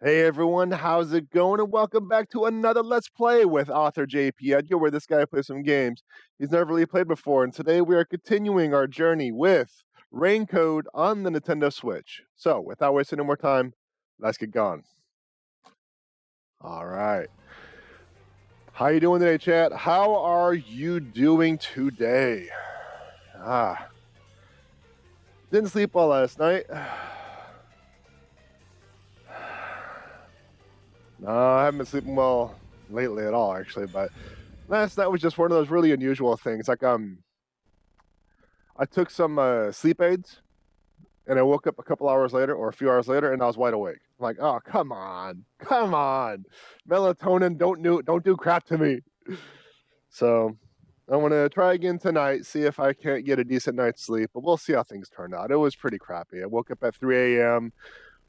Hey everyone, how's it going? And welcome back to another Let's Play with author J.P.Edgar, where this guy plays some games he's never really played before. And today we are continuing our journey with RainCode on the Nintendo Switch. So, without wasting any more time, let's get going. All right. How you doing today, chat? How are you doing today? Didn't sleep well last night. No, I haven't been sleeping well lately at all, actually, but last night was just one of those really unusual things. Like, I took some sleep aids, and I woke up a couple hours later, or a few hours later, and I was wide awake. I'm like, oh, come on, melatonin, don't do crap to me. So, I want to try again tonight, see if I can't get a decent night's sleep, but we'll see how things turn out. It was pretty crappy. I woke up at 3 a.m.,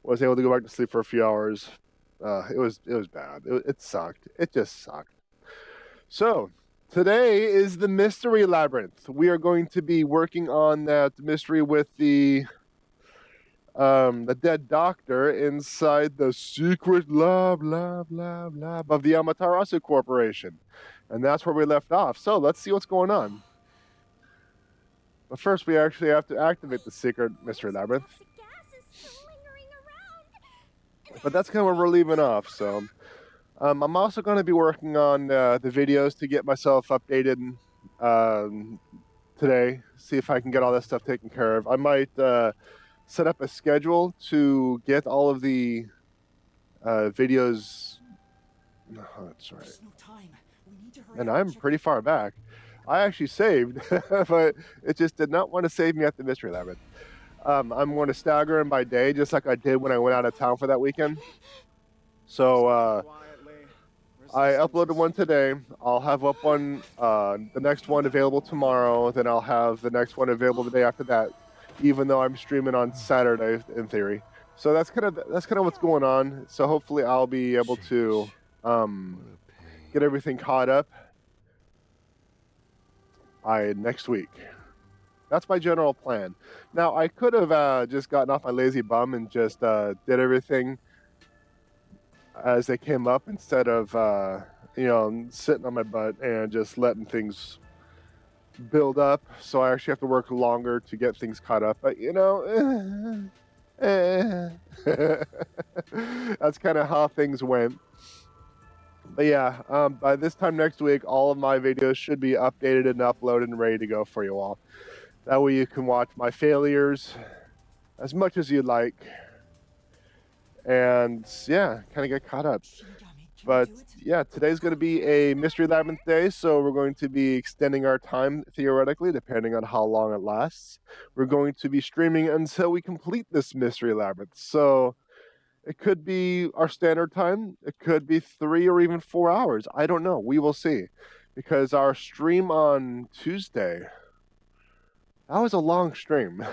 was able to go back to sleep for a few hours. It was bad. It sucked. It just sucked. So, today is the Mystery Labyrinth. We are going to be working on that mystery with the dead doctor inside the secret lab of the Amaterasu Corporation. And that's where we left off. So, let's see what's going on. But first, we actually have to activate the secret Mystery Labyrinth. But that's kind of where we're leaving off, so... I'm also going to be working on the videos to get myself updated today, see if I can get all this stuff taken care of. I might set up a schedule to get all of the videos... Oh, that's right. And I'm pretty far back. I actually saved, but it just did not want to save me at the Mystery Labyrinth. I'm going to stagger them by day, just like I did when I went out of town for that weekend. So, I uploaded one today. I'll have up one, the next one available tomorrow. Then I'll have the next one available the day after that, even though I'm streaming on Saturday in theory. So that's kind of what's going on. So hopefully I'll be able to get everything caught up by next week. That's my general plan. Now, I could have just gotten off my lazy bum and just did everything as they came up instead of, sitting on my butt and just letting things build up. So I actually have to work longer to get things caught up. But, that's kind of how things went. But yeah, by this time next week, all of my videos should be updated and uploaded and ready to go for you all. That way you can watch my failures as much as you'd like. And yeah, kind of get caught up. But yeah, today's going to be a Mystery Labyrinth day, so we're going to be extending our time, theoretically, depending on how long it lasts. We're going to be streaming until we complete this Mystery Labyrinth. So it could be our standard time. It could be 3 or even 4 hours. I don't know. We will see. Because our stream on Tuesday... that was a long stream.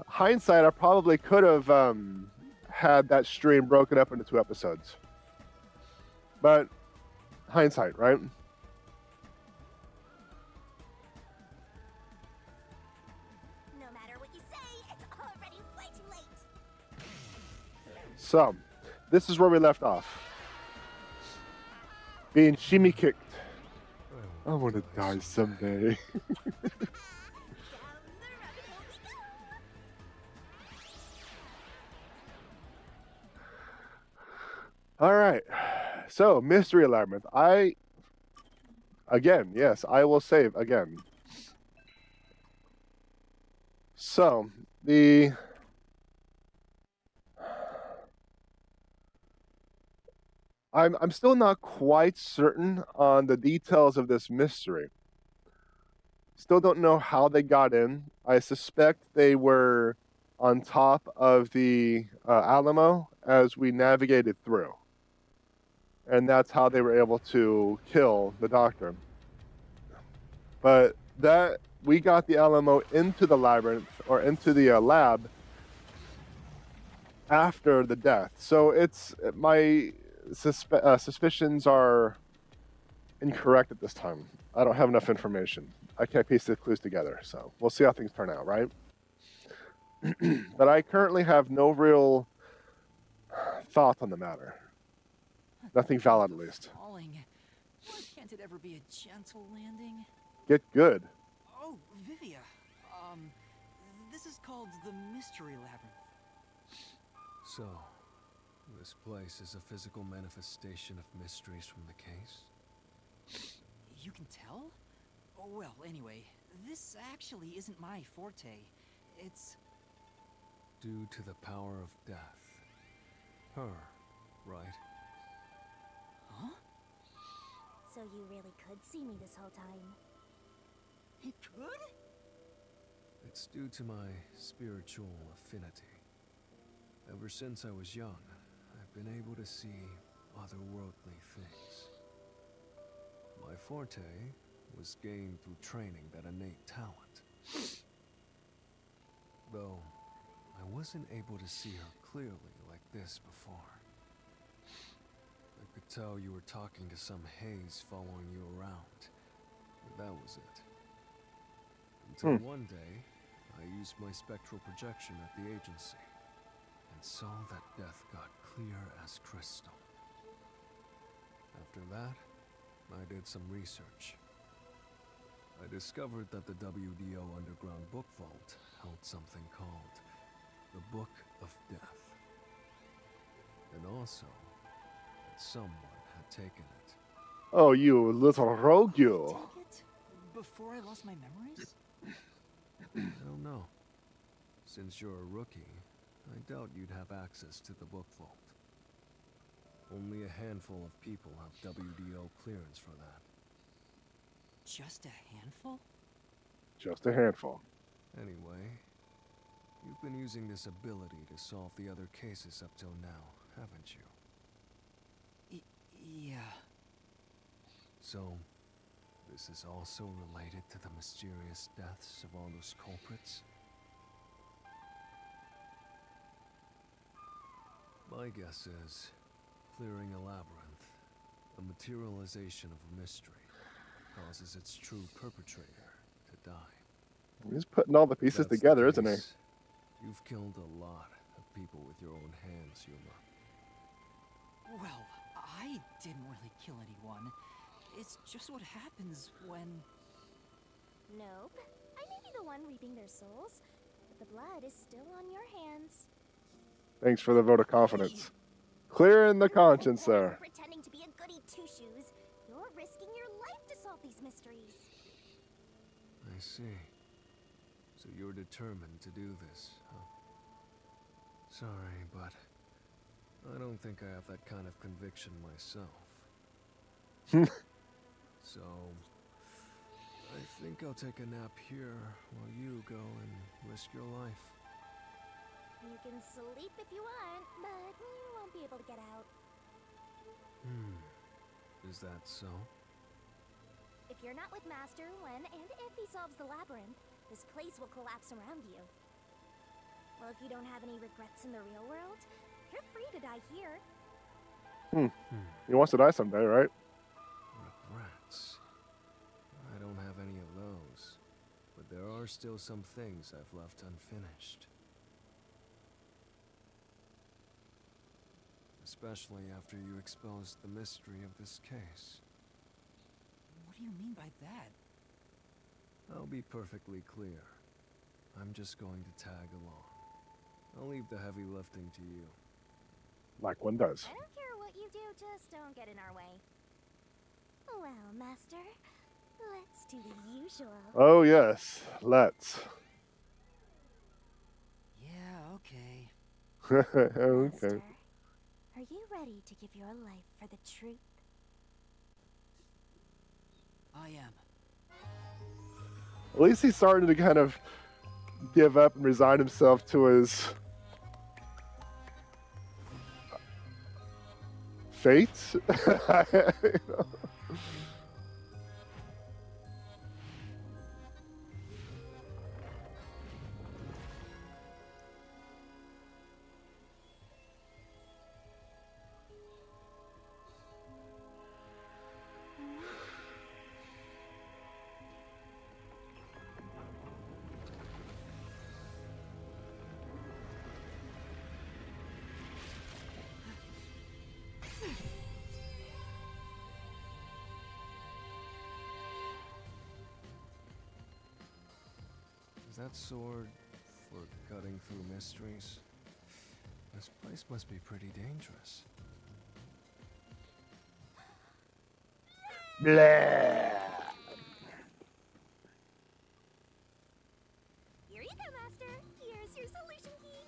Hindsight, I probably could have had that stream broken up into 2 episodes. But, hindsight, right? No matter what you say, it's already way too late. So, this is where we left off. Being shimmy kicked. I want to die someday. Alright, so Mystery Labyrinth. Yes, I will save again. So, I'm still not quite certain on the details of this mystery. Still don't know how they got in. I suspect they were on top of the Alamo as we navigated through. And that's how they were able to kill the doctor. But we got the Alamo into the labyrinth, or into the lab, after the death. So my suspicions are incorrect at this time. I don't have enough information. I can't piece the clues together, so we'll see how things turn out, right? But I currently have no real thought on the matter. Nothing valid, at least. Falling. Why can't it ever be a gentle landing? Get good. Oh, Vivia. This is called the Mystery Labyrinth. So, this place is a physical manifestation of mysteries from the case? You can tell? Oh, well, anyway, this actually isn't my forte. It's... Due to the power of death. Her, right? Huh? So you really could see me this whole time. He could? It's due to my spiritual affinity. Ever since I was young, I've been able to see otherworldly things. My forte was gained through training that innate talent. Though, I wasn't able to see her clearly like this before. I could tell you were talking to some haze following you around. That was it. Until one day, I used my spectral projection at the agency and saw that death got clear as crystal. After that, I did some research. I discovered that the WDO underground book vault held something called the Book of Death. And also, that someone had taken it. Oh, you little rogue, you. Take it? Before I lost my memories? I don't know. Since you're a rookie, I doubt you'd have access to the book vault. Only a handful of people have WDO clearance for that. Just a handful? Just a handful. Anyway, you've been using this ability to solve the other cases up till now, haven't you? Yeah. So, this is also related to the mysterious deaths of all those culprits? My guess is, clearing a labyrinth, a materialization of a mystery, causes its true perpetrator to die. He's putting all the pieces together, isn't he? You've killed a lot of people with your own hands, Yuma. Well, I didn't really kill anyone. It's just what happens when... Nope. I may be the one reaping their souls, but the blood is still on your hands. Thanks for the vote of confidence. Clearing the conscience there. Pretending to be a goody two-shoes, you're risking your life to solve these mysteries. I see. So you're determined to do this, huh? Sorry, but I don't think I have that kind of conviction myself. So, I think I'll take a nap here while you go and risk your life. You can sleep if you want, but you won't be able to get out. Is that so? If you're not with Master when and if he solves the labyrinth, this place will collapse around you. Well, if you don't have any regrets in the real world, you're free to die here. He wants to die someday, right? Regrets? I don't have any of those. But there are still some things I've left unfinished. Especially after you exposed the mystery of this case. What do you mean by that? I'll be perfectly clear. I'm just going to tag along. I'll leave the heavy lifting to you. Like one does. I don't care what you do, just don't get in our way. Well, Master, let's do the usual. Oh, yes. Let's. Yeah, okay. Okay. Master, are you ready to give your life for the truth? I am. At least he's starting to kind of give up and resign himself to his fate. You know? Is that sword for cutting through mysteries? This place must be pretty dangerous. Blah. Here you go, Master. Here's your solution key.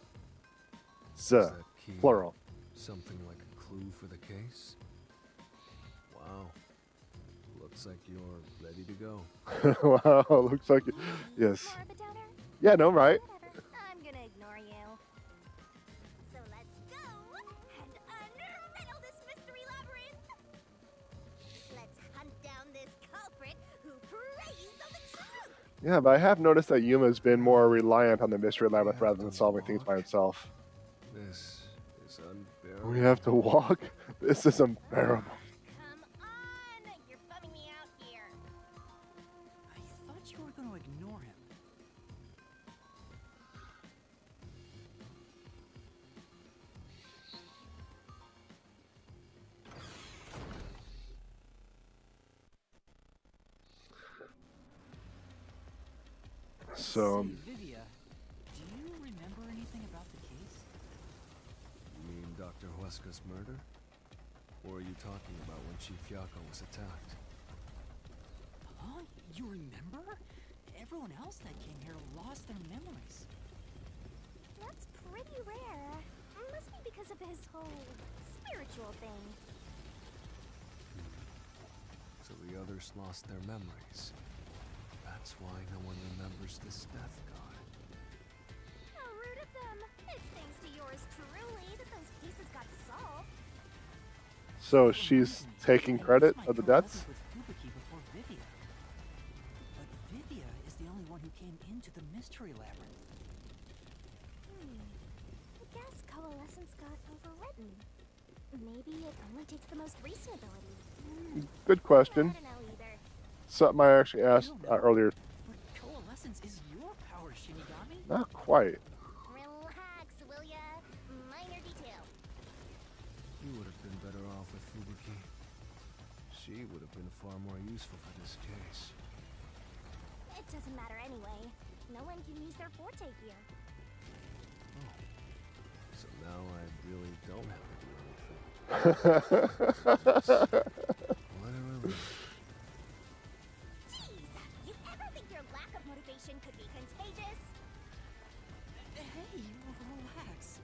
Is The that key plural. something like a clue for the case? Wow. Looks like you're ready to go. Wow, looks like it. Yes. More of a downer? Yeah, no, right. Whatever. I'm gonna ignore you. So let's go and unriddle this mystery labyrinth. Let's hunt down this culprit who preys on the truth. Yeah, but I have noticed that Yuma's been more reliant on the mystery labyrinth rather than solving things by himself. This is unbearable. We have to walk. This is unbearable. Come on, you're bumming me out here. I thought you were going to ignore him. So, Say, Vivia, do you remember anything about the case? You mean Dr. Huesca's murder? Or are you talking about when Chief Yako was attacked? Huh? You remember? Everyone else that came here lost their memories. That's pretty rare. Must be because of his whole spiritual thing. So the others lost their memories. That's why no one remembers this death god. How rude of them. It's thanks to yours truly that those cases got solved. so she's taking credit of the deaths? With Fubuki before Vivia. But Vivia is the only one who came into the Mystery Labyrinth. I guess coalescence got overwritten. Maybe it only takes the most recent ability. Good question. I don't know either. Something I actually asked earlier. But coalescence is your power, Shinigami. Not quite. Relax, will ya? Minor detail. You would have been better off with Fubuki. She would have been far more useful for this case. It doesn't matter anyway. No one can use their forte here. So now I really don't have to do anything. Whatever. Jeez, you ever think your lack of motivation could be contagious? Hey, relax.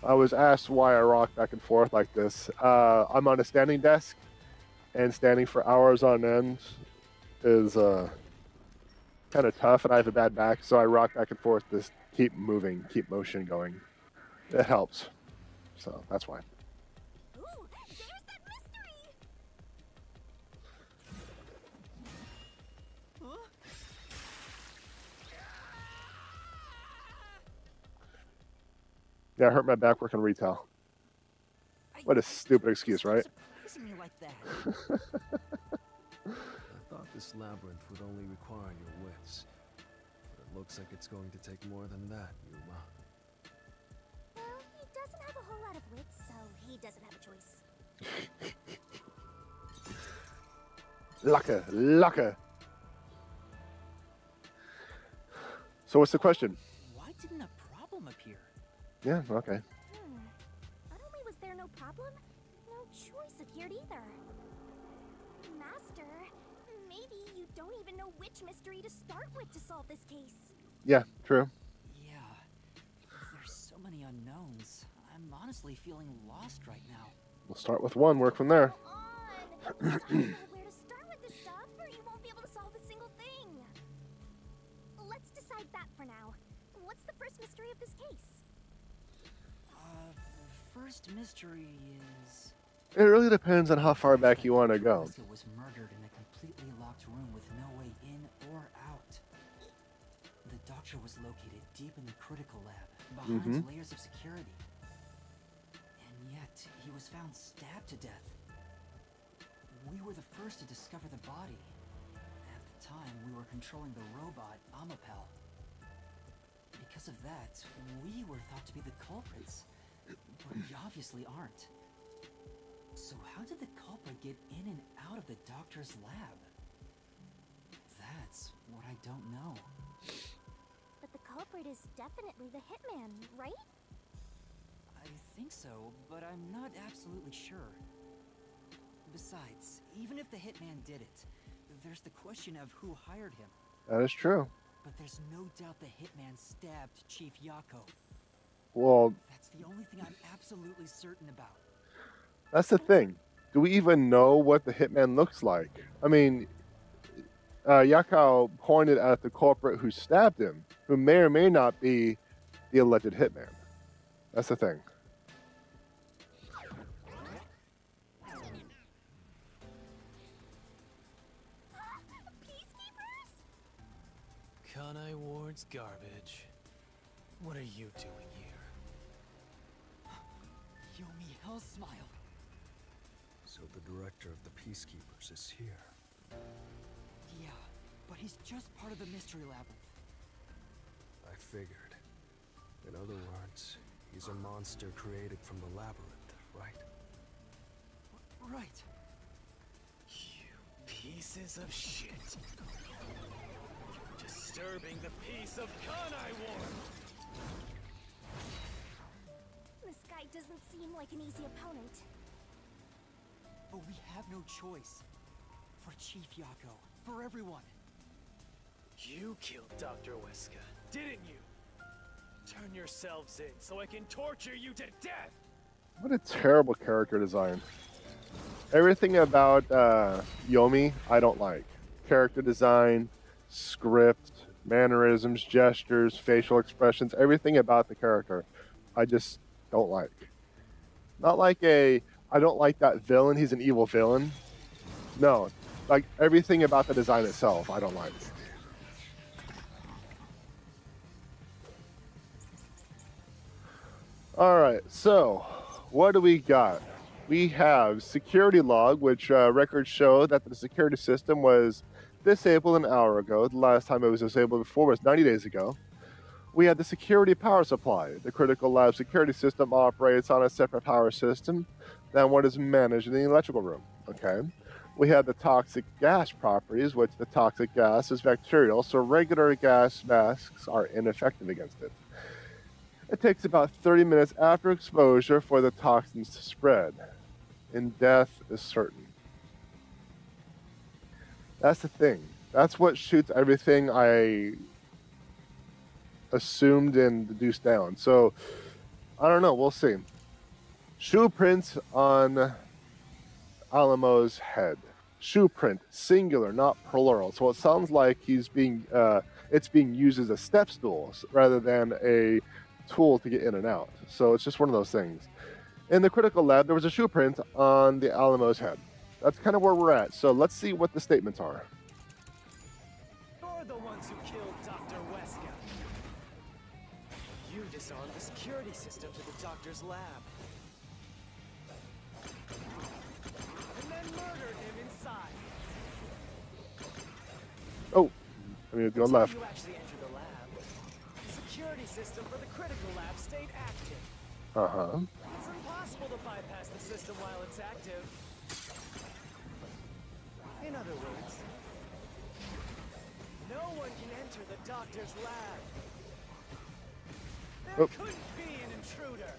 I was asked why I rock back and forth like this. I'm on a standing desk, and standing for hours on end is kind of tough, and I have a bad back, so I rock back and forth to keep moving, keep motion going. It helps. So that's why. Ooh, there's that mystery! Huh? Yeah, I hurt my back working retail. What a stupid excuse, right? Surprising me like that. I thought this labyrinth would only require your wits. But it looks like it's going to take more than that, Yuma. Well, he doesn't have a whole lot of wits, so he doesn't have a choice. Lucker. So what's the question? Why didn't a problem appear? Yeah, okay. Not only was there no problem, no choice appeared either. Master, maybe you don't even know which mystery to start with to solve this case. Yeah, true. Yeah. There's so many unknowns. I'm honestly feeling lost right now. We'll start with one, work from there. Go on! You gotta know where to start with this stuff, or you won't be able to solve a single thing. Let's decide that for now. What's the first mystery of this case? The first mystery is... It really depends on how far back you want to go. Huesca was murdered in a completely locked room with no way in or out. The doctor was located deep in the critical lab, behind layers of security. And yet, he was found stabbed to death. We were the first to discover the body. At the time, we were controlling the robot, Amapel. Because of that, we were thought to be the culprits. But we obviously aren't. So how did the culprit get in and out of the doctor's lab? That's what I don't know. But the culprit is definitely the hitman, right? I think so, but I'm not absolutely sure. Besides, even if the hitman did it, there's the question of who hired him. That is true. But there's no doubt the hitman stabbed Chief Yako. Well, That's the only thing I'm absolutely certain about. that's the thing. Do we even know what the hitman looks like? I mean, Yakao pointed at the culprit who stabbed him, who may or may not be the alleged hitman. That's the thing. Peacekeepers? Kanai Ward's garbage. What are you doing here? Yomi Hell Smile. So the director of the Peacekeepers is here. Yeah, but he's just part of the Mystery Labyrinth. I figured. In other words, he's a monster created from the labyrinth, right? Right. You pieces of shit. You're disturbing the peace of Kanai Ward. This guy doesn't seem like an easy opponent. But we have no choice. For Chief Yako, for everyone. You killed Dr. Weska, didn't you? Turn yourselves in so I can torture you to death! What a terrible character design. Everything about Yomi, I don't like. Character design, script, mannerisms, gestures, facial expressions, everything about the character, I just don't like. Not like I don't like that villain, he's an evil villain. No, like everything about the design itself, I don't like. Alright, so what do we got? We have security log, which records show that the security system was disabled an hour ago. The last time it was disabled before was 90 days ago. We had the security power supply. The critical lab security system operates on a separate power system than what is managed in the electrical room. Okay. We have the toxic gas properties, which the toxic gas is bacterial, so regular gas masks are ineffective against it. It takes about 30 minutes after exposure for the toxins to spread, and death is certain. That's the thing. That's what shoots everything I assumed and deduced down. So, I don't know. We'll see. Shoe prints on Alamo's head. Shoe print, singular, not plural. So it sounds like it's being used as a step stool rather than a tool to get in and out. So it's just one of those things. In the critical lab, there was a shoe print on the Alamo's head. That's kind of where we're at. So let's see what the statements are. You're the ones who killed Dr. Weska. You disarmed the security system to the doctor's lab. And then murdered him inside. Oh, I mean, going left. You actually entered the lab. The security system for the critical lab stayed active. Uh-huh. It's impossible to bypass the system while it's active. In other words, no one can enter the doctor's lab. There couldn't be an intruder.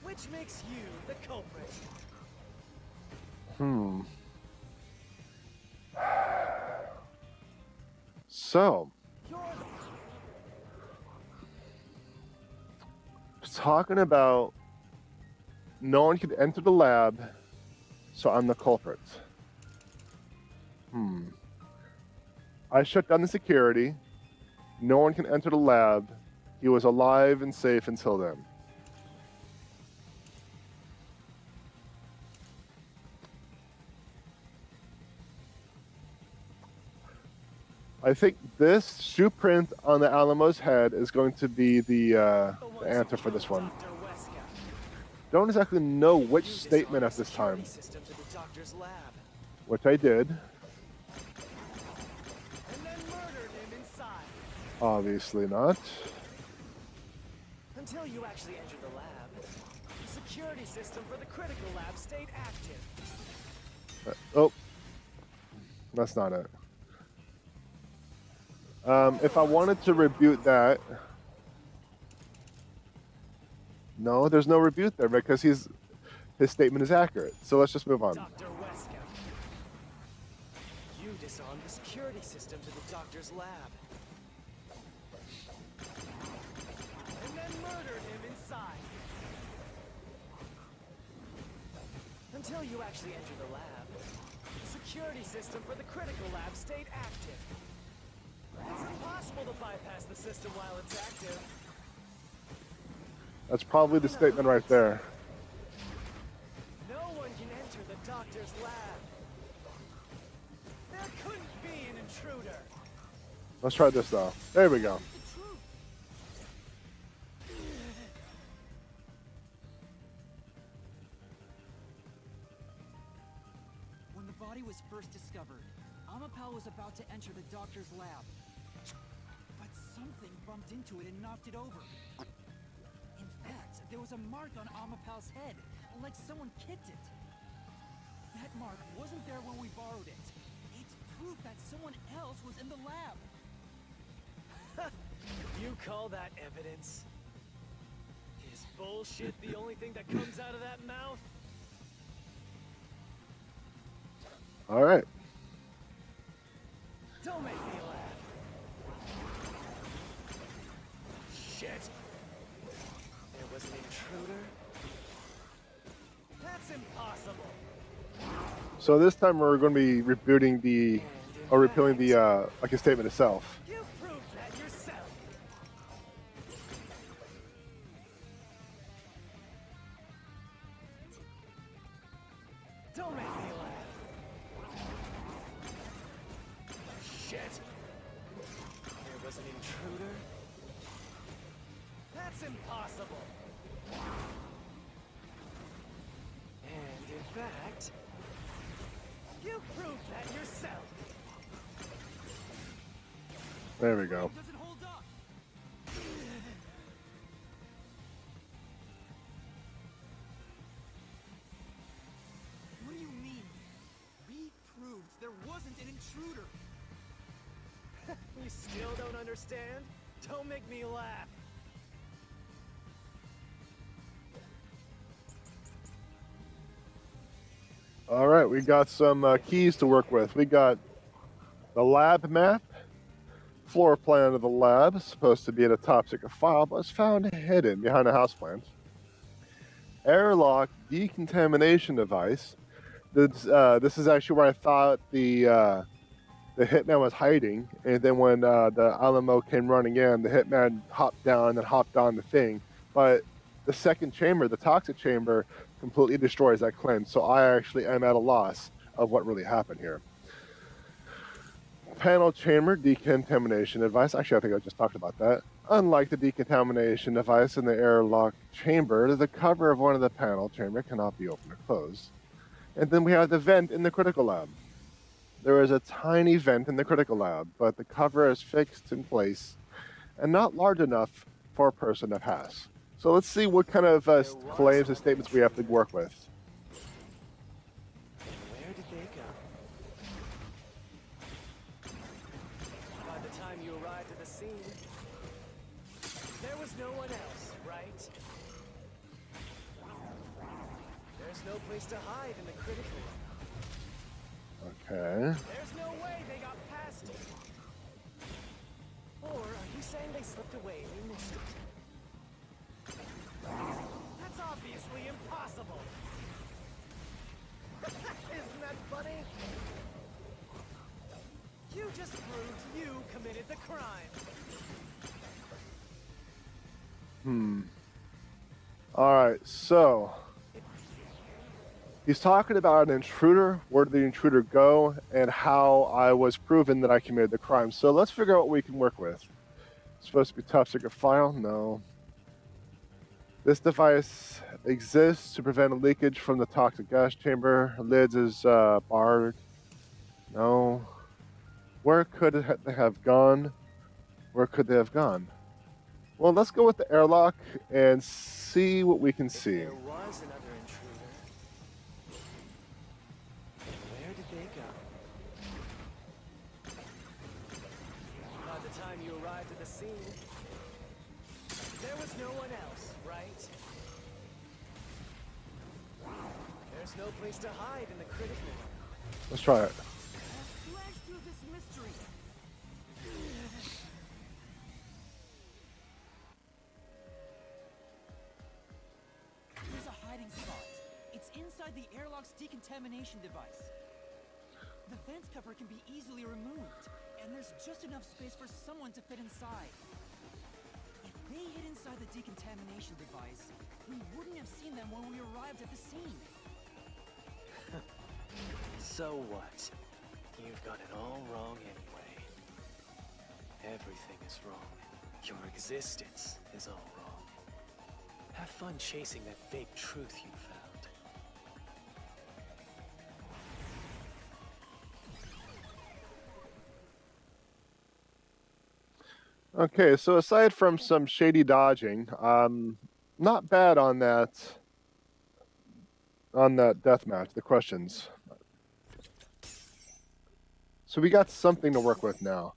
Which makes you the culprit. So, You're the talking about no one could enter the lab, so I'm the culprit. I shut down the security. No one can enter the lab. He was alive and safe until then. I think this shoe print on the Alamo's head is going to be the answer for this one. Dr. Weska. Don't exactly know which You statement disarmed at the this time, security system to the doctor's lab. which I did, And then murdered him inside. obviously not. Until you actually entered the lab. The security system for the critical lab stayed active. Oh, that's not it. If I wanted to reboot that, no, there's no reboot there because his statement is accurate. So let's just move on. Dr. Wesker, you disarmed the security system to the doctor's lab. And then murdered him inside. Until you actually entered the lab, the security system for the critical lab stayed active. It's impossible to bypass the system while it's active. That's probably the statement right there. No one can enter the doctor's lab. There couldn't be an intruder. Let's try this though. There we go. When the body was first discovered, Amapal was about to enter the doctor's lab. But something bumped into it and knocked it over. In fact, there was a mark on Amapal's head, like someone kicked it. That mark wasn't there when we borrowed it. It's proof that someone else was in the lab. You call that evidence? Is bullshit the only thing that comes out of that mouth? All right. Don't make me laugh. Shit. There was an intruder? That's impossible. So this time we're going to be rebooting the, or repealing the like a statement itself. You proved that yourself. Don't make me laugh. Shit. There was an intruder? That's impossible. And in fact, you proved that yourself. There we go. Does it hold up? What do you mean? We proved there wasn't an intruder. You still don't understand? Don't make me laugh. All right, we got some keys to work with. We got the lab map, floor plan of the lab, supposed to be in a top secret file, but was found hidden behind a houseplant. Airlock decontamination device. This is actually where I thought the hitman was hiding, and then when the Alamo came running in, the hitman hopped down and hopped on the thing. But the second chamber, the toxic chamber, completely destroys that cleanse, so I actually am at a loss of what really happened here. Panel chamber decontamination device. Actually, I think I just talked about that. Unlike the decontamination device in the airlock chamber, the cover of one of the panel chamber cannot be opened or closed. And then we have the vent in the critical lab. There is a tiny vent in the critical lab, but the cover is fixed in place and not large enough for a person to pass. So let's see what kind of claims and statements we have to work with. Where did they go? By the time you arrived at the scene, there was no one else, right? There's no place to hide in the critical lab. Okay. There's no way they got past it. Or are you saying they slipped away and you missed it? That's obviously impossible. Isn't that funny? You just proved you committed the crime. All right, so he's talking about an intruder, where did the intruder go, and how I was proven that I committed the crime. So let's figure out what we can work with. It's supposed to be top secret file? No. This device exists to prevent leakage from the toxic gas chamber. Lids is barred. No. Where could they have gone? Where could they have gone? Well, let's go with the airlock and see what we can see. There was another intruder. Where did they go? By the time you arrived at the scene, there was no one else, right? There's no place to hide in the critical. Let's try it. Flash through this mystery. There's a hiding spot. It's inside the airlock's decontamination device. The vent cover can be easily removed, and there's just enough space for someone to fit inside. If they hid inside the decontamination device, we wouldn't have seen them when we arrived at the scene. So what? You've got it all wrong anyway. Everything is wrong. Your existence is all wrong. Have fun chasing that fake truth you found. Okay, so aside from some shady dodging, not bad on that death match, the questions. So we got something to work with now.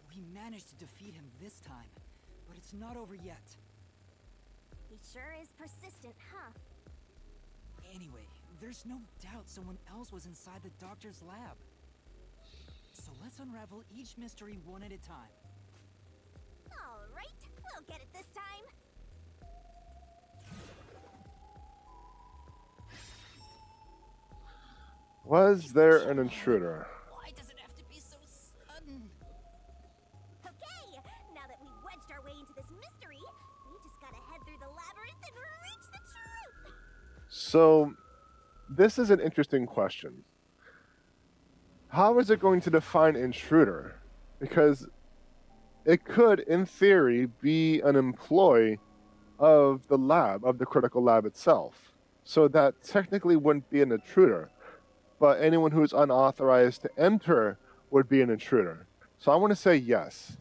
We managed to defeat him this time, but it's not over yet. He sure is persistent, huh? Anyway, there's no doubt someone else was inside the doctor's lab. So let's unravel each mystery one at a time. All right, we'll get it this time. Was there an intruder? Why does it have to be so sudden? Okay, now that we've wedged our way into this mystery, we just gotta head through the labyrinth and reach the truth. So, this is an interesting question. How is it going to define intruder? Because it could, in theory, be an employee of the lab, of the critical lab itself. So that technically wouldn't be an intruder. But anyone who's unauthorized to enter would be an intruder. So I want to say yes.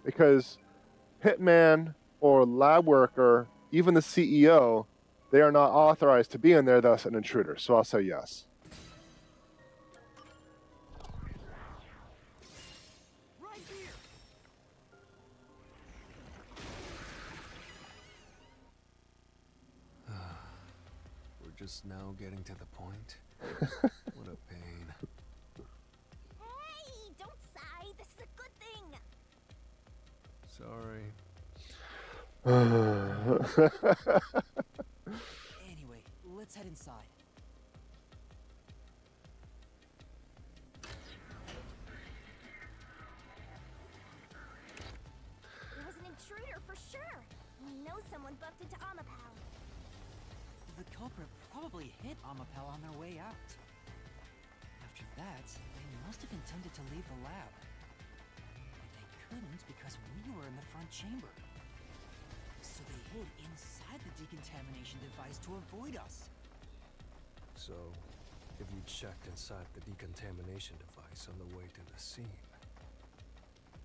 Because hitman or lab worker, even the CEO, they are not authorized to be in there, thus an intruder. So I'll say yes. Right here. We're just now getting to the point. What a pain. Hey, don't sigh. This is a good thing. Sorry. Anyway, let's head inside. It was an intruder for sure. We know someone bumped into Amapal. The culprit probably hit Amapal on their way out. After that, they must have intended to leave the lab. But they couldn't because we were in the front chamber. So they hid inside the decontamination device to avoid us. So, if you checked inside the decontamination device on the way to the scene,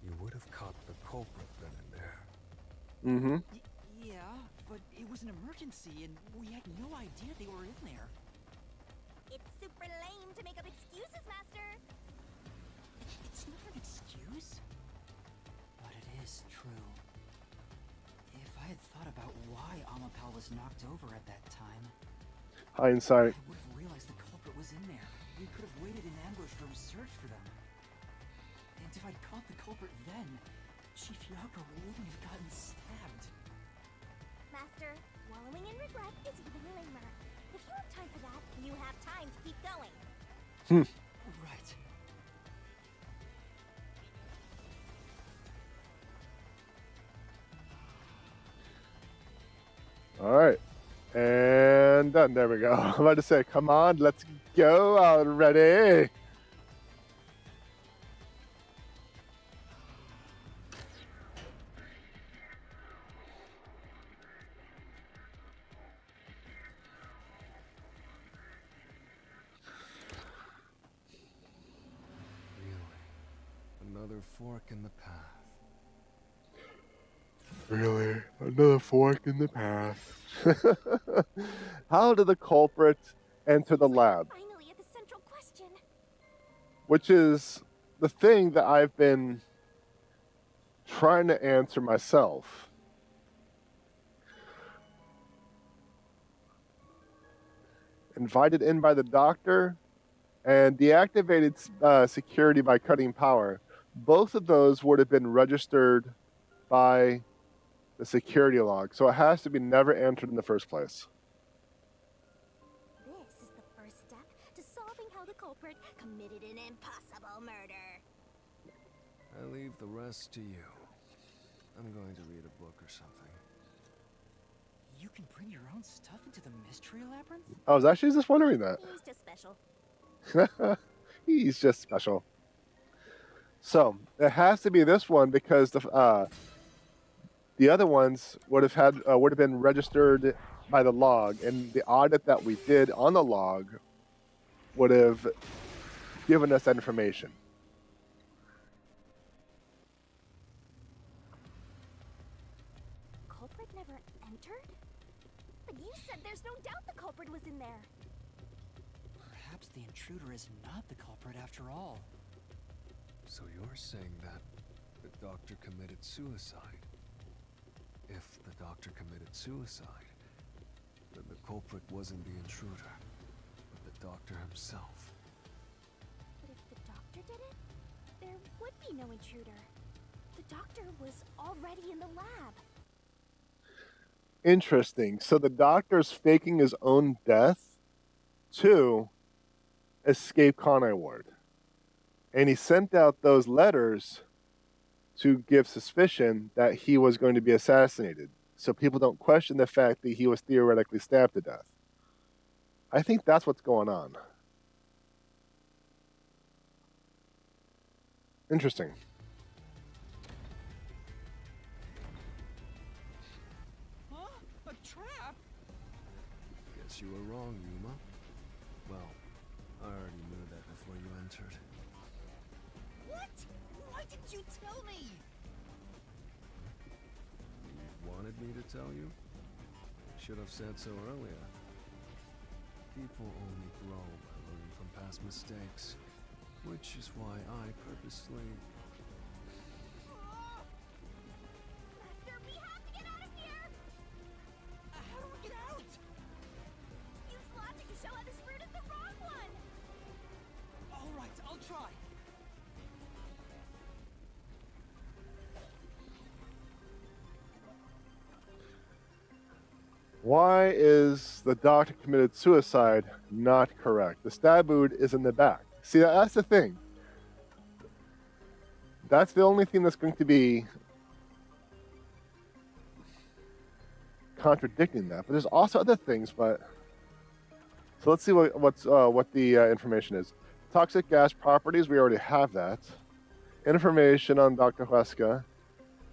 you would have caught the culprit then and there. Mm-hmm. Yeah, but it was an emergency and we had no idea they were in there. It's super lame to make up excuses, Master. It's not an excuse, but it is true. If I had thought about why Amapal was knocked over at that time, Hindsight. I would have realized the culprit was in there. We could have waited in ambush to search for them. And if I'd caught the culprit then, Chief Yako wouldn't have gotten stabbed. Master, wallowing in regret is even lamer. If you have time for that, you have time to keep going. Right. All right. And done. There we go. I'm about to say, come on, let's go already. Really? Another fork in the path. Really? Another fork in the path. How did the culprit enter the lab? Finally, at the central question. Which is the thing that I've been trying to answer myself. Invited in by the doctor and deactivated security by cutting power. Both of those would have been registered by the security log, so it has to be never entered in the first place. This is the first step to solving how the culprit committed an impossible murder. I leave the rest to you. I'm going to read a book or something. You can bring your own stuff into the Mystery Labyrinth? I was actually just wondering that. He's just special. He's just special. So it has to be this one because the other ones would have been registered by the log, and the audit that we did on the log would have given us that information. Culprit never entered? But you said there's no doubt the culprit was in there. Perhaps the intruder is not the culprit after all. So you're saying that the doctor committed suicide? If the doctor committed suicide, then the culprit wasn't the intruder, but the doctor himself. But if the doctor did it, there would be no intruder. The doctor was already in the lab. Interesting. So the doctor's faking his own death to escape Conway Ward. And he sent out those letters to give suspicion that he was going to be assassinated, so people don't question the fact that he was theoretically stabbed to death. I think that's what's going on. Interesting. Huh? A trap? Guess you were wrong, Yuma. Well, I already knew that before you entered. What? Why didn't you tell me? You wanted me to tell you? Should have said so earlier. People only grow by learning from past mistakes, which is why I purposely... Master, we have to get out of here! How do we get out? Use logic to show how this route is the wrong one! All right, I'll try. Why is the doctor committed suicide not correct? The stab wound is in the back. See, that's the thing. That's the only thing that's going to be contradicting that. But there's also other things. But so let's see what the information is. Toxic gas properties. We already have that. Information on Dr. Huesca.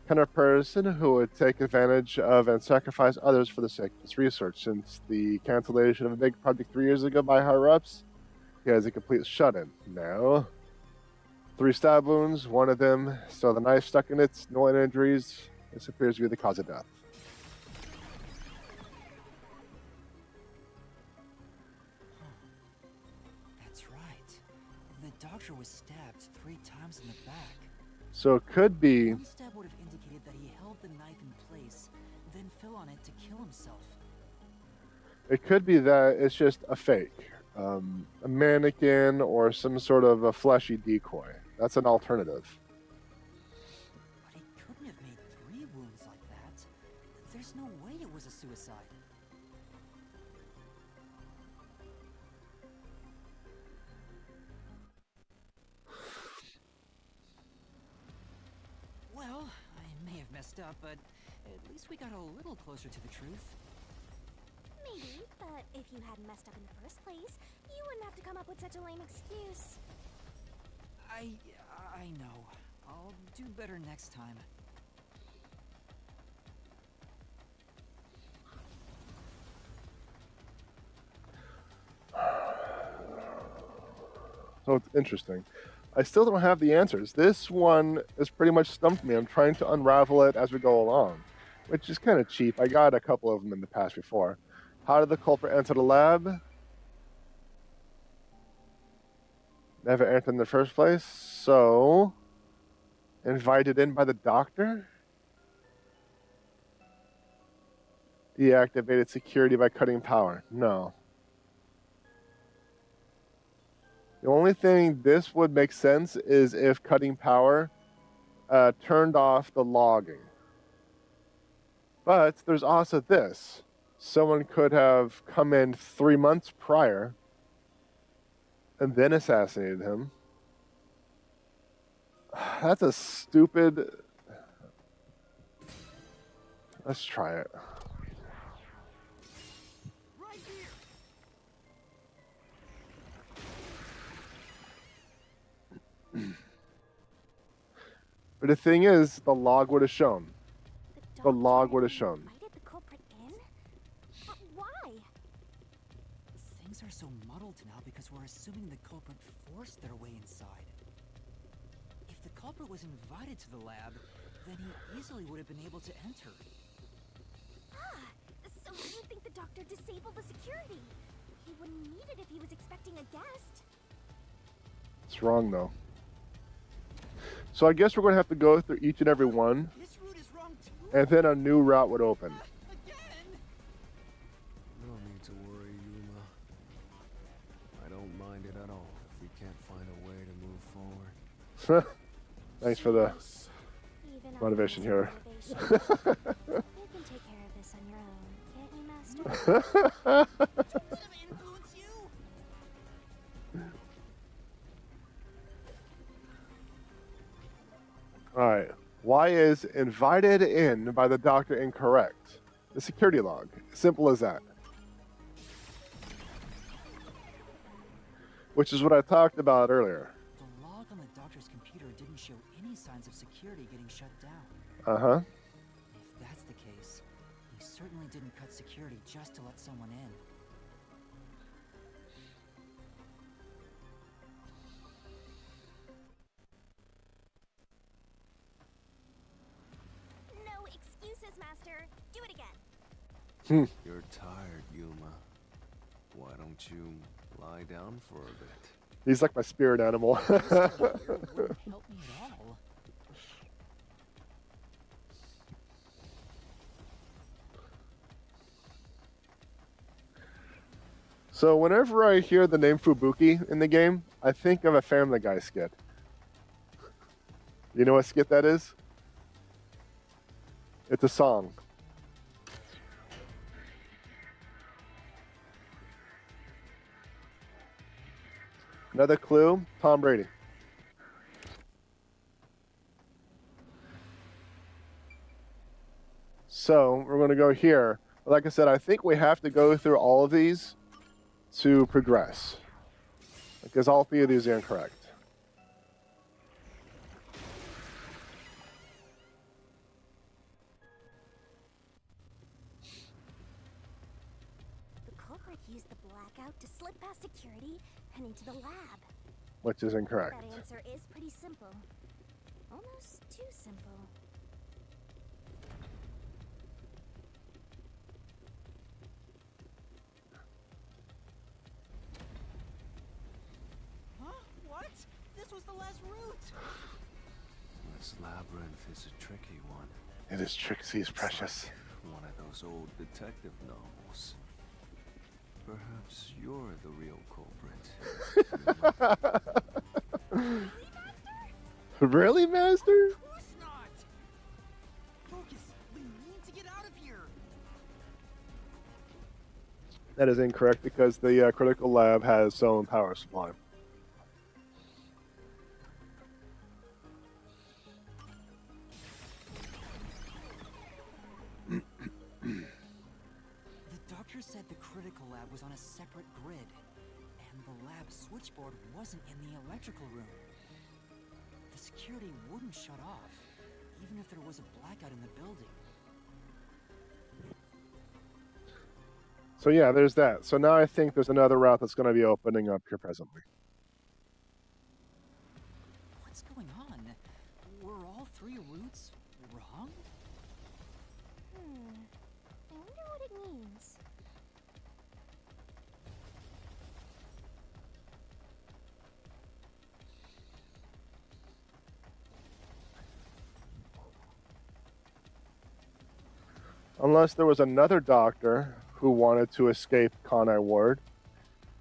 Kind of person who would take advantage of and sacrifice others for the sake of his research. Since the cancellation of a big project 3 years ago by higher-ups, he has a complete shut-in. Now, 3 stab wounds, one of them still the knife stuck in it, no injuries. This appears to be the cause of death. That's right. The doctor was stabbed 3 times in the back. So it could be... One stab would have indicated that he held the knife in place, then fell on it to kill himself. It could be that it's just a fake. A mannequin or some sort of a fleshy decoy. That's an alternative. But he couldn't have made 3 wounds like that. There's no way it was a suicide. Well, I may have messed up, but at least we got a little closer to the truth. Maybe, but if you hadn't messed up in the first place, you wouldn't have to come up with such a lame excuse. I know. I'll do better next time. So it's interesting. I still don't have the answers. This one is pretty much stumped me. I'm trying to unravel it as we go along. which is kind of cheap. I got a couple of them in the past before. How did the culprit enter the lab? Never entered in the first place, so invited in by the doctor? Deactivated security by cutting power. No. The only thing this would make sense is if cutting power turned off the logging. But there's also this. Someone could have come in 3 months prior and then assassinated him. That's a stupid... Let's try it. Right here. But the thing is, the log would have shown. The log would have shown. Invited the culprit in? Why? Things are so muddled now because we're assuming the culprit forced their way inside. If the culprit was invited to the lab, then he easily would have been able to enter. So you think the doctor disabled the security? He wouldn't need it if he was expecting a guest. It's wrong, though. So I guess we're going to have to go through each and every one, This route is wrong too. and then a new route would open. Again. No need to worry, Yuma. I don't mind it at all if we can't find a way to move forward. Thanks for the Even motivation here. You can take care of this on your own, can't you, Master? Let him influence you. All right. Why is invited in by the doctor incorrect? The security log. Simple as that. Which is what I talked about earlier. The log on the doctor's computer didn't show any signs of security getting shut down. Uh-huh. If that's the case, he certainly didn't cut security just to let someone in. No excuses, Master. Do it again. You're tired, Yuma. Why don't you lie down for a bit? He's like my spirit animal. This here wouldn't help me at all. So whenever I hear the name Fubuki in the game, I think of a Family Guy skit. You know what skit that is? It's a song. Another clue, Tom Brady. So we're going to go here. Like I said, I think we have to go through all of these to progress, because all three of these are incorrect. The culprit used the blackout to slip past security and into the lab. Which is incorrect. That answer is pretty simple. Almost too simple. Huh? What? This was the last route. This labyrinth is a tricky one. It is Trixie's precious. One of those old detective novels. Perhaps you're the real culprit. Really, Master? Of course not. Focus. We need to get out of here. That is incorrect because the critical lab has its own power supply. The doctor said the critical lab was on a separate grid, and the lab switchboard wasn't in the electrical room. The security wouldn't shut off, even if there was a blackout in the building. So yeah, there's that. So now I think there's another route that's going to be opening up here presently. What's going on? Were all three routes wrong? I wonder what it means. Unless there was another doctor who wanted to escape Conai Ward,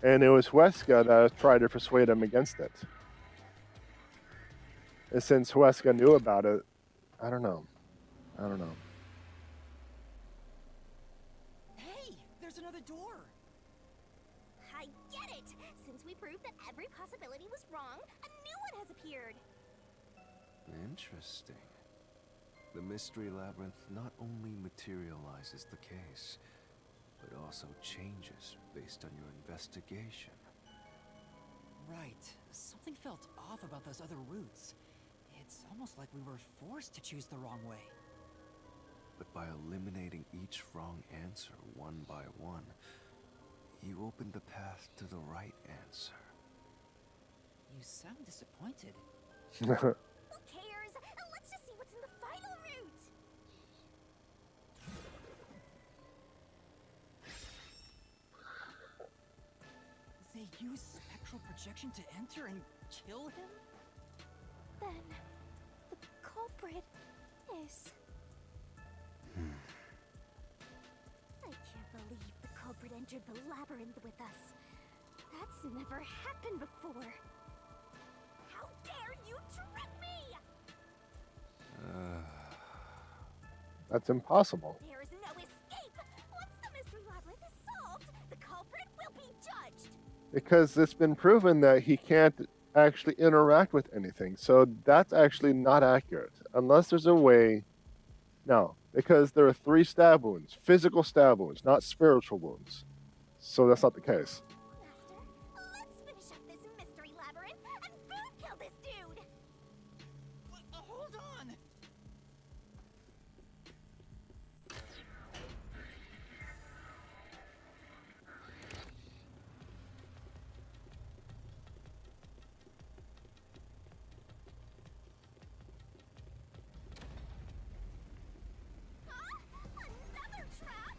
and it was Huesca that tried to persuade him against it. And since Huesca knew about it, I don't know. Hey, there's another door. I get it! Since we proved that every possibility was wrong, a new one has appeared! Interesting. The Mystery Labyrinth not only materializes the case, but also changes based on your investigation. Right. Something felt off about those other routes. It's almost like we were forced to choose the wrong way. But by eliminating each wrong answer one by one, you opened the path to the right answer. You sound disappointed. Who cares? Let's just see what's in the final route! They use spectral projection to enter and kill him? Then, the culprit is... I can't believe the culprit entered the labyrinth with us. That's never happened before. How dare you trick me! That's impossible. There is no escape! Once the Mystery Labyrinth is solved, the culprit will be judged! Because it's been proven that he can't actually interact with anything. So that's actually not accurate. Unless there's a way... No, because there are 3 stab wounds. Physical stab wounds, not spiritual wounds. So that's not the case. Master, let's finish up this Mystery Labyrinth and food kill this dude! Hold on! Another trap?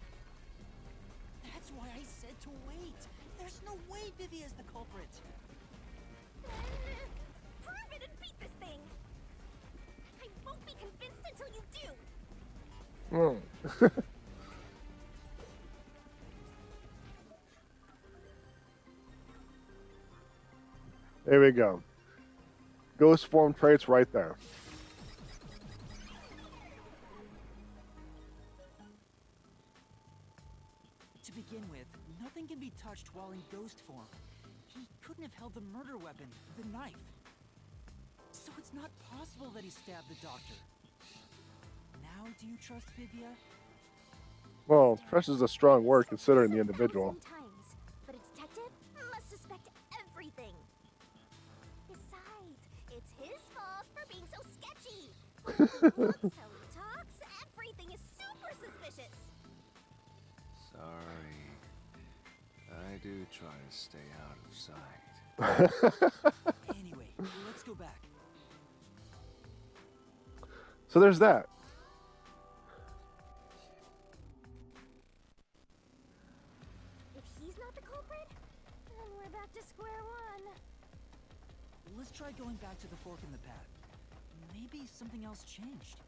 That's why I said to wait. There's no way Vivia is the culprit. Then prove it and beat this thing! I won't be convinced until you do! There we go. Ghost form traits right there. To begin with, nothing can be touched while in ghost form. He couldn't have held the murder weapon, the knife. So it's not possible that he stabbed the doctor. Now, do you trust Vivia? Well, trust is a strong word considering the individual. 1,000 times, but a detective must suspect everything. Besides, it's his fault for being so sketchy. Looks how he talks, everything is super suspicious. Sorry. I do try to stay out of sight. Anyway, let's go back. So there's that. If he's not the culprit, then we're back to square one. Let's try going back to the fork in the path. Maybe something else changed.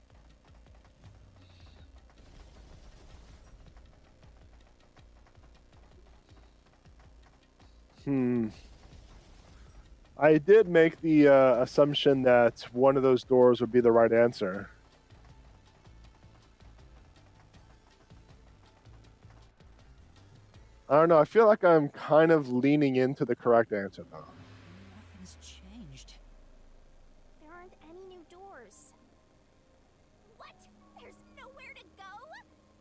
I did make the assumption that one of those doors would be the right answer. I don't know. I feel like I'm kind of leaning into the correct answer, though. Nothing's changed. There aren't any new doors. What? There's nowhere to go?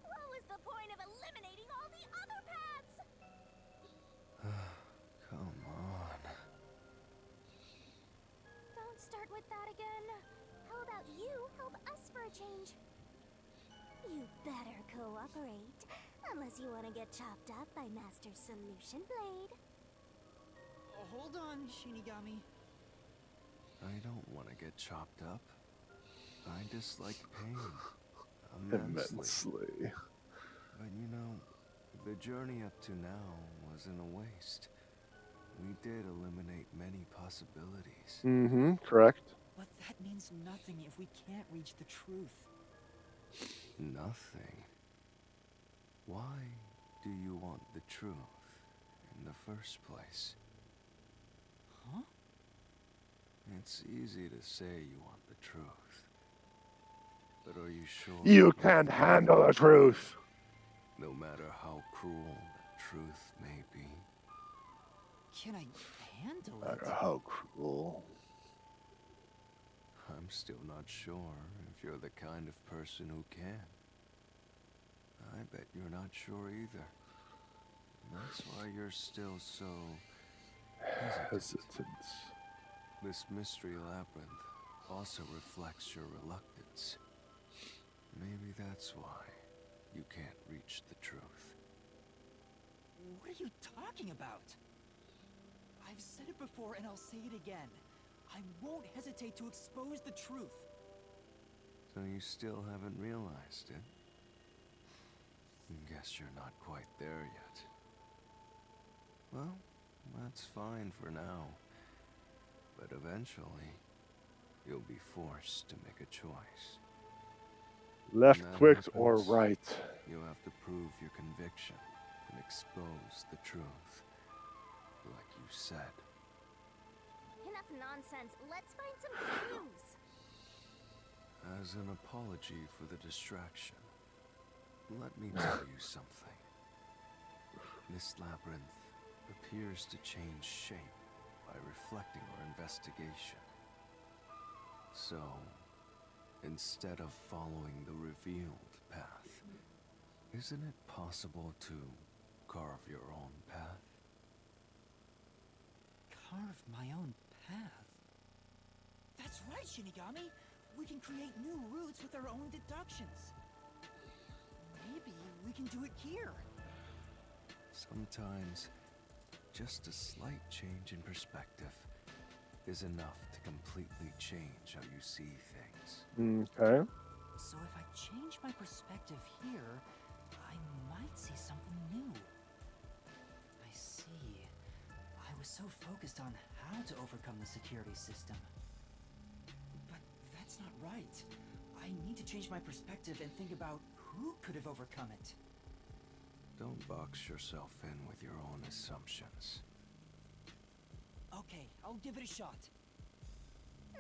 What was the point of eliminating all the other paths? Come on. Don't start with that again. How about you help us for a change? You better cooperate. Unless you want to get chopped up by Master Solution Blade. Hold on, Shinigami. I don't want to get chopped up. I dislike pain. Immensely. But you know, the journey up to now wasn't a waste. We did eliminate many possibilities. Mm-hmm, correct. But that means nothing if we can't reach the truth. Nothing. Why do you want the truth in the first place? Huh? It's easy to say you want the truth. But are you sure? You can't handle the truth. No matter how cruel the truth may be. Can I handle No it? matter how cruel. I'm still not sure if you're the kind of person who can. I bet you're not sure either. That's why you're still so hesitant. This Mystery Labyrinth also reflects your reluctance. Maybe that's why you can't reach the truth. What are you talking about? I've said it before and I'll say it again. I won't hesitate to expose the truth. So you still haven't realized it? Guess you're not quite there yet. Well, that's fine for now. But eventually, you'll be forced to make a choice. Left When that quick or happens, right? You'll have to prove your conviction and expose the truth. Like you said. Enough nonsense. Let's find some clues. As an apology for the distraction, let me tell you something. This labyrinth appears to change shape by reflecting our investigation. So, instead of following the revealed path, isn't it possible to carve your own path? Carve my own path? That's right, Shinigami! We can create new routes with our own deductions. Maybe we can do it here. Sometimes, just a slight change in perspective is enough to completely change how you see things. Okay. So if I change my perspective here, I might see something new. I see. I was so focused on how to overcome the security system. But that's not right. I need to change my perspective and think about who could have overcome it. Don't box yourself in with your own assumptions. Okay, I'll give it a shot.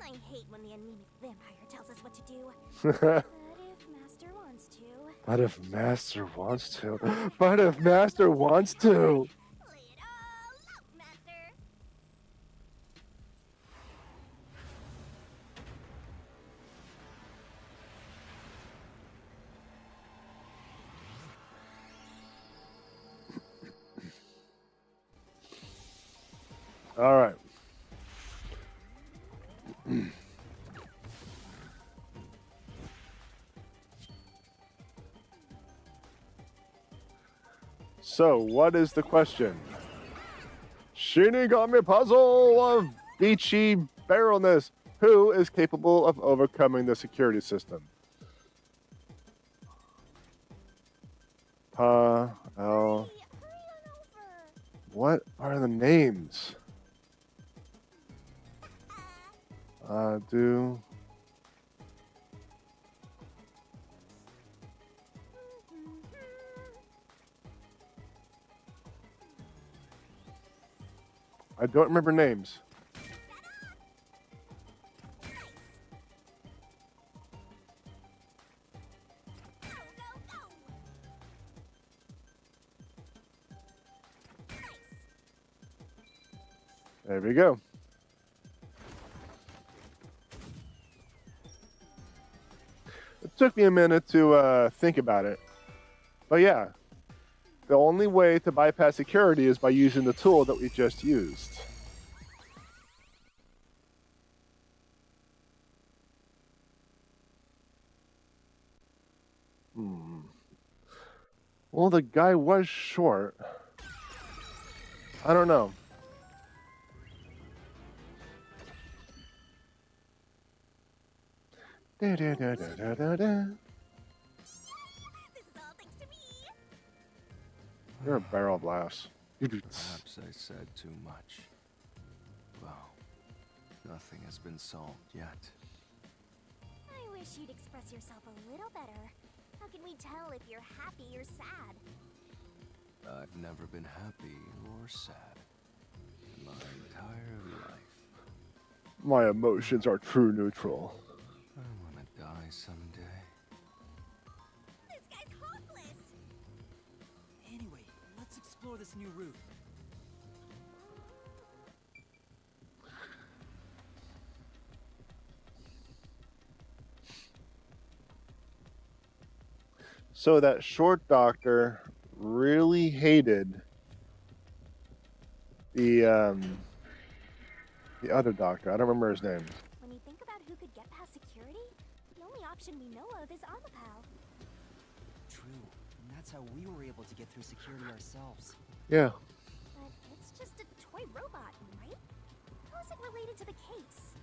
I hate when the anemic vampire tells us what to do. But if Master wants to... But if Master wants to. But if Master wants to. Lay it all out, Master! All right. So, what is the question? Shinigami puzzle of beachy barrelness. Who is capable of overcoming the security system? Hurry on over! What are the names? Do. I don't remember names. There we go. It took me a minute to think about it. But yeah, the only way to bypass security is by using the tool that we just used. Well, the guy was short. I don't know. Da, da, da, da, da, da, da. You're a barrel of laughs. Perhaps I said too much. Well, nothing has been solved yet. I wish you'd express yourself a little better. How can we tell if you're happy or sad? I've never been happy or sad in my entire life. My emotions are true neutral. I want to die someday. This guy's hopeless! Anyway, let's explore this new route. So that short doctor really hated the other doctor. I don't remember his name. When you think about who could get past security, the only option we know of is Amapal. True, and that's how we were able to get through security ourselves. Yeah. But it's just a toy robot, right? How is it related to the case?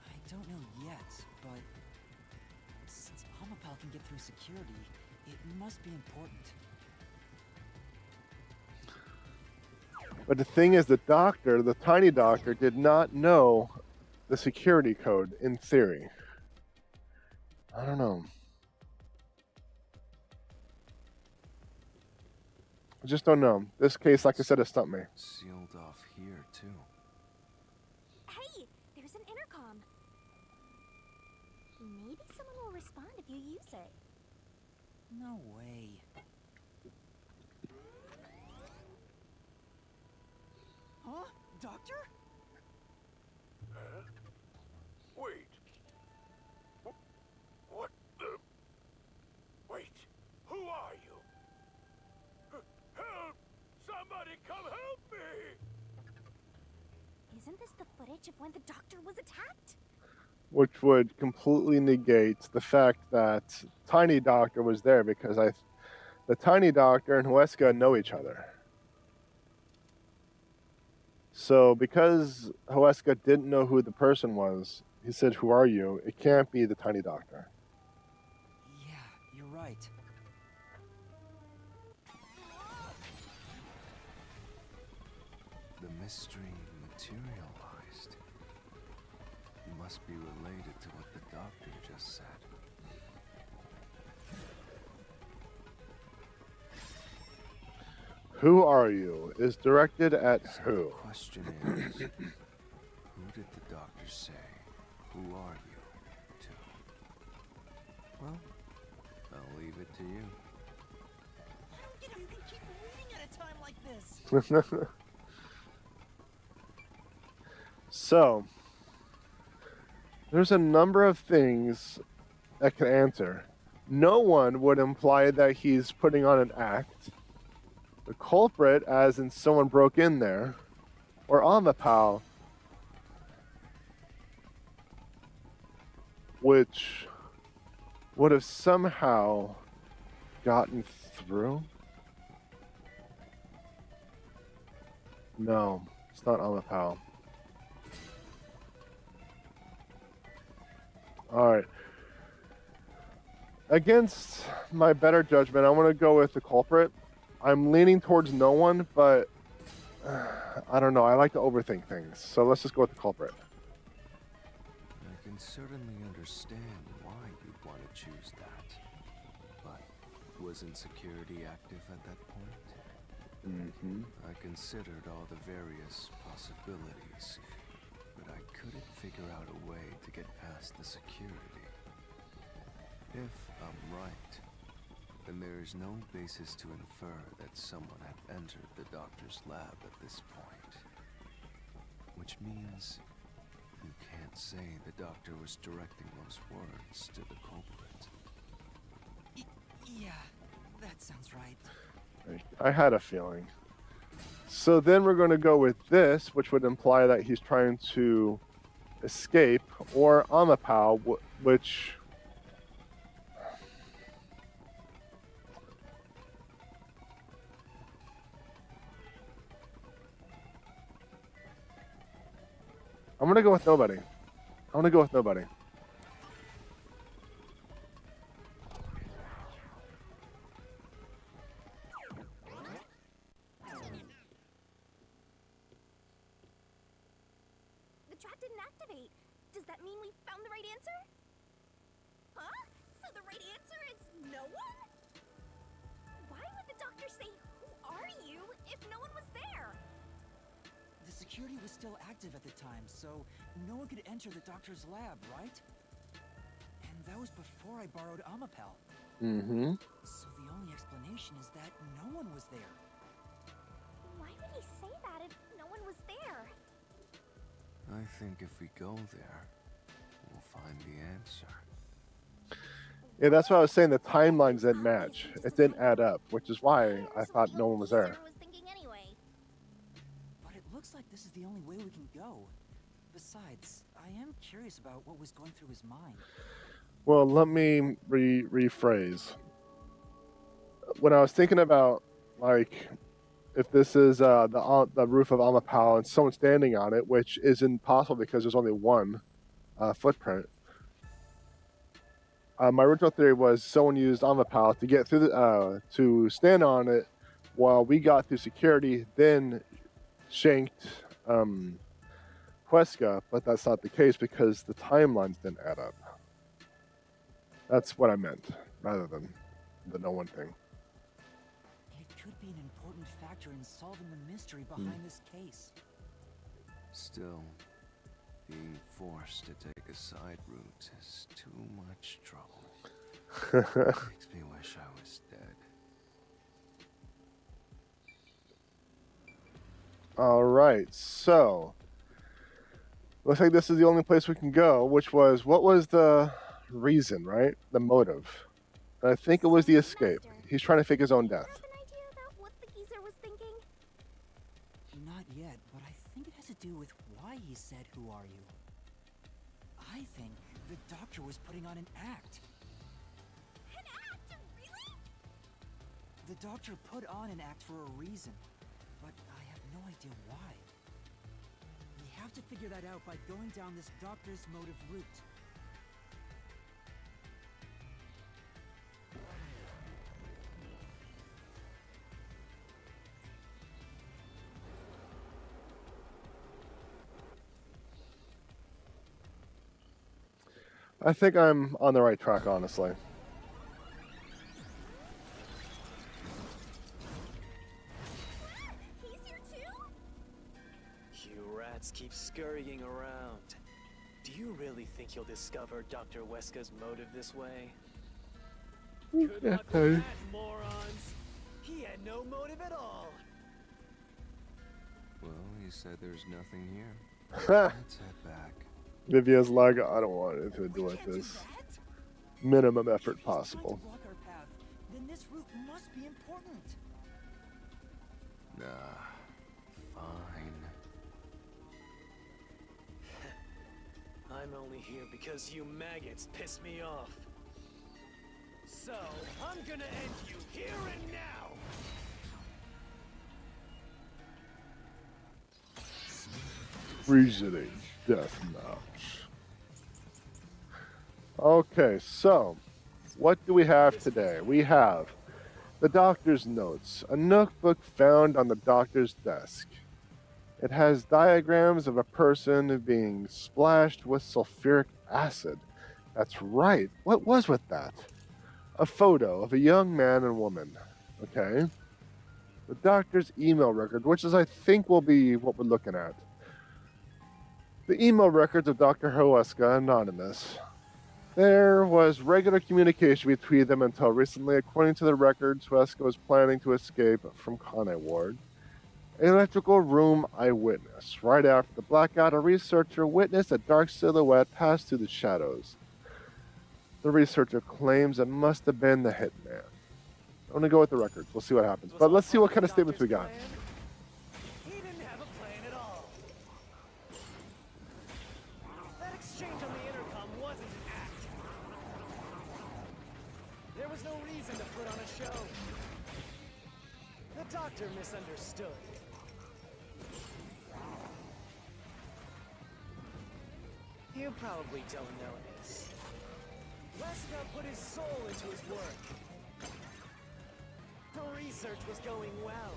I don't know yet, but since Amapal can get through security, it must be important. But the thing is, the doctor, the tiny doctor, did not know the security code in theory. I don't know. I just don't know. This case, like I said, has stumped me. Sealed off here, too. Hey, there's an intercom. Maybe someone will respond if you use it. No way. Huh? Doctor? Wait. What the? Wait. Who are you? Help! Somebody come help me! Isn't this the footage of when the doctor was attacked? Which would completely negate the fact that Tiny Doctor was there, because the Tiny Doctor and Huesca know each other. So because Huesca didn't know who the person was, he said, "Who are you?" It can't be the Tiny Doctor. Yeah, you're right. The mystery materialized. It must be related to what the doctor just said. Who are you is directed at So who? the question is, who did the doctor say? Who are you to? Well, I'll leave it to you. I don't get how you can keep reading at a time like this. So, there's a number of things that can answer. No one would imply that he's putting on an act. The culprit, as in someone broke in there, or Amapal, which would have somehow gotten through. No, it's not Amapal. All right. Against my better judgment, I want to go with the culprit. I'm leaning towards no one, but I don't know. I like to overthink things. So let's just go with the culprit. I can certainly understand why you'd want to choose that. But wasn't security active at that point? Mm-hmm. I considered all the various possibilities, but I couldn't figure out a way to get past the security. If I'm right, then there is no basis to infer that someone had entered the doctor's lab at this point. Which means you can't say the doctor was directing those words to the culprit. Yeah, that sounds right. I had a feeling. So then we're going to go with this, which would imply that he's trying to escape, or Amapal, which... I'm going to go with nobody. I'm going to go with nobody. mean we found the right answer? Huh? So the right answer is no one? Why would the doctor say, "Who are you?" if no one was there? The security was still active at the time, so no one could enter the doctor's lab, right? And that was before I borrowed Amapel. Mm-hmm. So the only explanation is that no one was there. Why would he say that if no one was there? I think if we go there, we'll find the answer. Yeah, that's what I was saying. The timelines didn't match. It didn't add up, which is why I thought no one was there. Was thinking anyway. But it looks like this is the only way we can go. Besides, I am curious about what was going through his mind. Well, let me rephrase. When I was thinking about, like, if this is the roof of Amapau and someone standing on it, which is impossible because there's only one footprint. My original theory was someone used Amapau to get through to stand on it while we got through security, then shanked Huesca, but that's not the case because the timelines didn't add up. That's what I meant, rather than the no one thing. It could be an important factor in solving the mystery behind this case. Still, being forced to take a side route is too much trouble. Makes me wish I was dead. All right, so looks like this is the only place we can go, which was, what was the reason, right? The motive. And I think it was the escape. He's trying to fake his own death. Have an idea about what the geezer was thinking? Not yet, but I think it has to do with why he said, "Who are you?" I think the doctor was putting on an act. An act? Really? The doctor put on an act for a reason, but I have no idea why. We have to figure that out by going down this doctor's motive route. I think I'm on the right track, honestly. He's here too? You rats keep scurrying around. Do you really think you'll discover Dr. Huesca's motive this way? Good luck with that, morons! He had no motive at all! Well, you said there's nothing here. Ha! Let's head back. Vivia's like, I don't want anything to do We with can't do this. that. Minimum If effort he's trying to possible. block our path, then this route must be important. Nah, fine. I'm only here because you maggots piss me off. So, I'm gonna end you here and now! Reasoning deathmatch. Okay, so what do we have today? We have the doctor's notes, a notebook found on the doctor's desk. It has diagrams of a person being splashed with sulfuric acid. That's right. What was with that? A photo of a young man and woman. Okay. The doctor's email record, which is, I think, will be what we're looking at. The email records of Dr. Huesca, anonymous. There was regular communication between them until recently. According to the records, Huesca was planning to escape from Conne Ward. Electrical room eyewitness. Right after the blackout, a researcher witnessed a dark silhouette pass through the shadows. The researcher claims it must have been the hitman. I'm going to go with the records. We'll see what happens. But let's see what kind of statements we got. He didn't have a plan at all. That exchange on the intercom wasn't an act. There was no reason to put on a show. The doctor misunderstood. You probably don't know this. Huesca put his soul into his work. Her research was going well.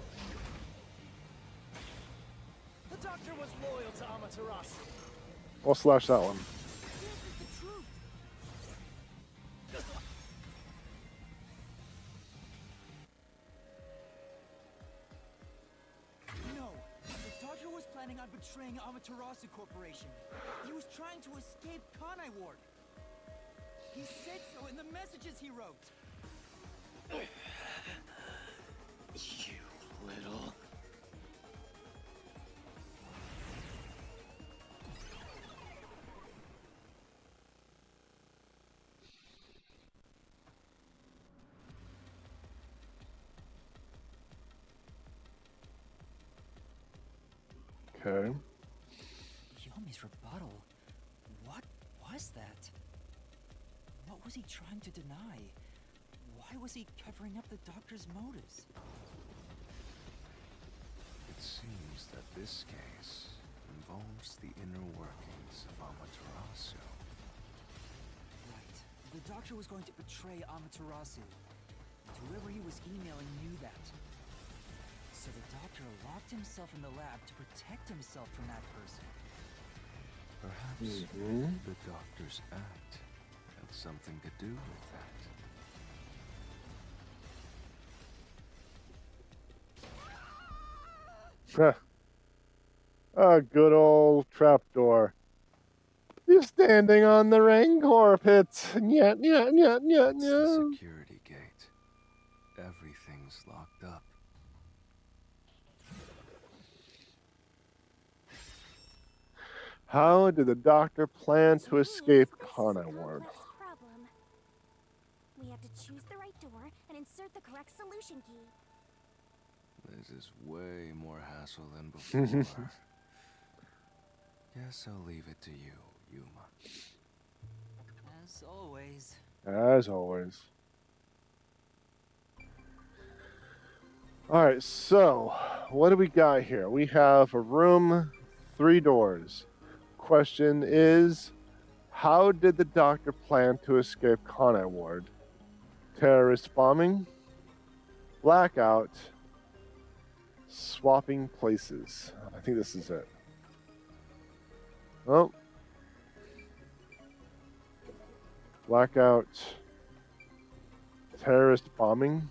The doctor was loyal to Amaterasu. We'll slash that one. on betraying Amaterasu Corporation. He was trying to escape Kanai Ward. He said so in the messages he wrote. You little... Okay. Yomi's rebuttal. What was that? What was he trying to deny? Why was he covering up the doctor's motives? It seems that this case involves the inner workings of Amaterasu. Right. The doctor was going to betray Amaterasu. And whoever he was emailing knew that. So the doctor locked himself in the lab to protect himself from that person. Perhaps the doctor's act had something to do with that. A good old trapdoor. You're standing on the rancor pits. Nyah, nyah, nyah, nyah, It's the nyah. security gate. Everything's locked up. How did the doctor plan Which to means escape this is a Kanai Ward? complex problem. We have to choose the right door and insert the correct solution key. This is way more hassle than before. Guess I'll leave it to you, Yuma. As always. As always. Alright, so what do we got here? We have a room, 3 doors. Question is, how did the doctor plan to escape Kanai Ward? Terrorist bombing? Blackout? Swapping places? I think this is it. Oh. Blackout. Terrorist bombing?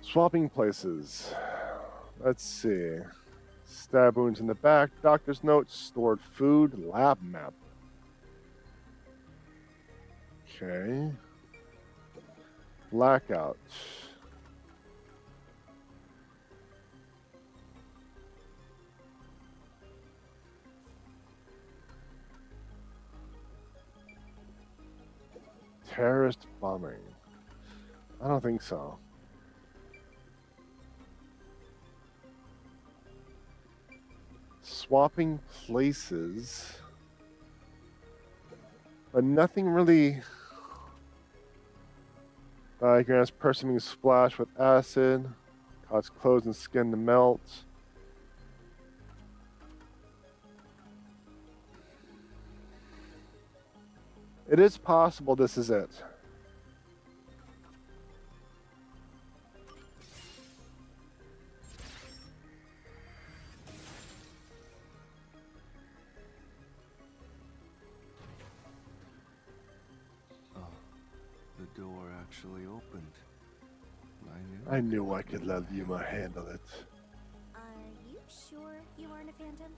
Swapping places. Let's see. Stab wounds in the back. Doctor's notes. Stored food. Lab map. Okay. Blackout. Terrorist bombing. I don't think so. Swapping places. But nothing really. Diagrams, person being splashed with acid. Cause clothes and skin to melt. It is possible this is it. Oh, the door actually opened. I knew I could let Yuma handle it. Are you sure you aren't a phantom?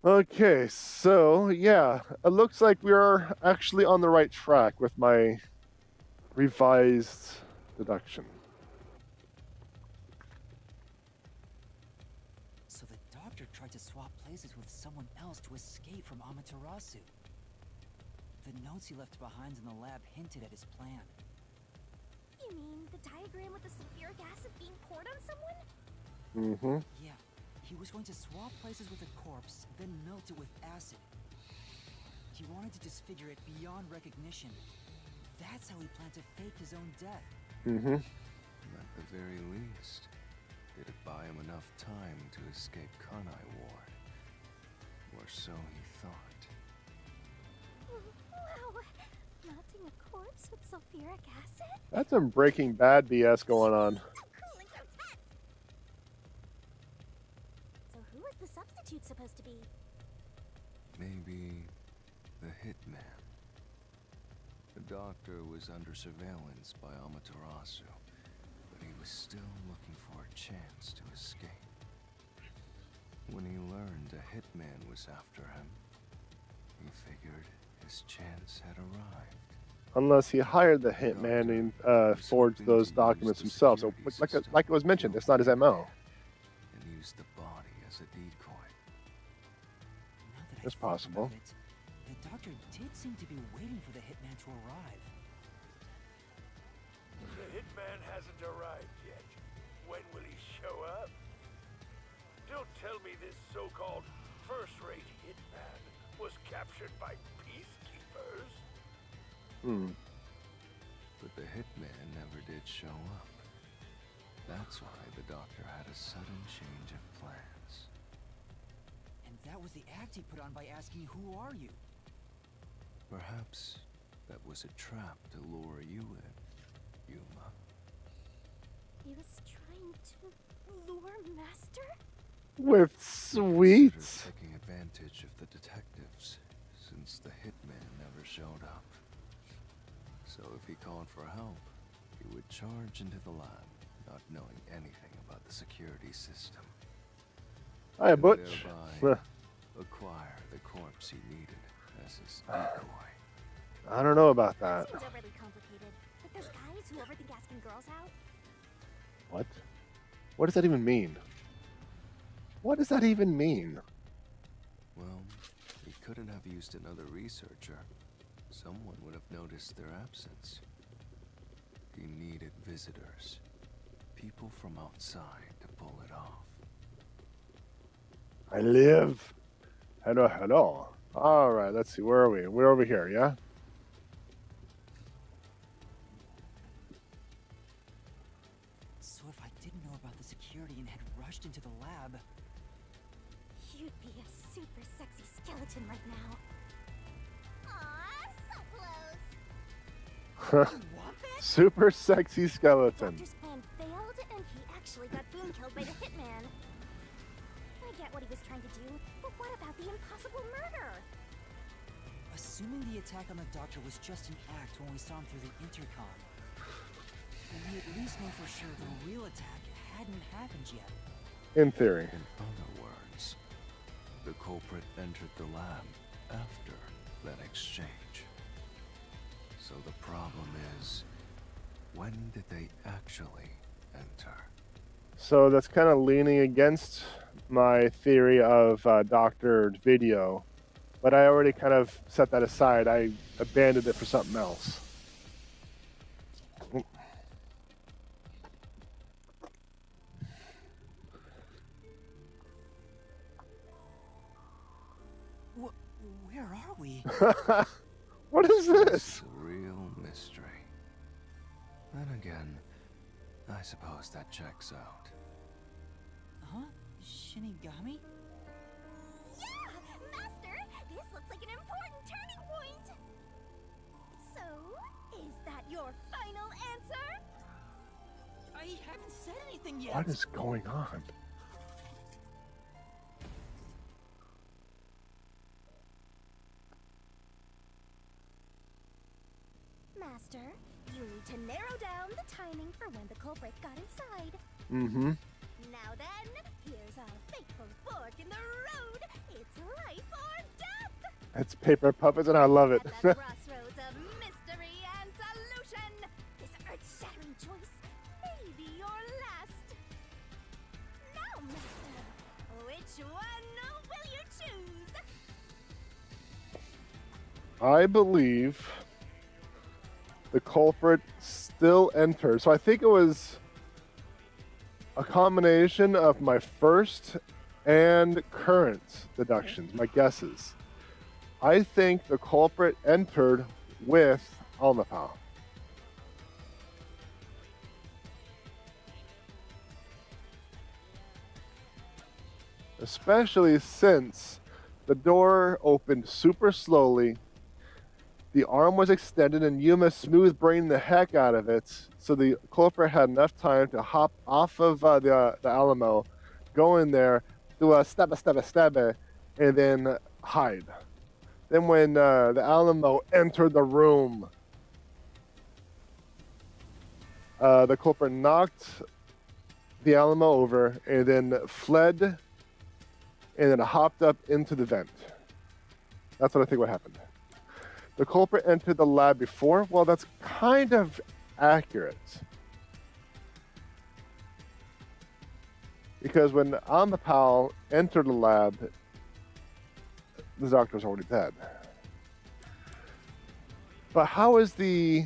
Okay, so yeah, it looks like we're actually on the right track with my revised deduction. So the doctor tried to swap places with someone else to escape from Amaterasu. The notes he left behind in the lab hinted at his plan. You mean the diagram with the sulfuric acid being poured on someone? Mm-hmm. Yeah, he was going to swap places with a corpse, then melt it with acid. He wanted to disfigure it beyond recognition. That's how he planned to fake his own death. Mm-hmm. At the very least, did it buy him enough time to escape Kanai Ward? Or so he thought. Wow! Melting a corpse with sulfuric acid? That's some Breaking Bad BS going on. So cool and grotesque! So who was the substitute supposed to be? Maybe the hitman. doctor was under surveillance by Amaterasu, but he was still looking for a chance to escape. When he learned a hitman was after him, he figured his chance had arrived. Unless he hired the hitman and forged those documents himself. So, like it was mentioned, it's not his MO. And used the body as a decoy. It's possible. The doctor did seem to be waiting for the hitman to arrive. The hitman hasn't arrived yet. When will he show up? Don't tell me this so-called first-rate hitman was captured by peacekeepers. But the hitman never did show up. That's why the doctor had a sudden change of plans. And that was the act he put on by asking, "Who are you?" Perhaps that was a trap to lure you in, Yuma. He was trying to lure Master? With sweets? Taking advantage of the detectives, since the hitman never showed up. So if he called for help, he would charge into the lab, not knowing anything about the security system. Hi, And Butch. thereby acquire the corpse he needed as his decoy. I don't know about that. Seems overly complicated. Like those guys who overthink asking girls out. What? What does that even mean? What does that even mean? Well, he couldn't have used another researcher. Someone would have noticed their absence. He needed visitors. People from outside to pull it off. I live. Hello, hello. All right, let's see. Where are we? We're over here, yeah? So if I didn't know about the security and had rushed into the lab... You'd be a super sexy skeleton right now. Aw, so close. You want this? Super sexy skeleton. Doctor's plan failed, and he actually got boom killed by the hitman. I get what he was trying to do, but what about the impossible murder? Assuming the attack on the doctor was just an act when we saw him through the intercom, we at least know for sure the real attack hadn't happened yet. In theory. In other words, the culprit entered the lab after that exchange. So the problem is, when did they actually enter? So that's kind of leaning against my theory of doctored video. But I already kind of set that aside. I abandoned it for something else. Where are we? What is this? It's a real mystery. Then again, I suppose that checks out. Huh? Shinigami? Yeah! Master, this looks like an important turning point! So, is that your final answer? I haven't said anything yet. What is going on? Master, you need to narrow down the timing for when the culprit got inside. Mm-hmm. Now then, here's a fateful fork in the road. It's life or death. It's paper puppets and I love it. At the crossroads of mystery and solution, this earth-shattering choice may be your last. Now, Master, which one will you choose? I believe the culprit still entered. So I think it was a combination of my first and current deductions, my guesses. I think the culprit entered with Almapao. Especially since the door opened super slowly. The arm was extended and Yuma smooth-brained the heck out of it, so the culprit had enough time to hop off of the Alamo, go in there, do a stabba, and then hide. Then when the Alamo entered the room, The culprit knocked the Alamo over and then fled and then hopped up into the vent. That's what I think what happened. The culprit entered the lab before. Well, that's kind of accurate. Because when Amapal entered the lab, the doctor was already dead. But how is the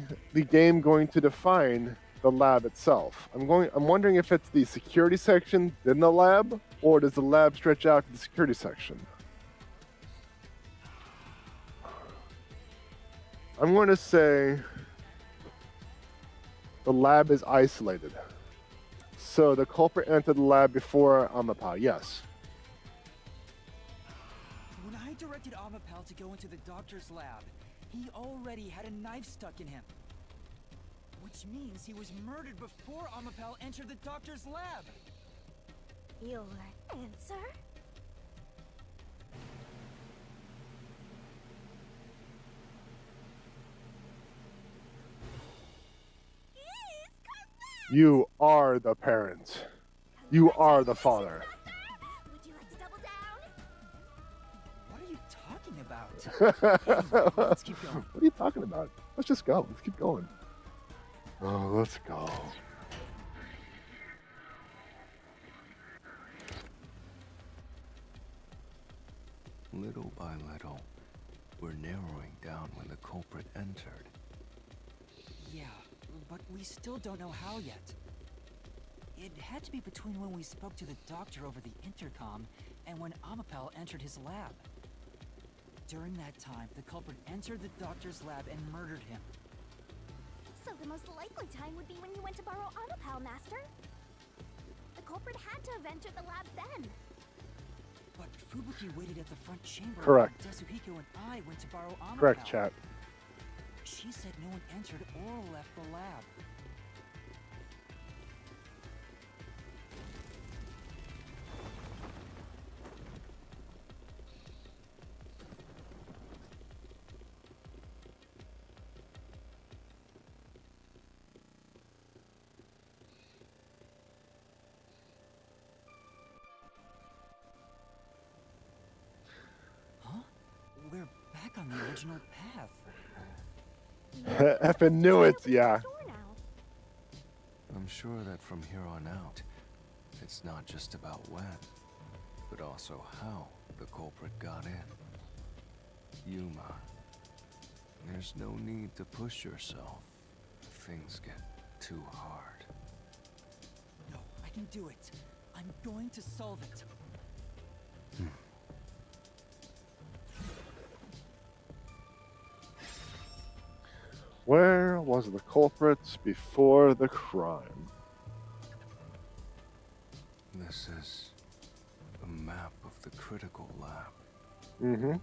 game going to define the lab itself? I'm wondering if it's the security section in the lab, or does the lab stretch out to the security section? I'm going to say the lab is isolated. So the culprit entered the lab before Amapal, yes. When I directed Amapal to go into the doctor's lab, he already had a knife stuck in him. Which means he was murdered before Amapal entered the doctor's lab. Your answer? You are the parent. You are the father. Would you like to double down? What are you talking about? Anyway, let's keep going. What are you talking about? Let's just go. Let's keep going. Oh, let's go. Little by little, we're narrowing down when the culprit entered. Yeah, but we still don't know how yet. It had to be between when we spoke to the doctor over the intercom and when Amapal entered his lab. During that time, the culprit entered the doctor's lab and murdered him. So the most likely time would be when you went to borrow Amapal, Master. The culprit had to have entered the lab then. But Fubuki waited at the front chamber. Correct. While Desuhiko and I went to borrow Amapal. Correct, chat. She said no one entered or left the lab. We're back on the original path. Effing knew it, yeah. I'm sure that from here on out, it's not just about when, but also how the culprit got in. Yuma, there's no need to push yourself if things get too hard. No, I can do it. I'm going to solve it. Where was the culprit before the crime? This is a map of the critical lab. Mm-hmm.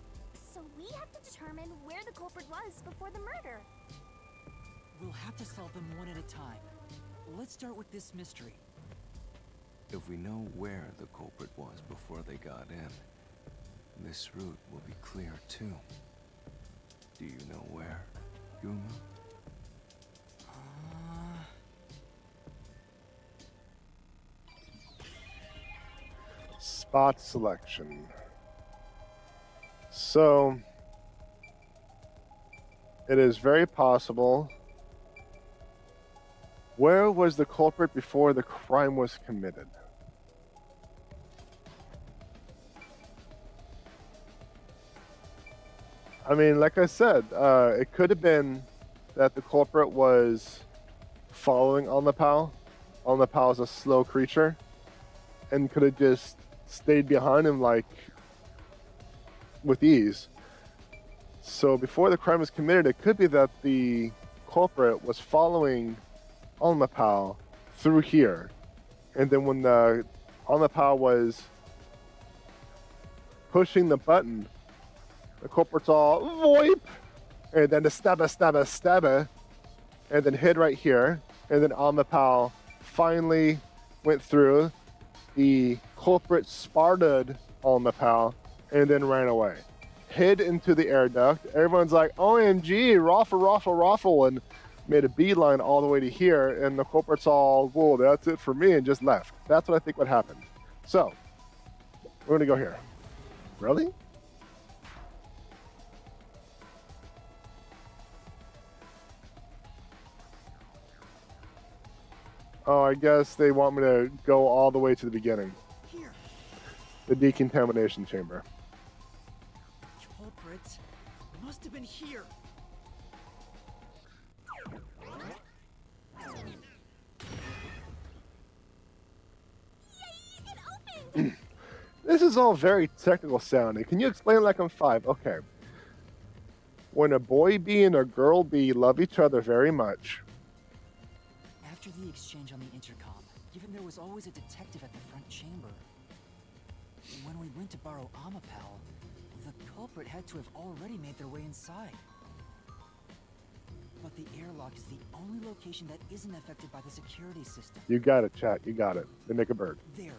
So we have to determine where the culprit was before the murder. We'll have to solve them one at a time. Let's start with this mystery. If we know where the culprit was before they got in, this route will be clear too. Do you know where, Yuma? Spot selection. So, it is very possible. Where was the culprit before the crime was committed? I mean, like I said, it could have been that the culprit was following Amapal. Amapal is a slow creature and could have just stayed behind him like with ease. So before the crime was committed, it could be that the culprit was following Amapal through here, and then when the Amapal was pushing the button, the culprit's all VoIP, and then the stabba, and then hid right here, and then Amapal finally went through. The culprit Sparta'd Amapal and then ran away. Hid into the air duct. Everyone's like, OMG, raffle, and made a beeline all the way to here, and the culprit's all, whoa, that's it for me, and just left. That's what I think would happen. So, we're gonna go here. Really? Oh, I guess they want me to go all the way to the beginning. Here. The decontamination chamber. Culprit must have been here. This is all very technical sounding. Can you explain it like I'm 5? Okay. When a boy bee and a girl bee love each other very much. After the exchange on the intercom, given there was always a detective at the front chamber, when we went to borrow Amapal, the culprit had to have already made their way inside. But the airlock is the only location that isn't affected by the security system. You got it, chat. You got it. They make a bird. There.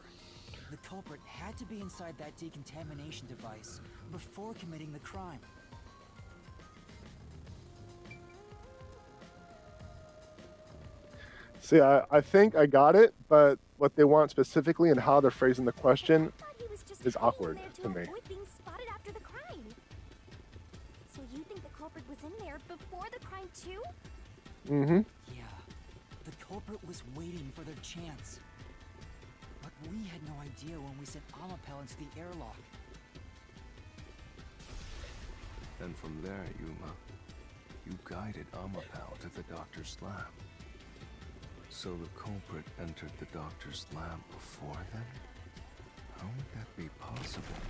The culprit had to be inside that decontamination device before committing the crime. See, I think I got it, but what they want specifically and how they're phrasing the question is awkward to me. Being spotted after the crime. So you think the culprit was in there before the crime too? Mm-hmm. Yeah. The culprit was waiting for their chance. But we had no idea when we sent Amapel into the airlock. And from there, Yuma, you guided Amapel to the doctor's lab. So the culprit entered the doctor's lab before then? How would that be possible?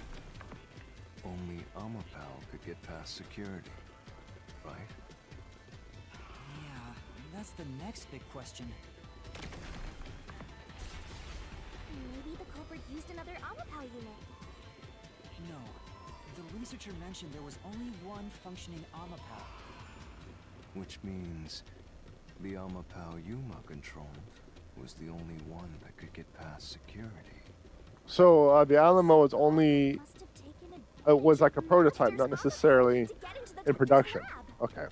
Only Amapel could get past security, right? Yeah, that's the next big question. Maybe the culprit used another Amapal unit. No. The researcher mentioned there was only one functioning Amapal. Which means the Amapel Yuma controlled was the only one that could get past security. So the Alamo was only, was like a prototype, not necessarily in production. Okay.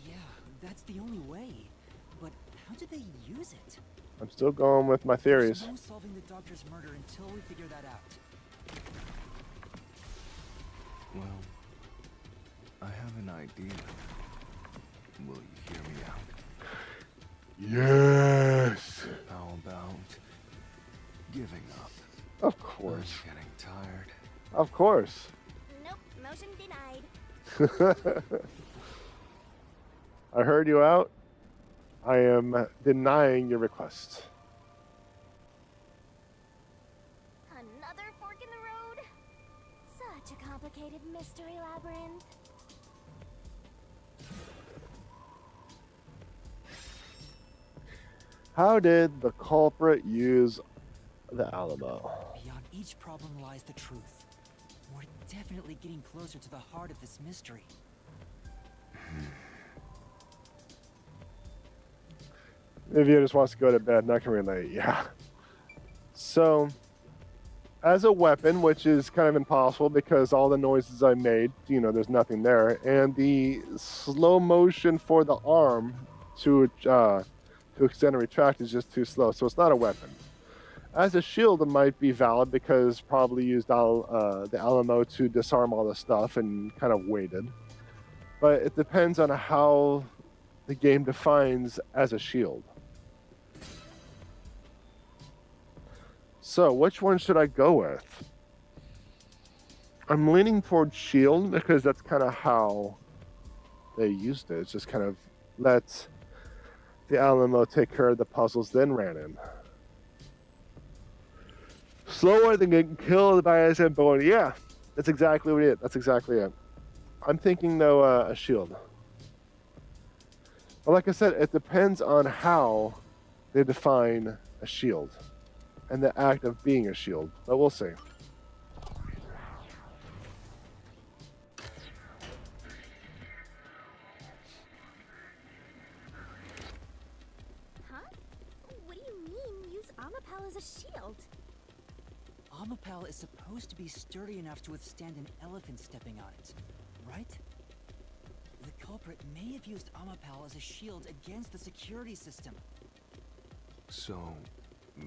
Yeah, that's the only way. But how did they use it? I'm still going with my theories. There's no solving the doctor's murder until we figure that out. Well, I have an idea. Will you hear me out? Yes. How about giving up? Of course. I'm getting tired. Of course. Nope, motion denied. I heard you out. I am denying your request. Another fork in the road? Such a complicated mystery labyrinth. How did the culprit use the Alamo? Beyond each problem lies the truth. We're definitely getting closer to the heart of this mystery. Vivia just wants to go to bed, and I can relate, yeah. So, as a weapon, which is kind of impossible because all the noises I made, you know, there's nothing there, and the slow motion for the arm to extend and retract is just too slow, so it's not a weapon. As a shield, it might be valid because probably used the Alamo to disarm all the stuff and kind of waited. But it depends on how the game defines as a shield. So, which one should I go with? I'm leaning towards shield because that's kind of how they used it. It's just kind of let the Alamo take care of the puzzles, then ran in. Slower than getting killed by a Zamboni. Yeah, that's exactly what it is. That's exactly it. I'm thinking, though, a shield. But like I said, it depends on how they define a shield and the act of being a shield. But we'll see. Huh? What do you mean, use Amapal as a shield? Amapel is supposed to be sturdy enough to withstand an elephant stepping on it, right? The culprit may have used Amapal as a shield against the security system. So,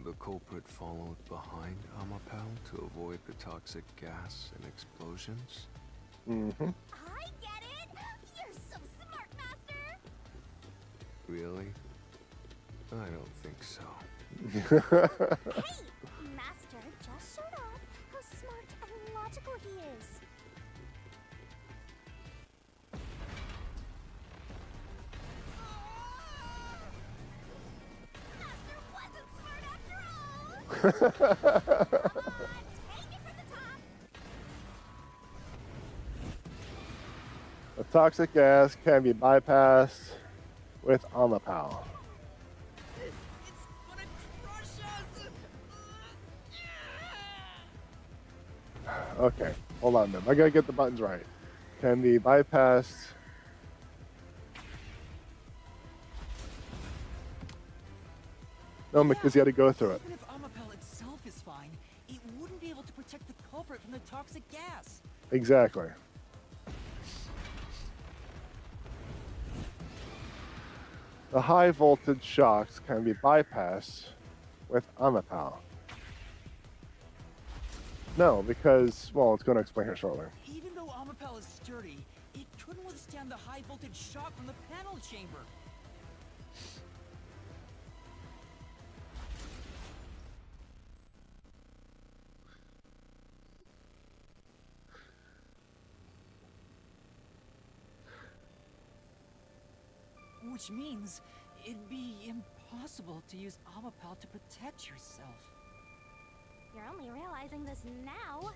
the culprit followed behind Amapal to avoid the toxic gas and explosions? Mm-hmm. I get it! You're so smart, Master! Really? I don't think so. Hey! Master just showed off how smart and logical he is. Master wasn't smart after all! Come on, take it from the top! The toxic gas can be bypassed with Amapal. It's gonna crush us! Okay, hold on then. I gotta get the buttons right. Can be bypassed. No, because you had to go through it. Even if Amapal itself is fine, it wouldn't be able to protect the culprit from the toxic gas. Exactly. The high voltage shocks can be bypassed with Amapal. No, because, well, it's going to explain here shortly. Even though Amapal is sturdy, it couldn't withstand the high voltage shock from the panel chamber. Which means it'd be impossible to use Amapal to protect yourself. You're only realizing this now.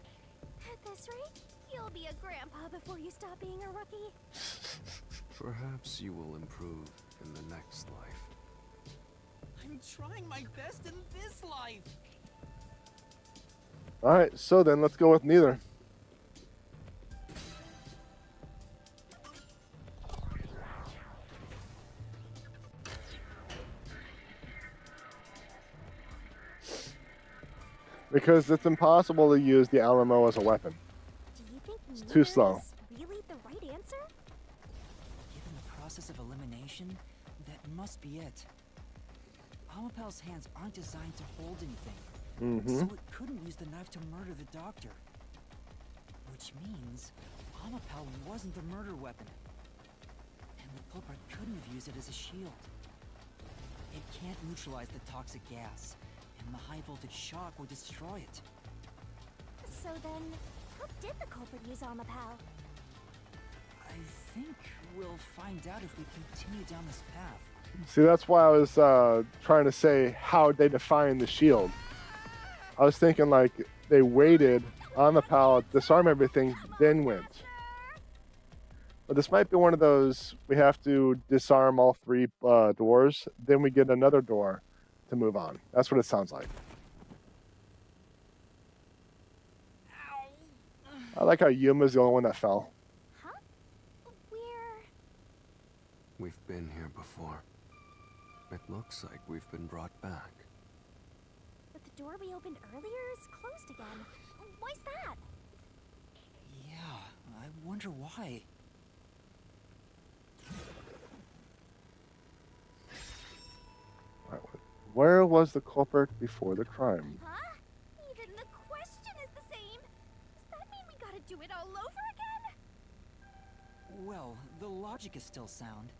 At this rate, you'll be a grandpa before you stop being a rookie. Perhaps you will improve in the next life. I'm trying my best in this life. Alright, so then let's go with neither. Because it's impossible to use the Alamo as a weapon. Do you think It's neither too slow. is really the right answer? Given the process of elimination, that must be it. Amapal's hands aren't designed to hold anything, so it couldn't use the knife to murder the doctor. Which means Amapal wasn't the murder weapon. And the culprit couldn't have used it as a shield. It can't neutralize the toxic gas, and the high voltage shock would destroy it. So then, how did the culprit use Amapal? I think we'll find out if we continue down this path. See, that's why I was trying to say how they define the shield. I was thinking like they waited on the pallet, disarm everything, then went. But this might be one of those, we have to disarm all three doors, then we get another door to move on. That's what it sounds like. I like how Yuma's the only one that fell. Huh? We've been here before. It looks like we've been brought back. But the door we opened earlier is closed again. Why's that? Yeah, I wonder why. Where was the culprit before the crime? Huh? Even the question is the same. Does that mean we gotta do it all over again? Well, the logic is still sound.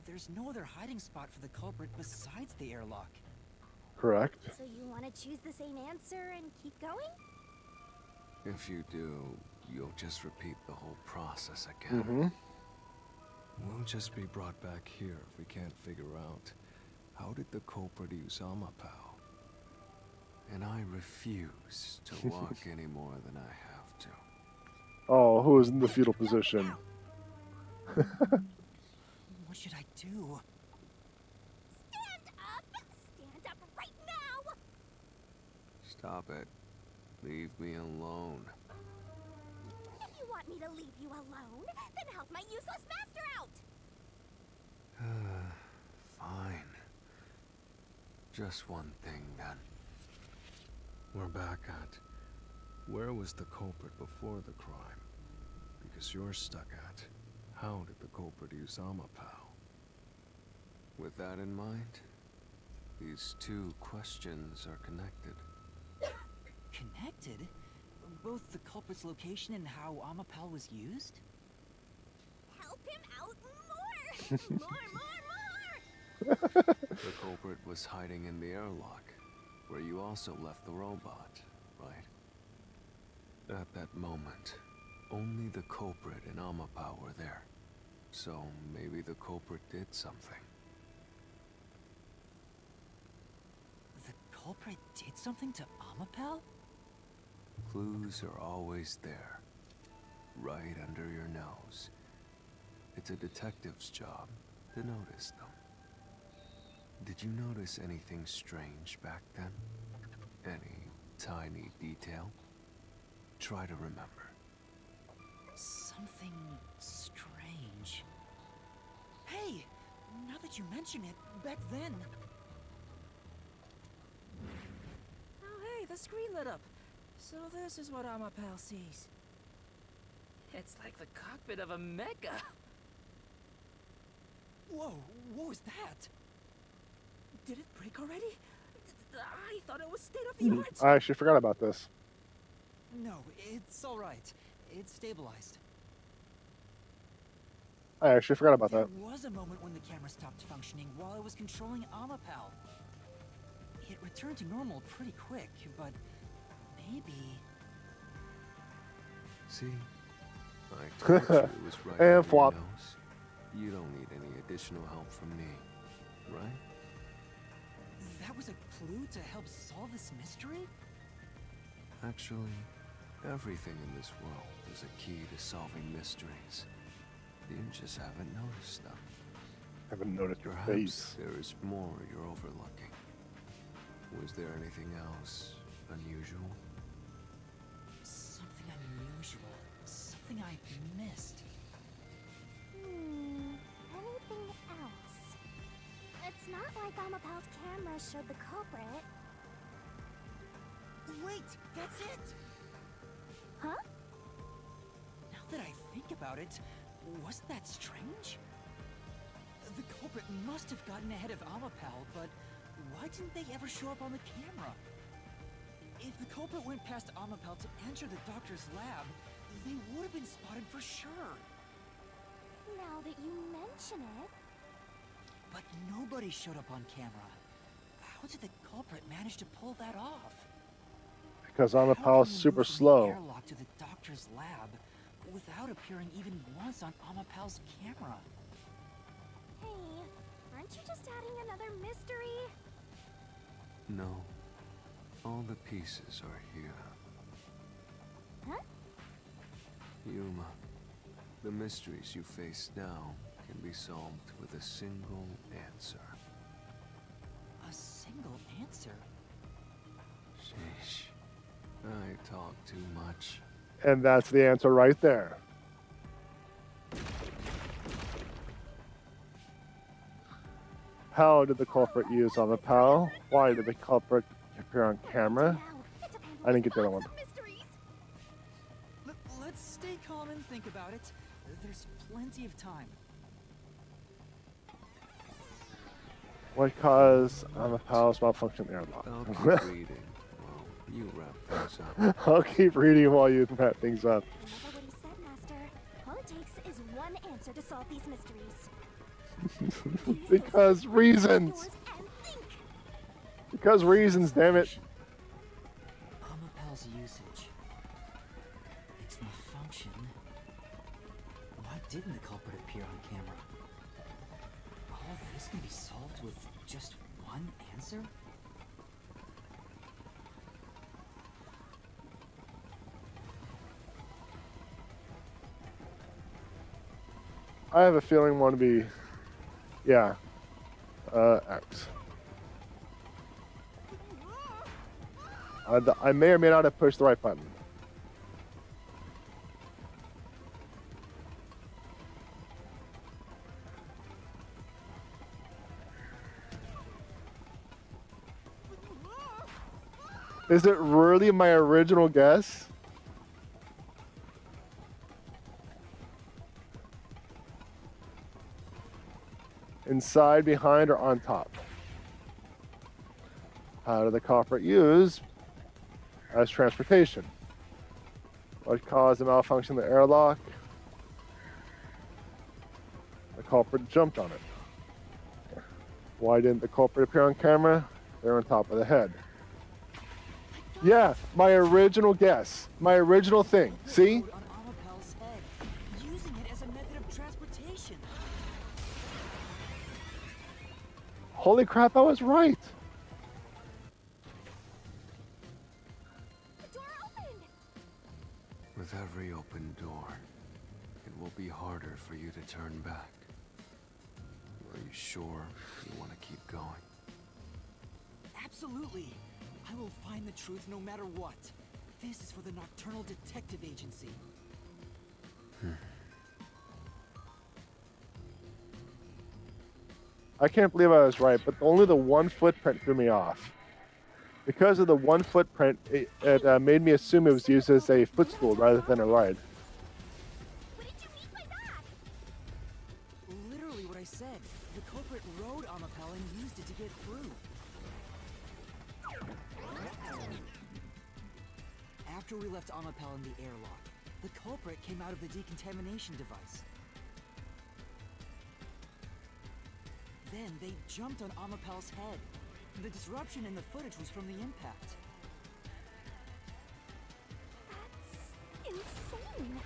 There's no other hiding spot for the culprit besides the airlock. Correct. So you want to choose the same answer and keep going? If you do, you'll just repeat the whole process again. We'll just be brought back here if we can't figure out how did the culprit use Amapal. And I refuse to walk any more than I have to. Oh, who is in the fetal position? What should I do? Stand up! Stand up right now! Stop it. Leave me alone. If you want me to leave you alone, then help my useless master out! Fine. Just one thing, then. We're back at... Where was the culprit before the crime? Because you're stuck at... how did the culprit use Amapau? With that in mind, these two questions are connected. Connected? Both the culprit's location and how Amapau was used? Help him out more! more! The culprit was hiding in the airlock, where you also left the robot, right? At that moment, only the culprit and Amapau were there. So maybe the culprit did something. The culprit did something to Amapau? Clues are always there, right under your nose. It's a detective's job to notice them. Did you notice anything strange back then? Any tiny detail? Try to remember. Something strange. Hey! Now that you mention it, back then... Oh hey, the screen lit up. So this is what Amapau sees. It's like the cockpit of a mecha. Whoa, what was that? Did it break already? I thought it was state-of-the-art. I actually forgot about this. No, it's all right. It's stabilized. I actually forgot about that. There was a moment when the camera stopped functioning while I was controlling Amapau. It returned to normal pretty quick, but maybe... See? I told you it was right And under flop. your nose. You don't need any additional help from me, right? That was a clue to help solve this mystery? Actually, everything in this world is a key to solving mysteries. You just haven't noticed them. Haven't noticed your Perhaps face. there is more you're overlooking. Was there anything else unusual? Something unusual. Something I missed. Anything else? It's not like Amapau's camera showed the culprit. Wait, that's it! Huh? Now that I think about it, wasn't that strange? The culprit must have gotten ahead of Amapau, but why didn't they ever show up on the camera? If the culprit went past Amapau to enter the doctor's lab, they would have been spotted for sure. Now that you mention it... But nobody showed up on camera. How did the culprit manage to pull that off? Because How Amapau's can you super move from the slow. airlock to the doctor's lab without appearing even once on Amapau's camera? Hey, aren't you just adding another mystery? No. All the pieces are here. Huh? Yuma, the mysteries you face now can be solved with a single answer. A single answer? Sheesh. I talk too much. And that's the answer right there. How did the culprit use Amapau? Why did the culprit appear on camera? I didn't get the other one. Let's stay calm and think about it. There's plenty of time. Because Amapau's malfunction airlock. I'll keep reading while you wrap things up. I'll keep reading while you wrap things up. Remember what he said, Master. All it takes is one answer to solve these mysteries. Because reasons. Because reasons, damn it. Amapau's usage. Its malfunction. Why didn't the culprit appear on camera? All this can be solved with just one answer? I have a feeling one to be, yeah, X. I may or may not have pushed the right button. Is it really my original guess? Inside, behind, or on top? How did the culprit use as transportation? What caused the malfunction of the airlock? The culprit jumped on it. Why didn't the culprit appear on camera? They're on top of the head. Yeah, my original guess. My original thing. See? On Amapel's head, using it as a method of transportation. Holy crap, I was right. The door opened! With every open door, it will be harder for you to turn back. Are you sure you want to keep going? Absolutely. I will find the truth no matter what. This is for the Nocturnal Detective Agency. I can't believe I was right, but only the one footprint threw me off. Because of the one footprint, it made me assume it was used as a footstool rather than a ride. What did you mean by that? Literally what I said. The culprit rode Amapel and used it to get through. After we left Amapel in the airlock, the culprit came out of the decontamination device. Then they jumped on Amapel's head. The disruption in the footage was from the impact. That's insane.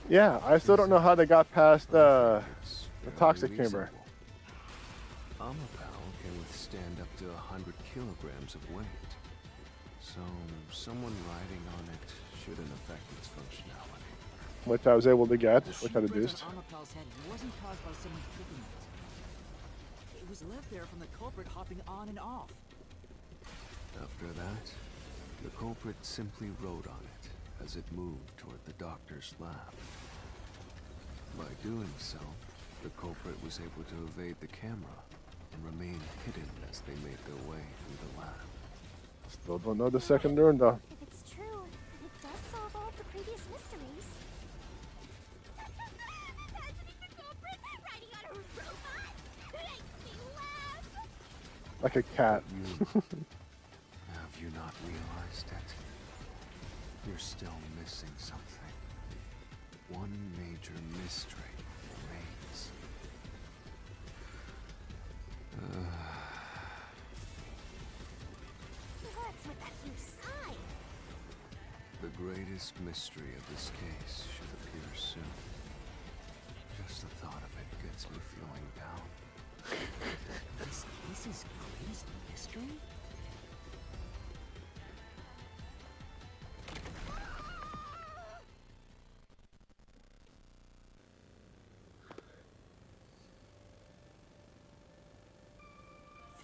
Yeah, I still don't know how they got past the toxic chamber. Amapel can withstand up to 100 kilograms of weight. So, someone riding on it shouldn't affect its functionality. Which I was able to get, The which I shoe deduced. on Amapel's head wasn't caused by someone kicking it. It was left there from the culprit hopping on and off. After that, the culprit simply rode on it as it moved toward the doctor's lab. By doing so, the culprit was able to evade the camera and remain hidden as they made their way through the lab. Still don't know the second turn though. If it's true, it does solve all of the previous mysteries. Imagining the culprit riding on a robot makes me laugh. Like a cat. Have you not realized it? You're still missing something. One major mystery remains. What's with that huge sigh? The greatest mystery of this case should appear soon. Just the thought of it gets me feeling down. This case's greatest mystery?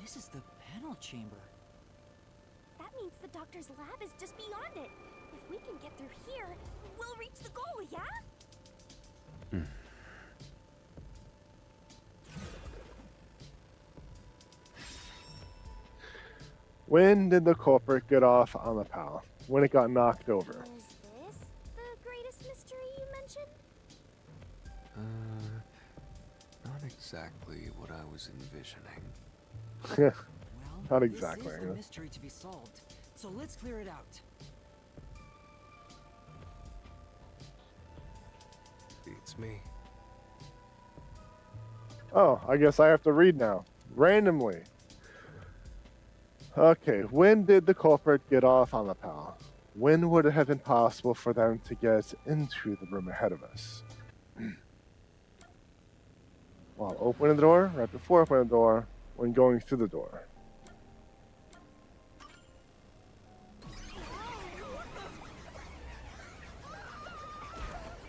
This is the panel chamber. That means the doctor's lab is just beyond it. If we can get through here, we'll reach the goal, yeah? When did the culprit get off Amapel? When it got knocked over. Was this the greatest mystery you mentioned? Not exactly what I was envisioning. Well, Not exactly, This is yeah. the mystery to be solved. So let's clear it out. Beats me. Oh, I guess I have to read now. Randomly. Okay, when did the culprit get off Amapel? When would it have been possible for them to get into the room ahead of us? While opening the door, right before opening the door, when going through the door.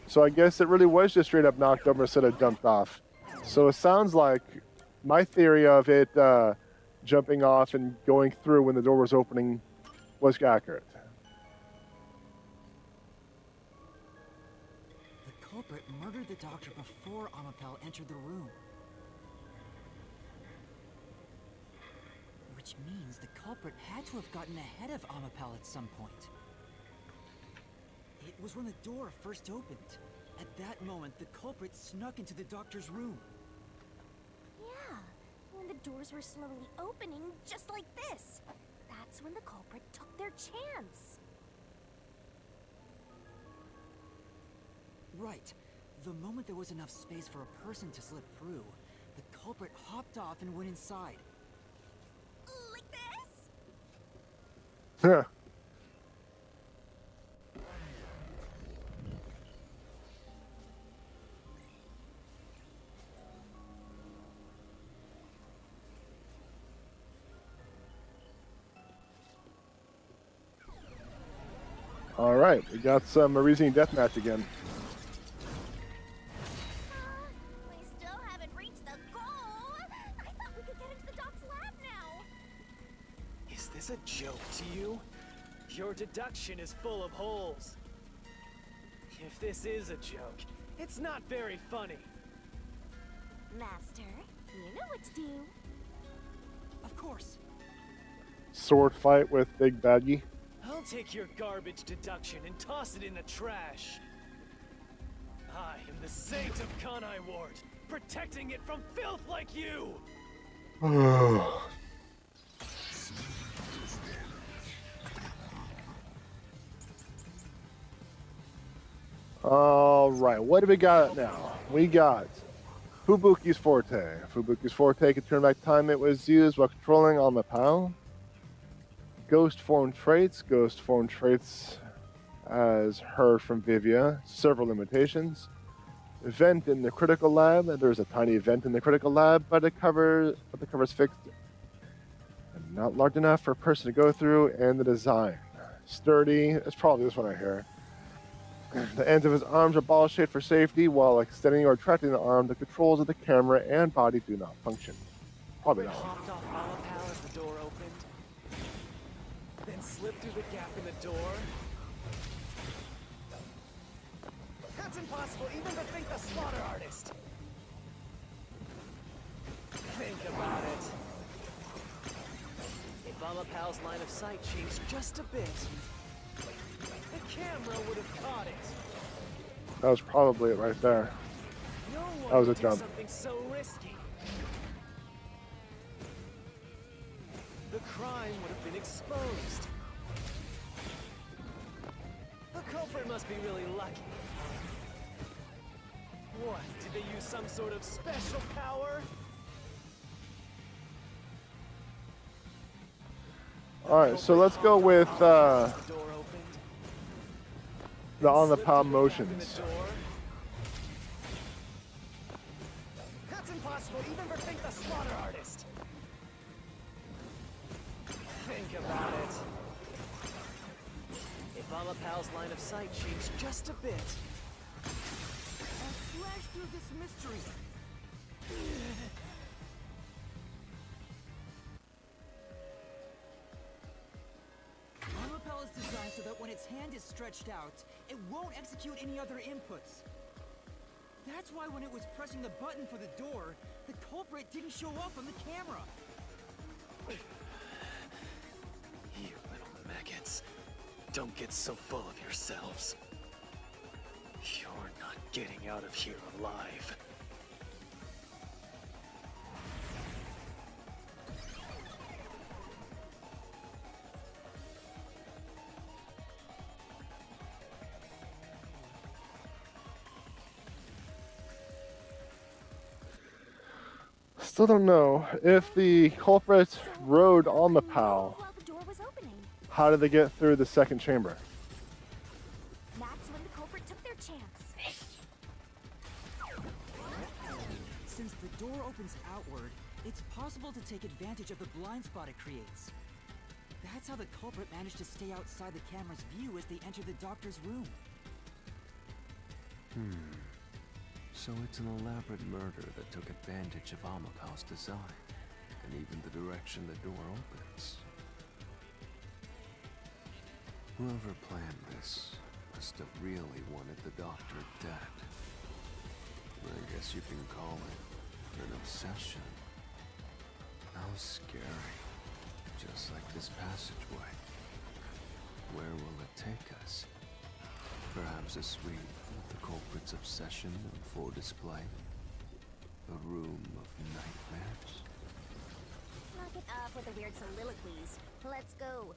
So I guess it really was just straight up knocked over instead of jumped off. So it sounds like my theory of it jumping off and going through when the door was opening was accurate. The culprit murdered the doctor before Amapel entered the room. Which means the culprit had to have gotten ahead of Amapel at some point. It was when the door first opened. At that moment, the culprit snuck into the doctor's room. Yeah. doors were slowly opening, just like this. That's when the culprit took their chance. Right. The moment there was enough space for a person to slip through, the culprit hopped off and went inside. Like this? Huh. All right, we got some Marisian deathmatch again. We still haven't reached the goal. I thought we could get into the doc's lab now. Is this a joke to you? Your deduction is full of holes. If this is a joke, it's not very funny. Master, you know what to do. Of course. Sword fight with Big Baggy. I'll take your garbage deduction and toss it in the trash. I am the saint of Kanai Ward, protecting it from filth like you! All right, what do we got now? We got Fubuki's Forte. Fubuki's Forte can turn back time it was used while controlling on the PAL. Ghost form traits. Ghost form traits as heard from Vivia. Several limitations. Event in the critical lab. There's a tiny event in the critical lab, but the cover's fixed and not large enough for a person to go through. And the design. Sturdy. It's probably this one right here. The ends of his arms are ball-shaped for safety, while extending or retracting the arm, the controls of the camera and body do not function. Probably not. Hopped off Alapal as the door opened, then slipped through the gap in the door. That's impossible, even to think the slaughter artist. Think about it. If Alapal's line of sight changed just a bit, the camera would have caught it. That was probably it right there. No one That was a would do jump. something so risky. The crime would have been exposed. The culprit must be really lucky. What, did they use some sort of special power? Alright, so let's go with The door opened. the on the Slipped palm through the gap in the motions. door. That's impossible, even for think the slaughter artist. Think about it. If Alapal's line of sight changed just a bit, And slash through this mystery. Alapal is designed so that when its hand is stretched out, it won't execute any other inputs. That's why when it was pressing the button for the door, the culprit didn't show up on the camera. you little maggots, don't get so full of yourselves. You're not getting out of here alive. Still don't know if the culprit rode on the PAL. While the door was opening. How did they get through the second chamber? That's when the culprit took their chance. Since the door opens outward, it's possible to take advantage of the blind spot it creates. That's how the culprit managed to stay outside the camera's view as they enter the doctor's room. So it's an elaborate murder that took advantage of Amapal's design, and even the direction the door opens. Whoever planned this must have really wanted the doctor dead. I guess you can call it an obsession. How scary. Just like this passageway. Where will it take us? Perhaps a suite with the culprit's obsession on full display. A room of nightmares. Knock it off with the weird soliloquies. Let's go.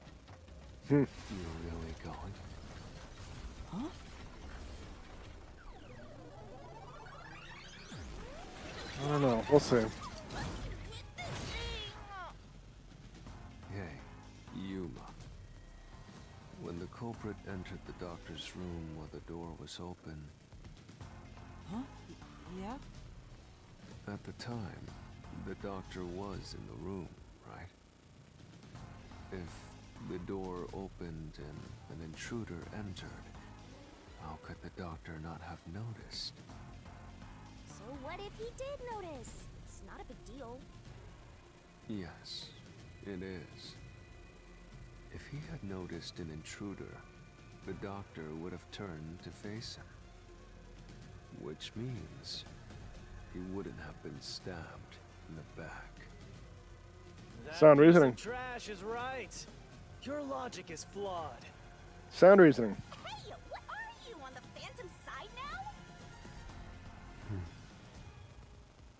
You're really going? Huh? I don't know. We'll see. Hey, Yuma. When the culprit entered the doctor's room while the door was open, Huh? Yeah? at the time, the doctor was in the room, right? If the door opened and an intruder entered, how could the doctor not have noticed? So what if he did notice? It's not a big deal. Yes, it is. If he had noticed an intruder, the doctor would have turned to face him. Which means he wouldn't have been stabbed in the back. Sound reasoning. Trash is right. Your logic is flawed. Sound reasoning. Hey, what are you, on the Phantom side now?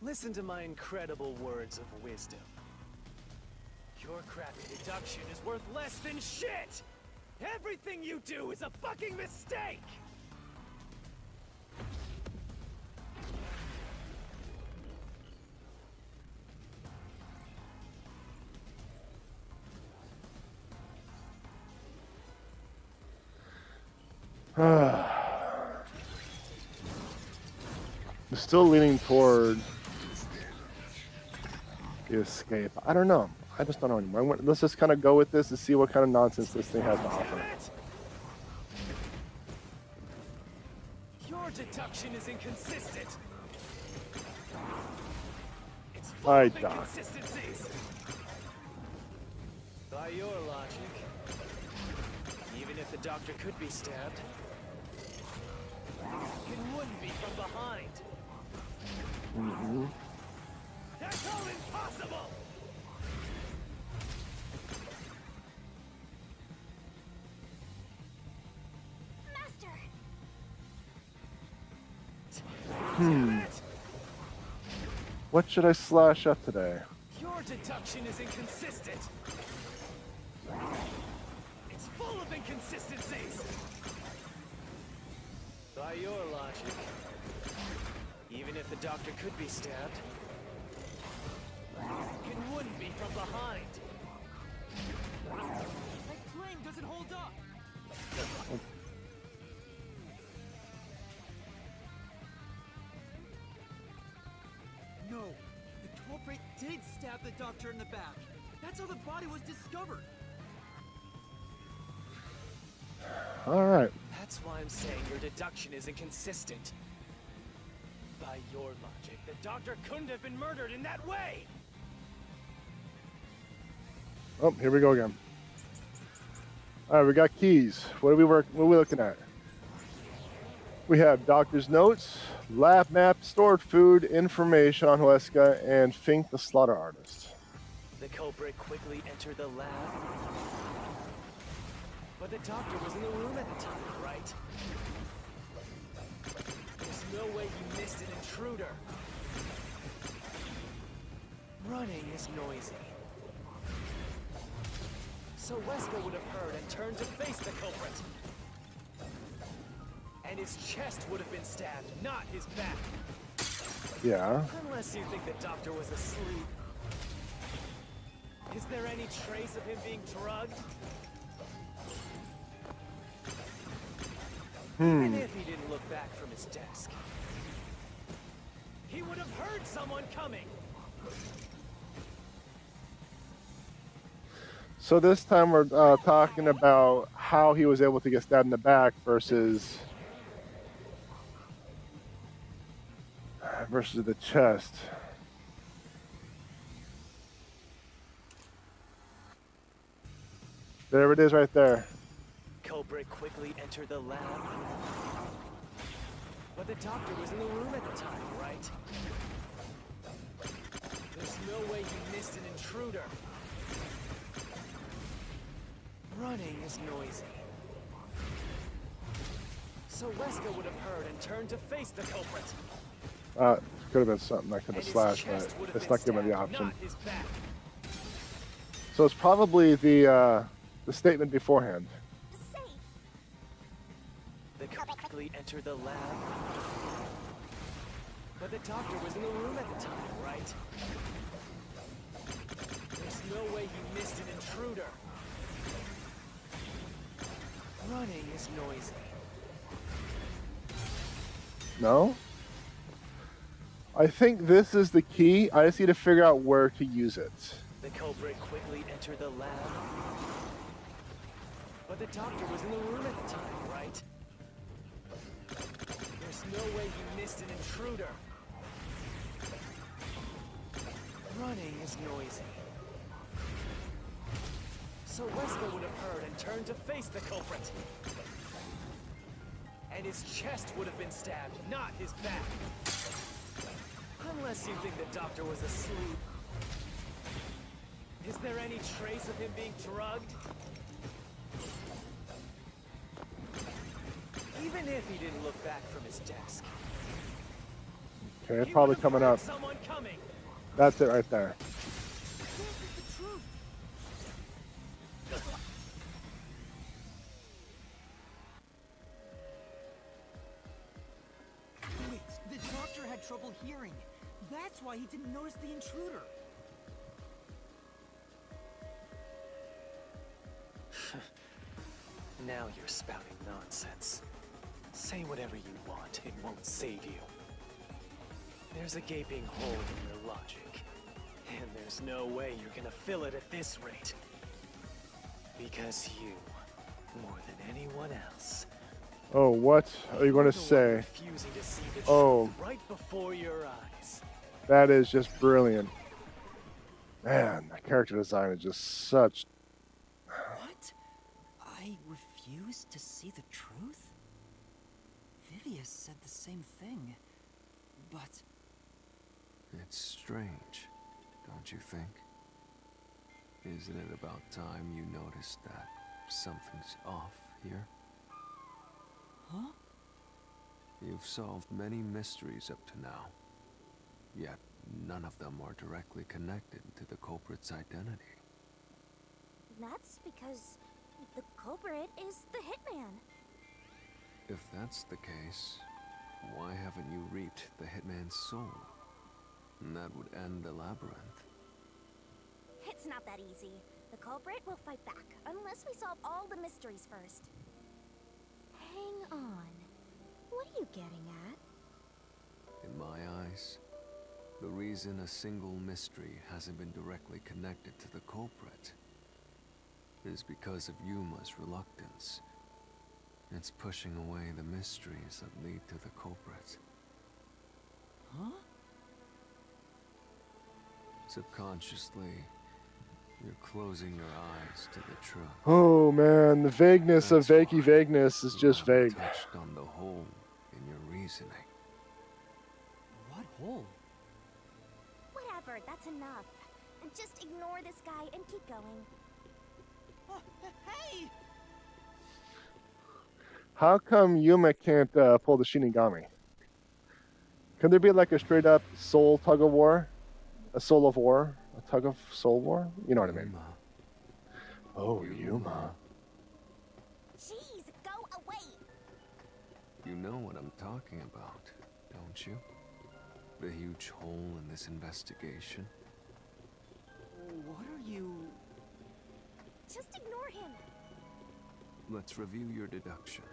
Listen to my incredible words of wisdom. Your crappy deduction is worth less than shit! Everything you do is a fucking mistake! I'm still leaning toward the escape. I don't know. I just don't know anymore. Let's just kind of go with this and see what kind of nonsense this thing has to offer. Your deduction is inconsistent. It's full Hi, of Doc. inconsistencies. By your logic, even if the doctor could be stabbed, it wouldn't be from behind. That's all impossible! Master! Damn it! What should I slash up today? Your deduction is inconsistent. It's full of inconsistencies. By your logic, even if the doctor could be stabbed, it wouldn't be from behind. My claim doesn't hold up. No, the culprit did stab the doctor in the back. That's how the body was discovered. All right. That's why I'm saying your deduction is inconsistent. By your logic, the doctor couldn't have been murdered in that way! Oh, here we go again. All right, we got keys. What are we looking at? We have doctor's notes, lab map, stored food, information on Huesca, and Fink the slaughter artist. The culprit quickly entered the lab. But the doctor was in the room at the time, right? There's no way he missed an intruder. Running is noisy. So Huesca would have heard and turned to face the culprit. And his chest would have been stabbed, not his back. Yeah. Unless you think the doctor was asleep. Is there any trace of him being drugged? Even if he didn't look back from his desk, he would have heard someone coming. So this time we're talking about how he was able to get stabbed in the back versus the chest. There it is right there. Culprit quickly entered the lab. But the doctor was in the room at the time, right? There's no way he missed an intruder. Running is noisy. So Huesca would have heard and turned to face the culprit. Could have been something I could have And his slashed, chest but would have it's been not giving me the stabbed, option. not his back. So it's probably the statement beforehand. Safe. The culprit quickly entered the lab. But the doctor was in the room at the time, right? There's no way you missed an intruder. Running is noisy. No? I think this is the key. I just need to figure out where to use it. The culprit quickly entered the lab. But the doctor was in the room at the time, right? There's no way he missed an intruder. Running is noisy. So Wesker would have heard and turned to face the culprit. And his chest would have been stabbed, not his back. Unless you think the doctor was asleep. Is there any trace of him being drugged? Even if he didn't look back from his desk. Okay, it's probably coming up. Someone coming. That's it right there. Wait, the doctor had trouble hearing. That's why he didn't notice the intruder. Now you're spouting nonsense. Say whatever you want, it won't save you. There's a gaping hole in your logic. And there's no way you're gonna fill it at this rate. Because you, more than anyone else, Oh, what are you going to the one say? refusing to see the Oh. truth right before your eyes. That is just brilliant. Man, the character design is just such... What? I refuse to see the truth? Vivia said the same thing, but... It's strange, don't you think? Isn't it about time you noticed that something's off here? Huh? You've solved many mysteries up to now, yet none of them are directly connected to the culprit's identity. That's because the culprit is the hitman. If that's the case, why haven't you reaped the hitman's soul? And that would end the labyrinth. It's not that easy. The culprit will fight back, unless we solve all the mysteries first. Hang on. What are you getting at? In my eyes, the reason a single mystery hasn't been directly connected to the culprit is because of Yuma's reluctance. It's pushing away the mysteries that lead to the culprit. Huh? Subconsciously, you're closing your eyes to the truth. Oh man, the vagueness of That's why vagueness is you just haven't vague. touched on the hole in your reasoning. What hole? Whatever, that's enough. And just ignore this guy and keep going. Oh, hey! How come Yuma can't pull the Shinigami? Can there be like a straight up soul tug of war? A soul of war? A tug of soul war? You know what I mean. Yuma. Oh, Yuma. Jeez, go away! You know what I'm talking about, don't you? The huge hole in this investigation. What are you... Just ignore him. Let's review your deduction,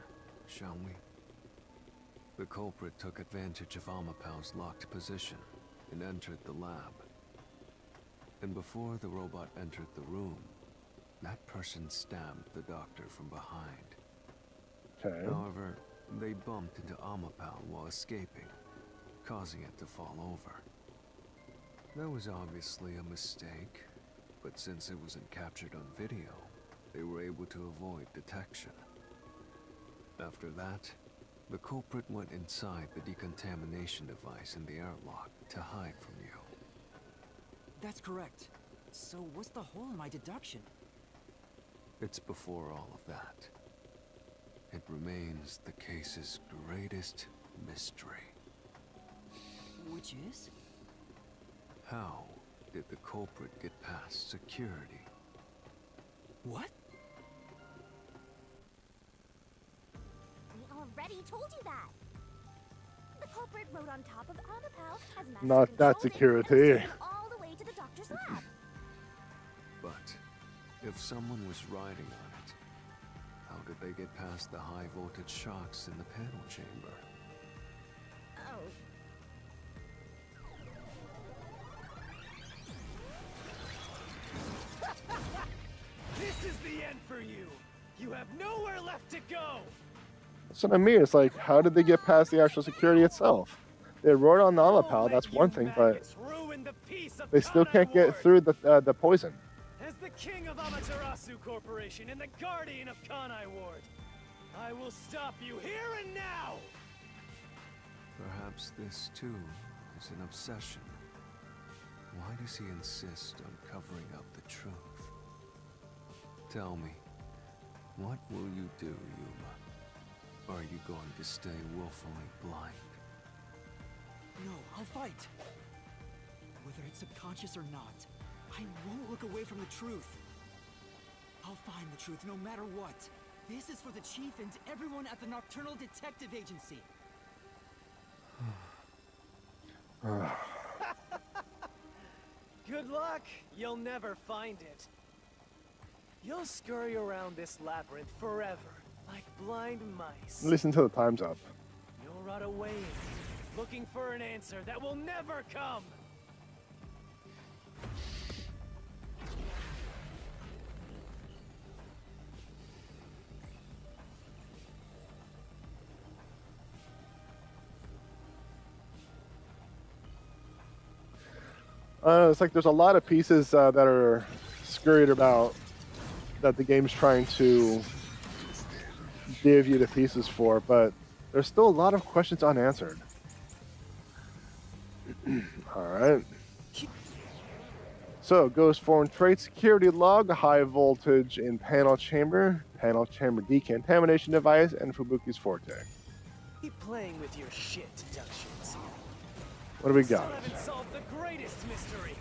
shall we? The culprit took advantage of Amapau's locked position and entered the lab. And before the robot entered the room, that person stabbed the doctor from behind. Okay. However, they bumped into Amapau while escaping, causing it to fall over. That was obviously a mistake, but since it wasn't captured on video, they were able to avoid detection. After that, the culprit went inside the decontamination device in the airlock to hide from you. That's correct. So what's the hole in my deduction? It's before all of that. It remains the case's greatest mystery. Which is? How did the culprit get past security What? We already told you that. The culprit rode on top of Amapau as Master Not that controlled it and was security. taken all the way to the doctor's lab. But if someone was riding on it, how did they get past the high voltage shocks in the panel chamber? Oh. This is the end for you. You have nowhere left to go. That's what I mean. It's like, how did they get past the actual security itself? They rode on the Amapau, that's one thing, but they still can't get through the poison. As the king of Amaterasu Corporation and the guardian of Kanai Ward, I will stop you here and now! Perhaps this too is an obsession. Why does he insist on covering up the truth? Tell me, what will you do, Yuma? Are you going to stay willfully blind? No, I'll fight. Whether it's subconscious or not, I won't look away from the truth. I'll find the truth no matter what. This is for the Chief and everyone at the Nocturnal Detective Agency. Good luck. You'll never find it. You'll scurry around this labyrinth forever, like blind mice. Listen to the time's up. You'll rot away, looking for an answer that will never come. It's like there's a lot of pieces that are scurried about that the game's trying to give you the pieces for, but there's still a lot of questions unanswered. Alright. So, Ghost Form Trait Security Log, High Voltage in Panel Chamber Decontamination Device, and Fubuki's Forte. Keep playing with your shit deductions. What do we Still got? haven't solved the greatest mystery.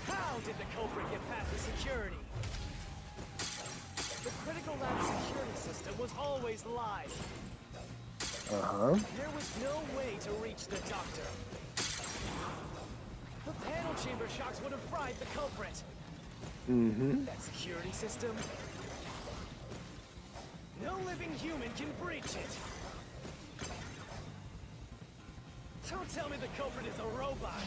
How did the culprit get past the security? The critical lab security system was always live. Uh-huh. There was no way to reach the doctor. The panel chamber shocks would have fried the culprit. Mm-hmm. That security system? No living human can breach it. Don't tell me the culprit is a robot.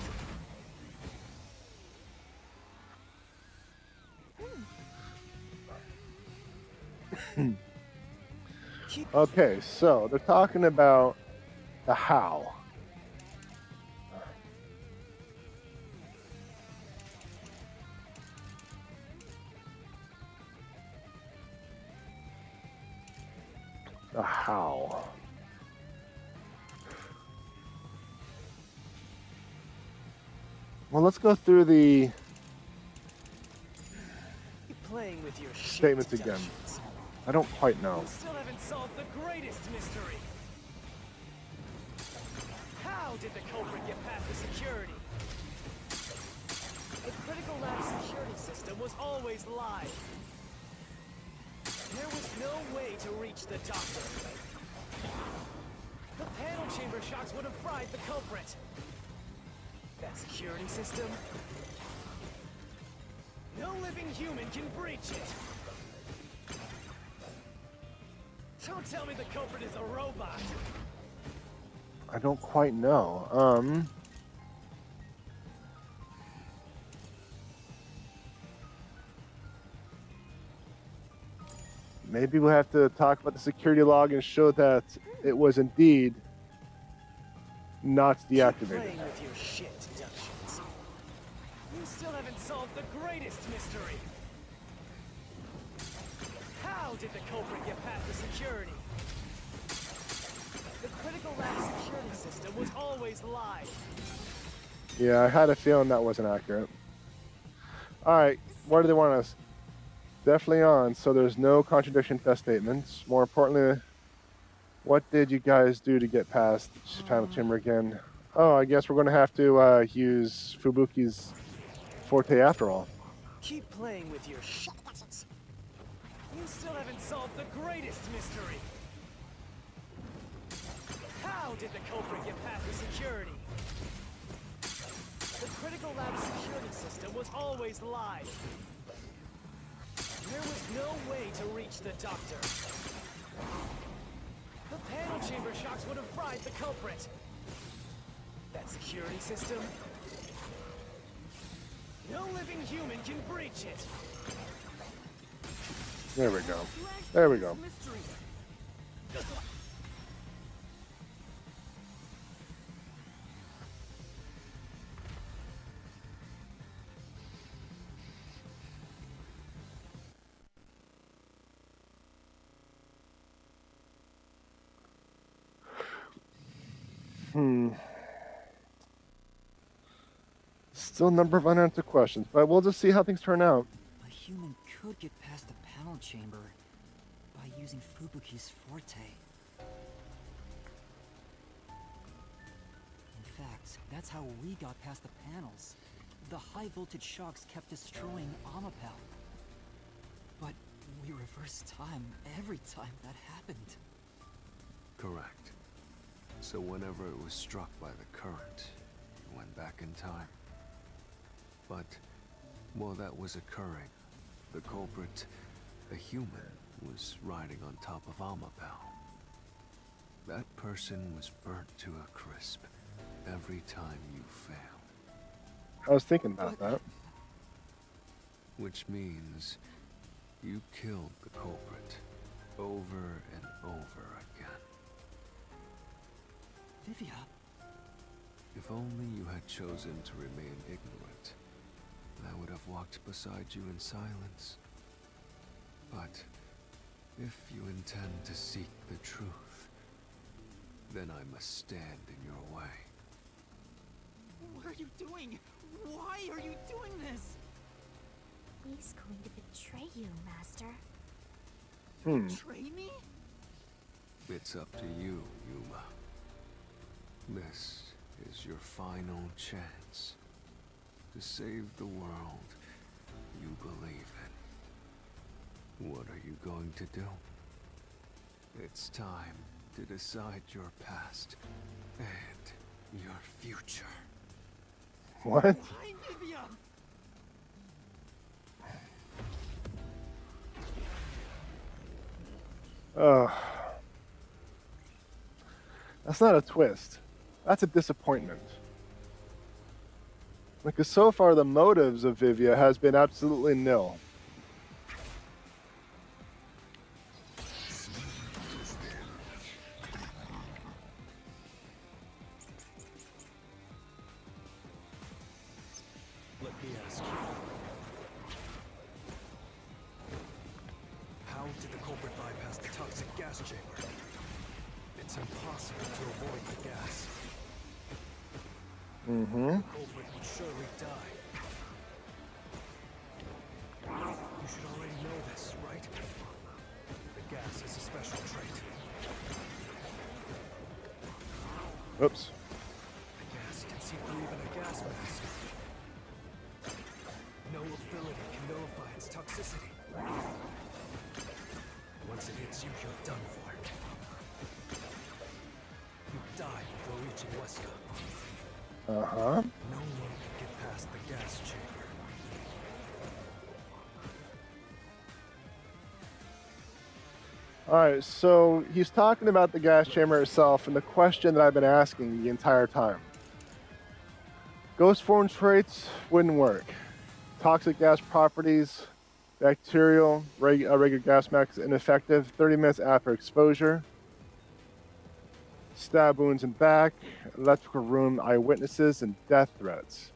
Okay, so they're talking about the how. The how. Well, let's go through the Keep playing with your shit statements again. deductions. I don't quite know. You still haven't solved the greatest mystery. How did the culprit get past the security? The critical lab security system was always live. There was no way to reach the doctor. The panel chamber shocks would have fried the culprit. That security system? No living human can breach it. Don't tell me the culprit is a robot. I don't quite know. Maybe we'll have to talk about the security log and show that it was indeed not Keep deactivated. playing with your shit deductions. You still haven't solved the greatest mystery. How did the culprit get past the security? The critical lab security system was always live. Yeah, I had a feeling that wasn't accurate. Alright, what do they want us? Definitely on, so there's no contradiction test statements. More importantly, what did you guys do to get past the panel chamber again? Oh, I guess we're going to have to use Fubuki's Forte after all. Keep playing with your shit. You still haven't solved the greatest mystery. How did the culprit get past the security? The critical lab security system was always live. There was no way to reach the doctor. The panel chamber shocks would have fried the culprit. That security system? No living human can breach it. There we go. There we go. Still a number of unanswered questions, but we'll just see how things turn out. A human could get past the panel chamber by using Fubuki's forte. In fact, that's how we got past the panels. The high voltage shocks kept destroying Amapel. But we reversed time every time that happened. Correct. So whenever it was struck by the current, it went back in time. But while that was occurring, the culprit, a human, was riding on top of Amapel. That person was burnt to a crisp every time you failed. I was thinking about that. Which means you killed the culprit over and over again. Vivia. If only you had chosen to remain ignorant, I would have walked beside you in silence. But if you intend to seek the truth, then I must stand in your way. What are you doing? Why are you doing this? He's going to betray you, Master. Betray me? It's up to you, Yuma. This is your final chance to save the world you believe in. What are you going to do? It's time to decide your past and your future. What? Why, Vivia? That's not a twist. That's a disappointment. Because so far the motives of Vivia has been absolutely nil. Let me ask you. How did the culprit bypass the toxic gas chamber? It's impossible to avoid the gas. The culprit would surely die. You should already know this, right? The gas is a special trait. Oops. The gas can see through even a gas mask. No ability can nullify its toxicity. Once it hits you, you're done for. You die before reaching Wesker. Uh-huh. No one can get past the gas chamber. Alright, so he's talking about the gas chamber itself and the question that I've been asking the entire time. Ghost form traits wouldn't work. Toxic gas properties, bacterial, regular gas max ineffective 30 minutes after exposure. Stab wounds in back, electrical room eyewitnesses, and death threats.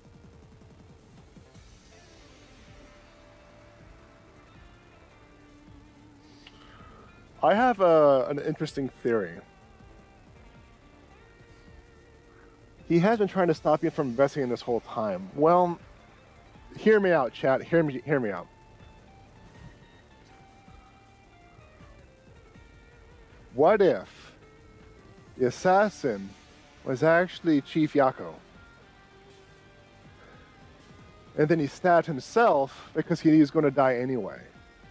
I have an interesting theory. He has been trying to stop you from investigating this whole time. Well, hear me out, chat. Hear me out. What if the assassin was actually Chief Yako? And then he stabbed himself because he was going to die anyway,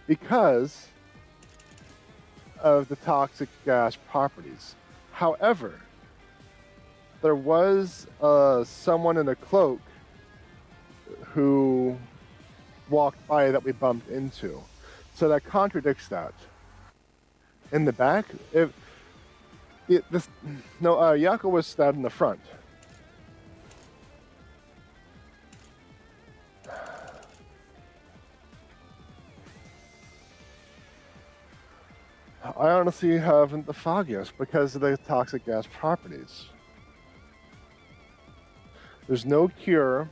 because of the toxic gas properties. However, there was someone in a cloak who walked by that we bumped into. So that contradicts that. In the back, Yako was stabbed in the front. I honestly haven't the foggiest because of the toxic gas properties. There's no cure.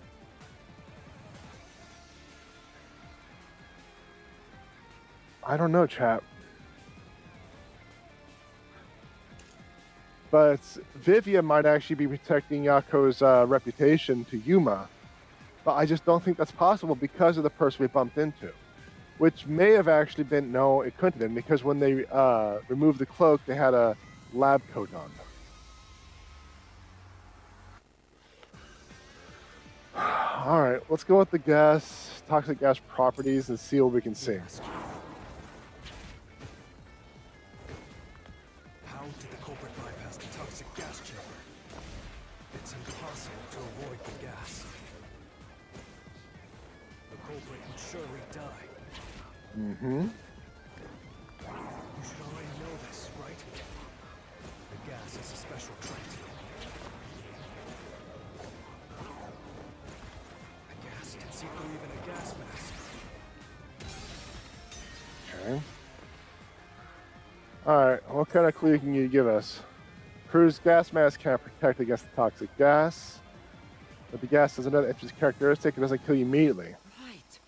I don't know, chap. But Vivia might actually be protecting Yako's reputation to Yuma. But I just don't think that's possible because of the person we bumped into. Which may have actually been, no, it couldn't have been, because when they removed the cloak, they had a lab coat on. All right, let's go with the toxic gas properties, and see what we can see. How did the culprit bypass the toxic gas chamber? It's impossible to avoid the gas. The culprit would surely die. Mm-hmm. You should already know this, right? The gas is a special trait. The gas can see through even a gas mask. Okay. Alright, what kind of clue can you give us? Crew's gas mask can't protect against the toxic gas. But the gas has another interesting characteristic, it doesn't kill you immediately. Right.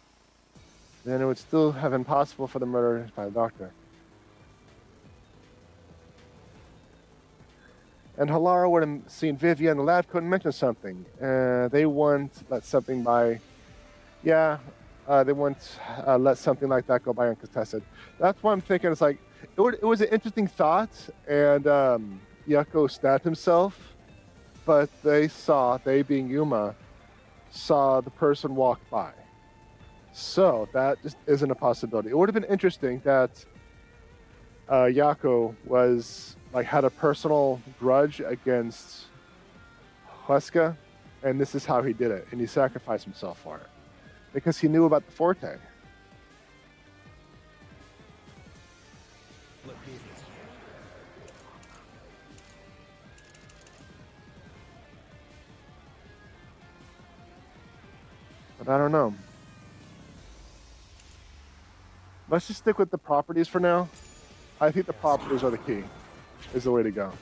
Then it would still have impossible for the murder by the doctor. And Halara would have seen Vivia in the lab coat and mentioned something. They wouldn't let something by... Yeah, they wouldn't let something like that go by uncontested. That's why I'm thinking it's like, it was an interesting thought, and Yako stabbed himself, but they being Yuma, saw the person walk by. So that just isn't a possibility. It would have been interesting that Yako had a personal grudge against Wesker, and this is how he did it, and he sacrificed himself for it because he knew about the forte. But I don't know. Let's just stick with the properties for now. I think the properties are the key, is the way to go.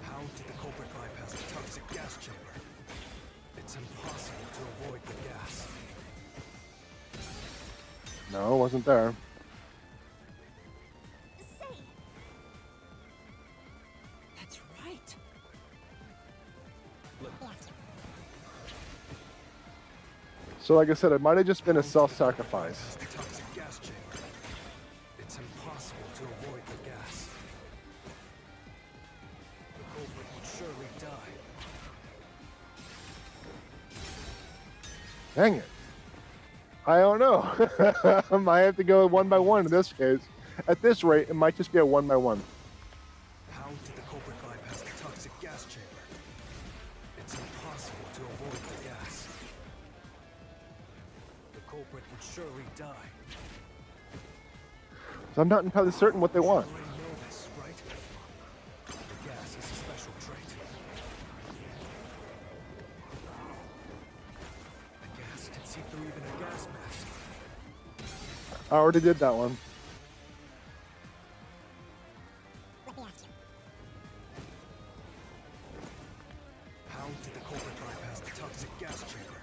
How did the culprit bypass the toxic gas chamber? It's impossible to avoid the gas. No, it wasn't there. Say, That's right. So like I said, it might have just been a self-sacrifice. The toxic gas chamber. It's impossible to avoid the gas. The culprit would surely die. Dang it. I don't know. I might have to go one by one in this case. At this rate, it might just be a one by one. How did the culprit bypass the toxic gas chamber? It's impossible to avoid the gas. The culprit would surely die. So I'm not entirely certain what they want. You already know this, right? The gas is a special trait. The gas can see through even a gas mask. I already did that one. let me ask you. How did the culprit bypass the toxic gas chamber?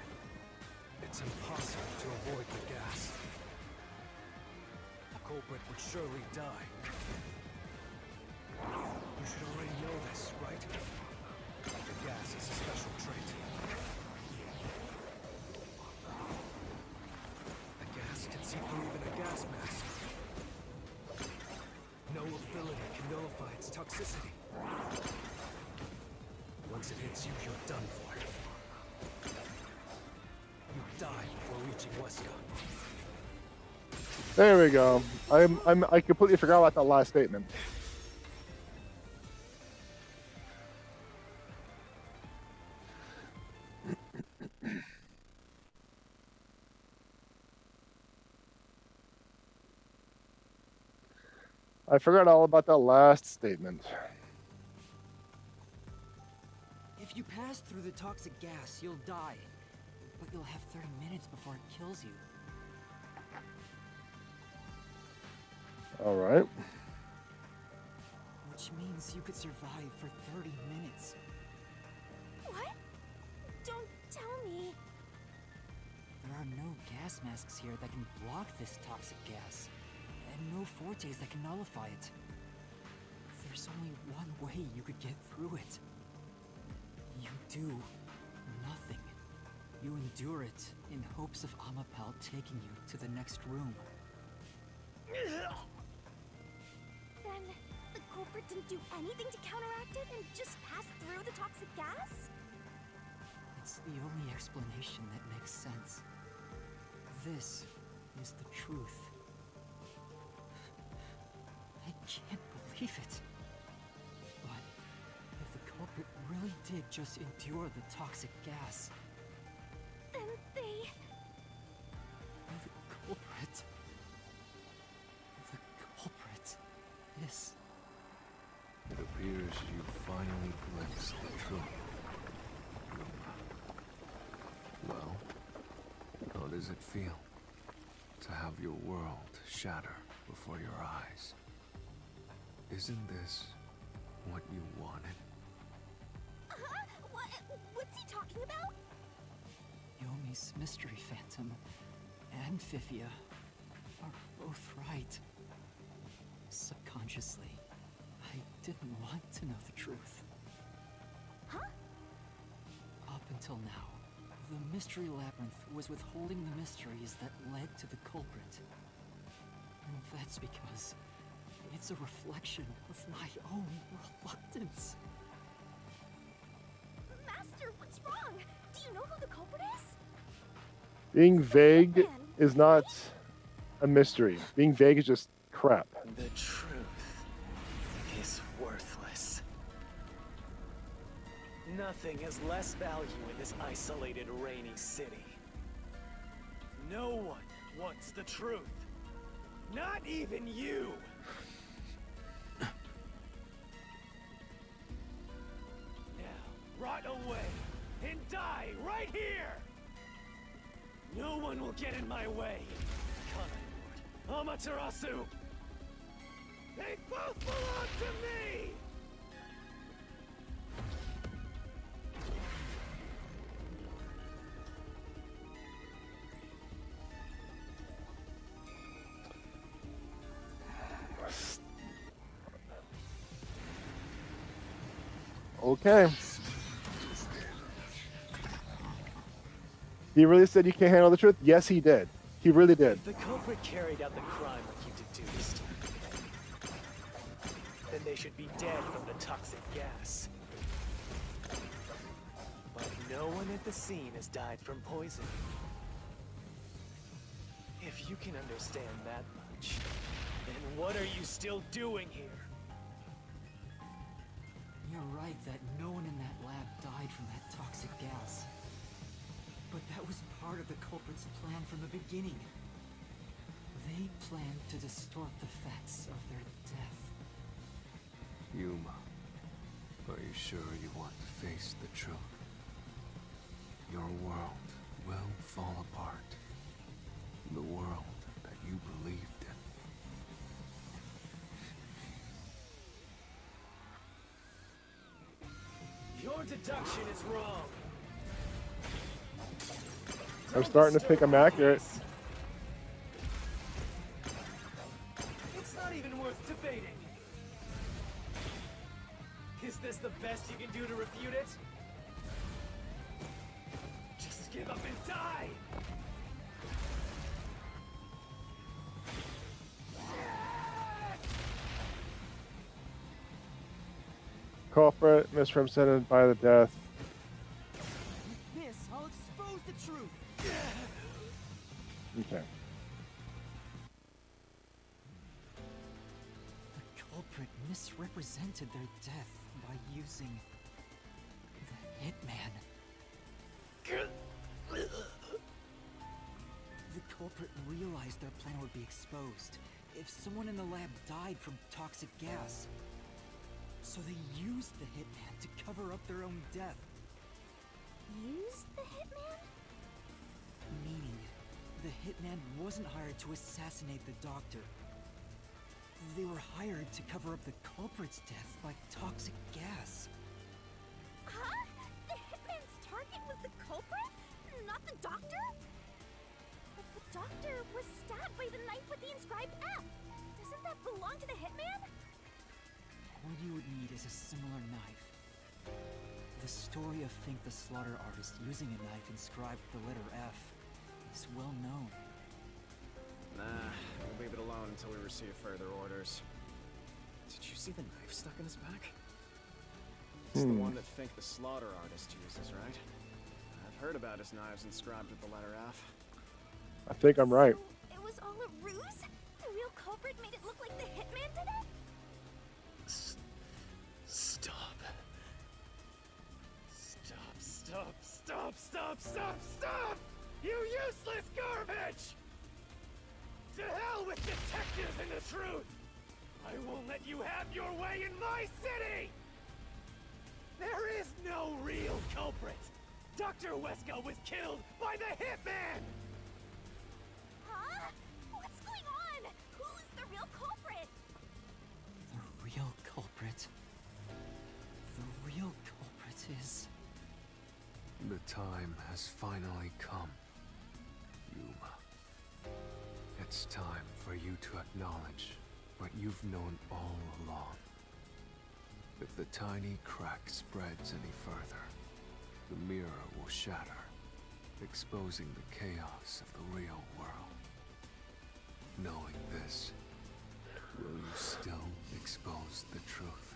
It's impossible to avoid the gas. The culprit would surely die. You should already know this, right? The gas is a special trait. The gas can see through even a gas mask. No ability can nullify its toxicity. Once it hits you, you're done for. die before reaching Wesker. There we go. I completely forgot about that last statement. I forgot all about that last statement. If you pass through the toxic gas, you'll die. But you'll have 30 minutes before it kills you. All right. Which means you could survive for 30 minutes. What? Don't tell me. There are no gas masks here that can block this toxic gas. And no fortes that can nullify it. There's only one way you could get through it. You do nothing. You endure it in hopes of Amapel taking you to the next room. Then the culprit didn't do anything to counteract it and just passed through the toxic gas? It's the only explanation that makes sense. This is the truth. I can't believe it. But if the culprit really did just endure the toxic gas, Then they... the culprit is... It appears you finally glimpsed the truth. Well, how does it feel to have your world shatter before your eyes? Isn't this what you wanted? What's he talking about? Yomi's mystery phantom and Vivia are both right. Subconsciously, I didn't want to know the truth. Huh? Up until now, the Mystery Labyrinth was withholding the mysteries that led to the culprit. And that's because it's a reflection of my own reluctance. Master, what's wrong? Do you know who the culprit is? Being vague is not a mystery. Being vague is just crap. The truth is worthless. Nothing has less value in this isolated, rainy city. No one wants the truth. Not even you! Now, rot away and die right here! No one will get in my way. Kanai Lord, Amaterasu! They both belong to me! Okay. He really said you can't handle the truth? Yes, he did. He really did. If the culprit carried out the crime like you deduced, then they should be dead from the toxic gas. But no one at the scene has died from poison. If you can understand that much, then what are you still doing here? You're right that no one in that lab died from that toxic gas. But that was part of the culprit's plan from the beginning. They planned to distort the facts of their death. Yuma, are you sure you want to face the truth? Your world will fall apart. The world that you believed in. Your deduction is wrong. I'm starting to think I'm accurate. It's not even worth debating. Is this the best you can do to refute it? Just give up and die! Culprit misrepresented by the death. This, I'll expose the truth. Okay. The culprit misrepresented their death by using the hitman. The culprit realized their plan would be exposed if someone in the lab died from toxic gas. So they used the hitman to cover up their own death. Used the hitman? Meaning, the hitman wasn't hired to assassinate the doctor. They were hired to cover up the culprit's death by toxic gas. Huh? The hitman's target was the culprit? Not the doctor? But the doctor was stabbed by the knife with the inscribed F. Doesn't that belong to the hitman? What you would need is a similar knife. The story of Fink the Slaughter Artist using a knife inscribed with the letter F is well known. Nah, we'll leave it alone until we receive further orders. Did you see the knife stuck in his back? It's the one that Fink the Slaughter Artist uses, right? I've heard about his knives inscribed with the letter F. I think I'm right. So it was all a ruse? The real culprit made it look like the hitman did it? Stop. Stop, stop, stop, stop, stop, stop! You useless garbage! To hell with detectives and the truth! I won't let you have your way in my city! There is no real culprit! Dr. Wesker was killed by the hitman! Huh? What's going on? Who is the real culprit? The real culprit. The real culprit is... The time has finally come, Yuma. It's time for you to acknowledge what you've known all along. If the tiny crack spreads any further, the mirror will shatter, exposing the chaos of the real world. Knowing this, will you still expose the truth?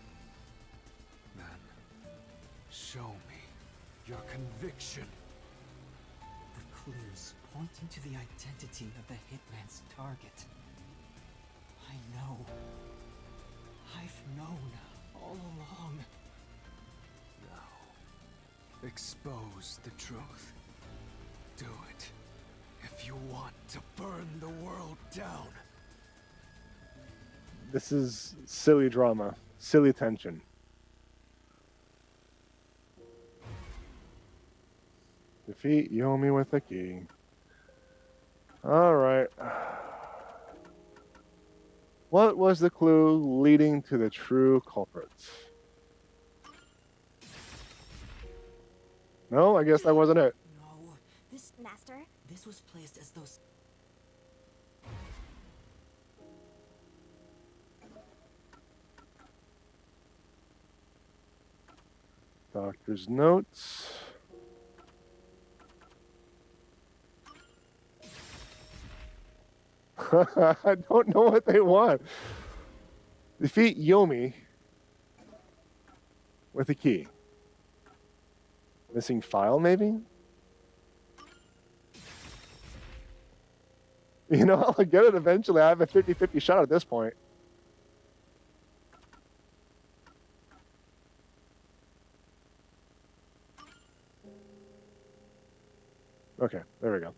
Then, show me your conviction. The clues pointing to the identity of the hitman's target. I know. I've known all along. Now, expose the truth. Do it if you want to burn the world down. This is silly drama, silly tension. Defeat Yomi with a key. All right. What was the clue leading to the true culprits? No, I guess that wasn't it. No, this Master? this was placed as those... Doctor's notes. I don't know what they want. Defeat Yomi with a key. Missing file, maybe? You know, I'll get it eventually. I have a 50-50 shot at this point. Okay, there we go.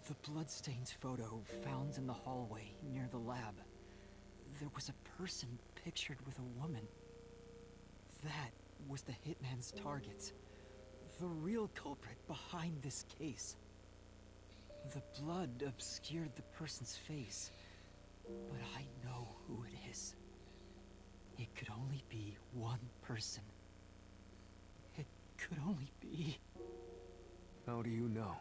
The bloodstains photo found in the hallway near the lab. There was a person pictured with a woman. That was the hitman's target. The real culprit behind this case. The blood obscured the person's face, but I know who it is. It could only be one person. It could only be... How do you know?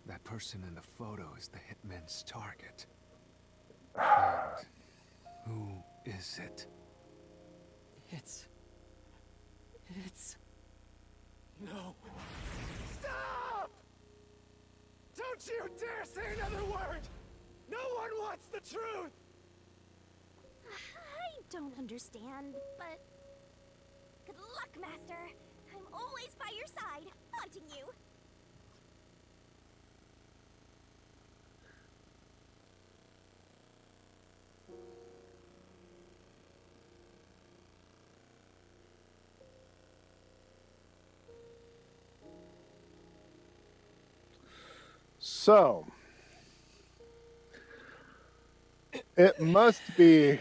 That person in the photo is the hitman's target. And who is it? It's... No. Stop! Don't you dare say another word! No one wants the truth! I don't understand, but... Good luck, Master. I'm always by your side, haunting you. So it must be.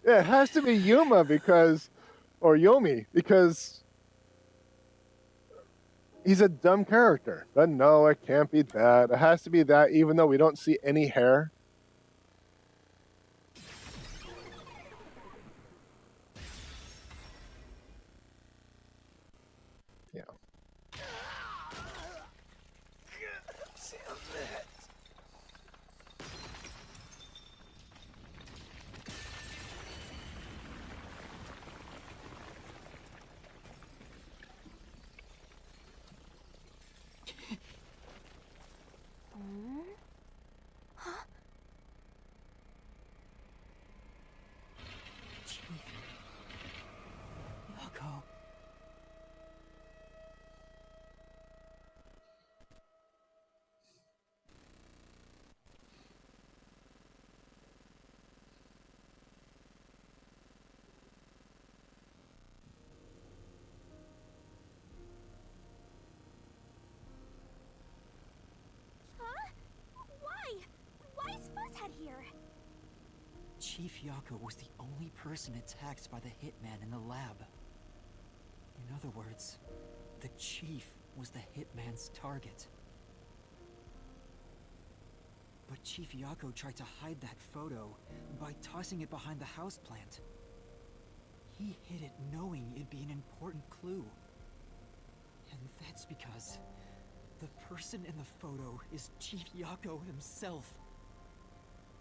Yeah, it has to be Yuma because, or Yomi because he's a dumb character. But no, it can't be that. It has to be that, even though we don't see any hair. Yeah. Yoko. Huh? Why? Why is Fuzzhead here? Chief Yako was the only person attacked by the hitman in the lab. In other words, the chief was the hitman's target. But Chief Yako tried to hide that photo by tossing it behind the houseplant. He hid it knowing it'd be an important clue. And that's because the person in the photo is Chief Yako himself.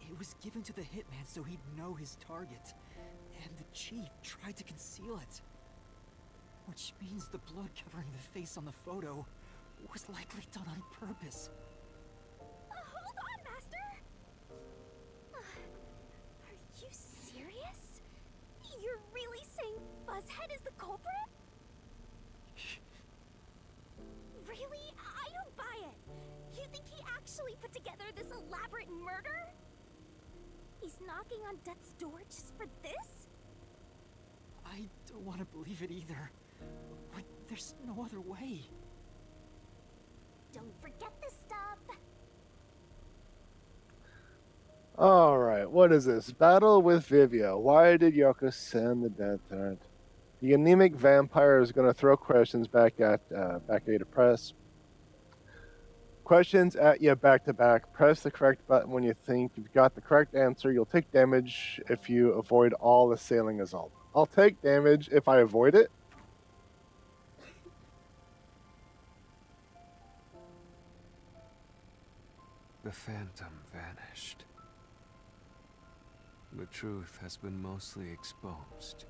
It was given to the hitman so he'd know his target, and the chief tried to conceal it. Which means the blood covering the face on the photo was likely done on purpose. Hold on, Master! Are you serious? You're really saying Fuzzhead is the culprit? Really? I don't buy it. You think he actually put together this elaborate murder? He's knocking on death's door just for this? I don't want to believe it either. But there's no other way. Don't forget this stuff. Alright, what is this? Battle with Vivia. Why did Yoko send the death threat? The anemic vampire is going to throw questions back at you to press. Questions at you back to back. Press the correct button when you think you've got the correct answer. You'll take damage if you avoid all assailing assault. I'll take damage if I avoid it. The phantom vanished. The truth has been mostly exposed,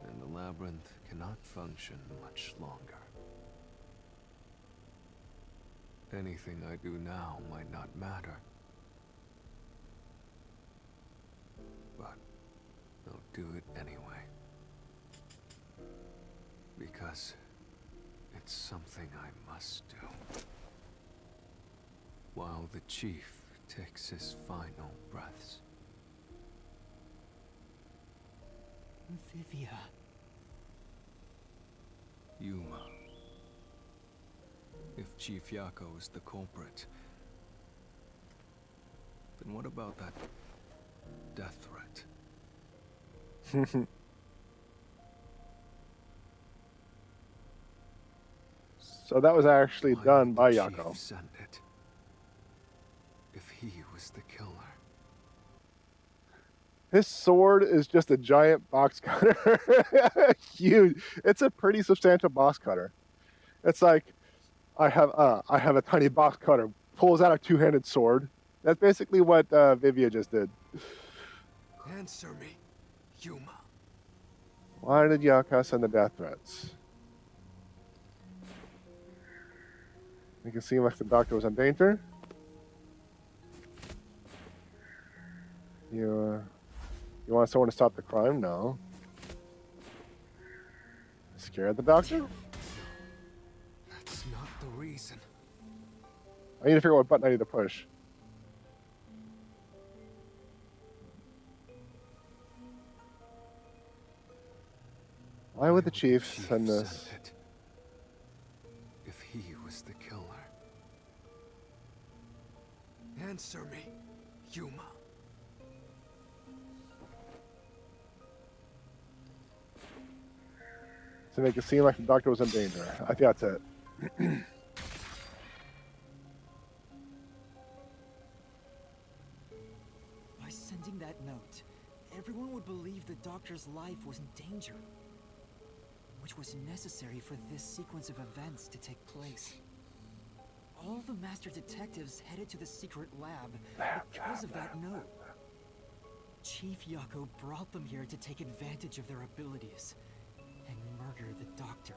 and the labyrinth cannot function much longer. Anything I do now might not matter, but I'll do it anyway. Because it's something I must do. While the chief takes his final breaths. Vivia. Yuma. If Chief Yako is the culprit, then what about that death threat? So that was actually Why done would by the Yako. chief send it? If he was the killer. His sword is just a giant box cutter. Huge. It's a pretty substantial box cutter. It's like I have a tiny box cutter. Pulls out a two-handed sword. That's basically what Vivia just did. Answer me, Yuma. Why did Yaka send the death threats? You can see if the doctor was in danger. You want someone to stop the crime? No. Scared the doctor? That's not the reason. I need to figure out what button I need to push. Why would the chief send this? If he was the killer. Answer me, Yuma. To make it seem like the doctor was in danger. I think that's it. By sending that note, everyone would believe the doctor's life was in danger, which was necessary for this sequence of events to take place. All the master detectives headed to the secret lab because of that note. Chief Yako brought them here to take advantage of their abilities and murder the doctor.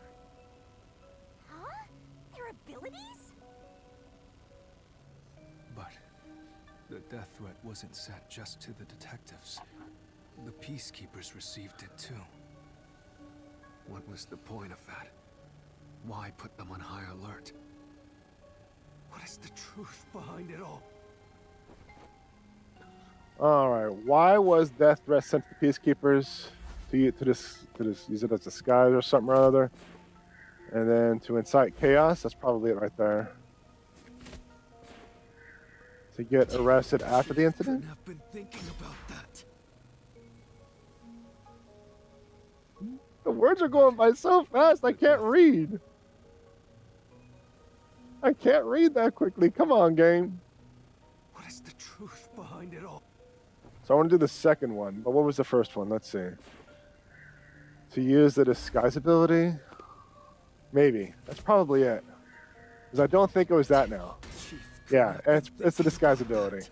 Huh? Their abilities? But the death threat wasn't sent just to the detectives. The peacekeepers received it too. What was the point of that? Why put them on high alert? What is the truth behind it all? All right. Why was death threat sent to the peacekeepers to use it as disguise or something or other, and then to incite chaos? That's probably it right there. To get arrested after the incident. I've been thinking about that. The words are going by so fast I can't read. I can't read that quickly. Come on, game. What is the truth behind it all? So I want to do the second one, but what was the first one? Let's see. To use the disguise ability? Maybe. That's probably it. Because I don't think it was that now. Yeah, it's the disguise ability.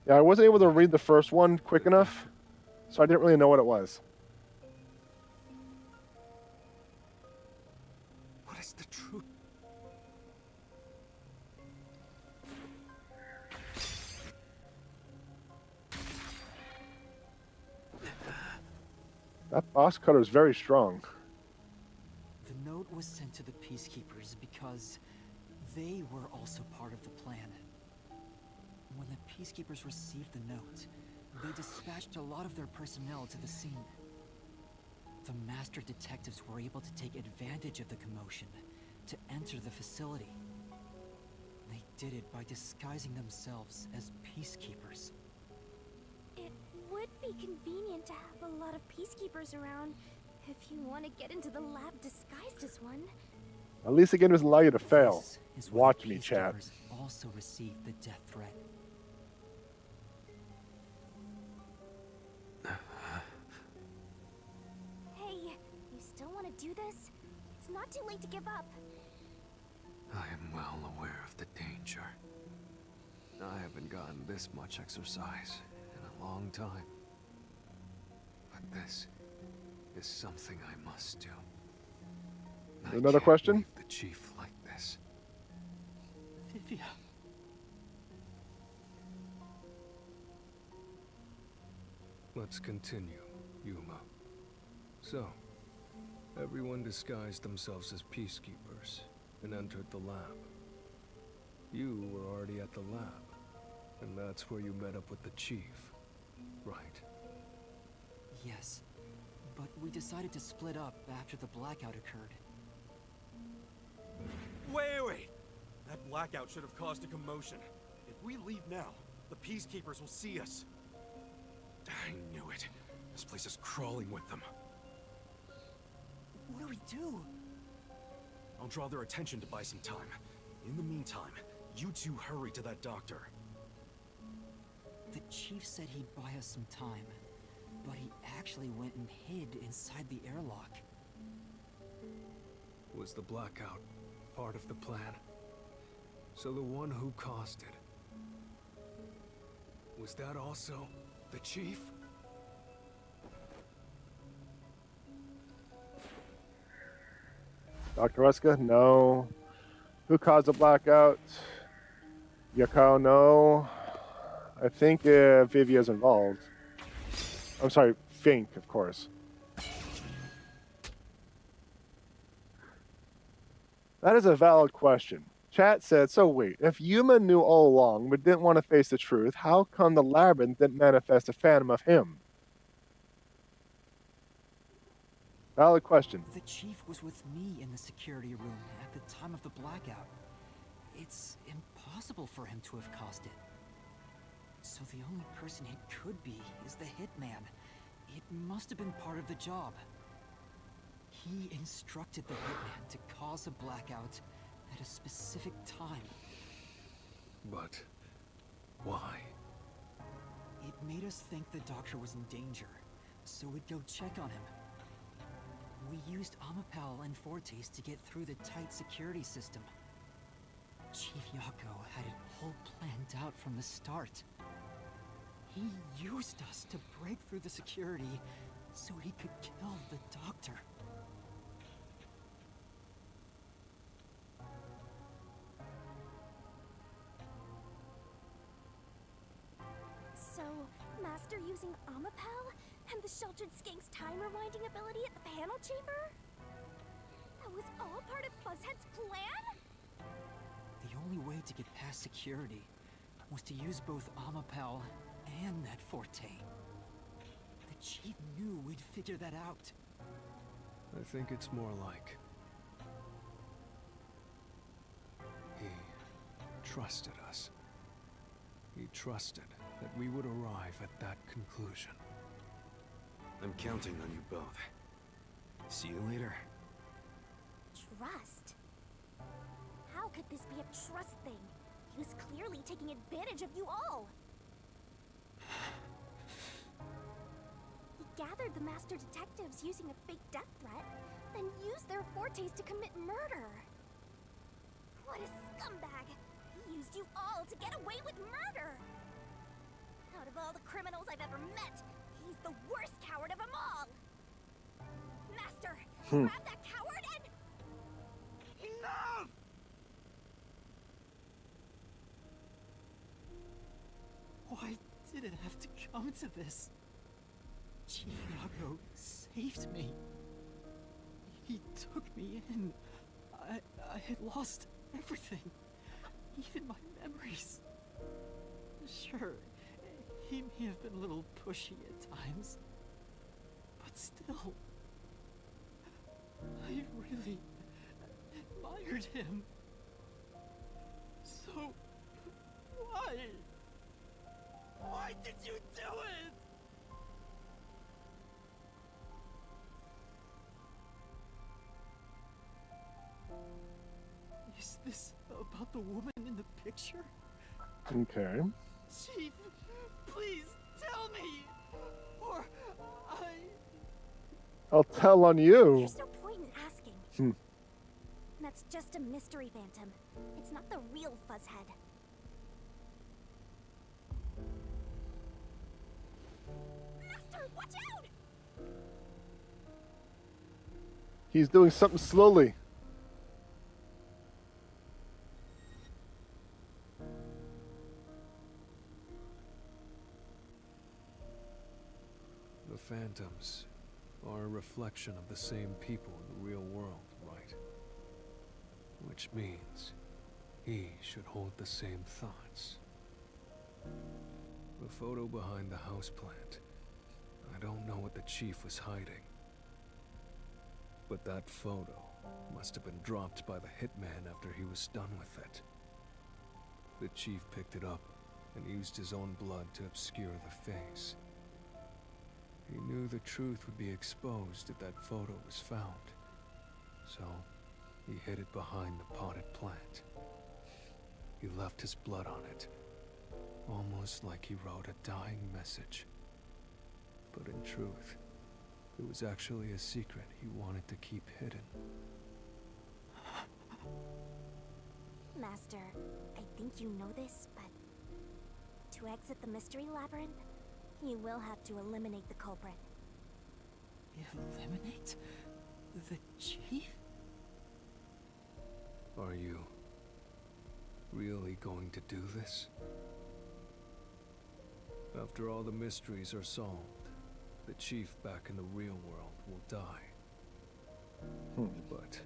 Yeah, I wasn't able to read the first one quick enough, so I didn't really know what it was. What is the truth? That box cutter is very strong. The note was sent to the peacekeepers because they were also part of the plan. When the peacekeepers received the note, they dispatched a lot of their personnel to the scene. The master detectives were able to take advantage of the commotion to enter the facility. They did it by disguising themselves as peacekeepers. It would be convenient to have a lot of peacekeepers around if you want to get into the lab disguised as one. At least again, doesn't allow you to fail. This is where Watch the me, chat. peacekeepers also received the death threat. Hey, you still want to do this? It's not too late to give up. I am well aware of the danger. I haven't gotten this much exercise in a long time. But this is something I must do. I Another can't question? leave the chief like this. Vivia. Let's continue, Yuma. So, everyone disguised themselves as peacekeepers and entered the lab. You were already at the lab, and that's where you met up with the chief, right? Yes, but we decided to split up after the blackout occurred. Wait! That blackout should have caused a commotion. If we leave now, the peacekeepers will see us. I knew it. This place is crawling with them. What do we do? I'll draw their attention to buy some time. In the meantime, you two hurry to that doctor. The chief said he'd buy us some time, but he actually went and hid inside the airlock. Was the blackout part of the plan? So the one who caused it, was that also the chief? Dr. Weska, no. Who caused the blackout? Yako, no. I think Vivia's involved. I'm sorry, Fink, of course. That is a valid question. Chat said, so wait, if Yuma knew all along but didn't want to face the truth, how come the labyrinth didn't manifest a phantom of him? Valid question. The chief was with me in the security room at the time of the blackout. It's impossible for him to have caused it. So the only person it could be is the hitman. It must have been part of the job. He instructed the hitman to cause a blackout at a specific time. But why? It made us think the doctor was in danger, so we'd go check on him. We used Amapal and Fortes to get through the tight security system. Chief Yako had it all planned out from the start. He used us to break through the security so he could kill the doctor. So, Master using Amapal and the Sheltered Skank's time rewinding ability at the panel chamber? That was all part of Fuzzhead's plan? The only way to get past security was to use both Amapal and that Forte. The Chief knew we'd figure that out. I think it's more like he trusted us. He trusted that we would arrive at that conclusion. I'm counting on you both. See you later. Trust? How could this be a trust thing? He was clearly taking advantage of you all. He gathered the Master Detectives using a fake death threat, then used their fortes to commit murder. What a scumbag! He used you all to get away with murder! Out of all the criminals I've ever met, he's the worst coward of them all! Master, grab that coward and... Enough! Why did it have to come to this? Chief Yako saved me. He took me in. I had lost everything, even my memories. Sure, he may have been a little pushy at times, but still, I really admired him. So, why? Why did you do it? Is this about the woman in the picture? Okay. Chief, please tell me, or I'll tell on you. There's no point in asking. That's just a mystery phantom. It's not the real Fuzzhead. Master, watch out! He's doing something slowly. The phantoms are a reflection of the same people in the real world, right? Which means he should hold the same thoughts. The photo behind the houseplant. I don't know what the chief was hiding. But that photo must have been dropped by the hitman after he was done with it. The chief picked it up and used his own blood to obscure the face. He knew the truth would be exposed if that photo was found. So, he hid it behind the potted plant. He left his blood on it, almost like he wrote a dying message. But in truth, it was actually a secret he wanted to keep hidden. Master, I think you know this, but to exit the Mystery Labyrinth, you will have to eliminate the culprit. eliminate the chief? Are you really going to do this? After all the mysteries are solved, the chief back in the real world will die. But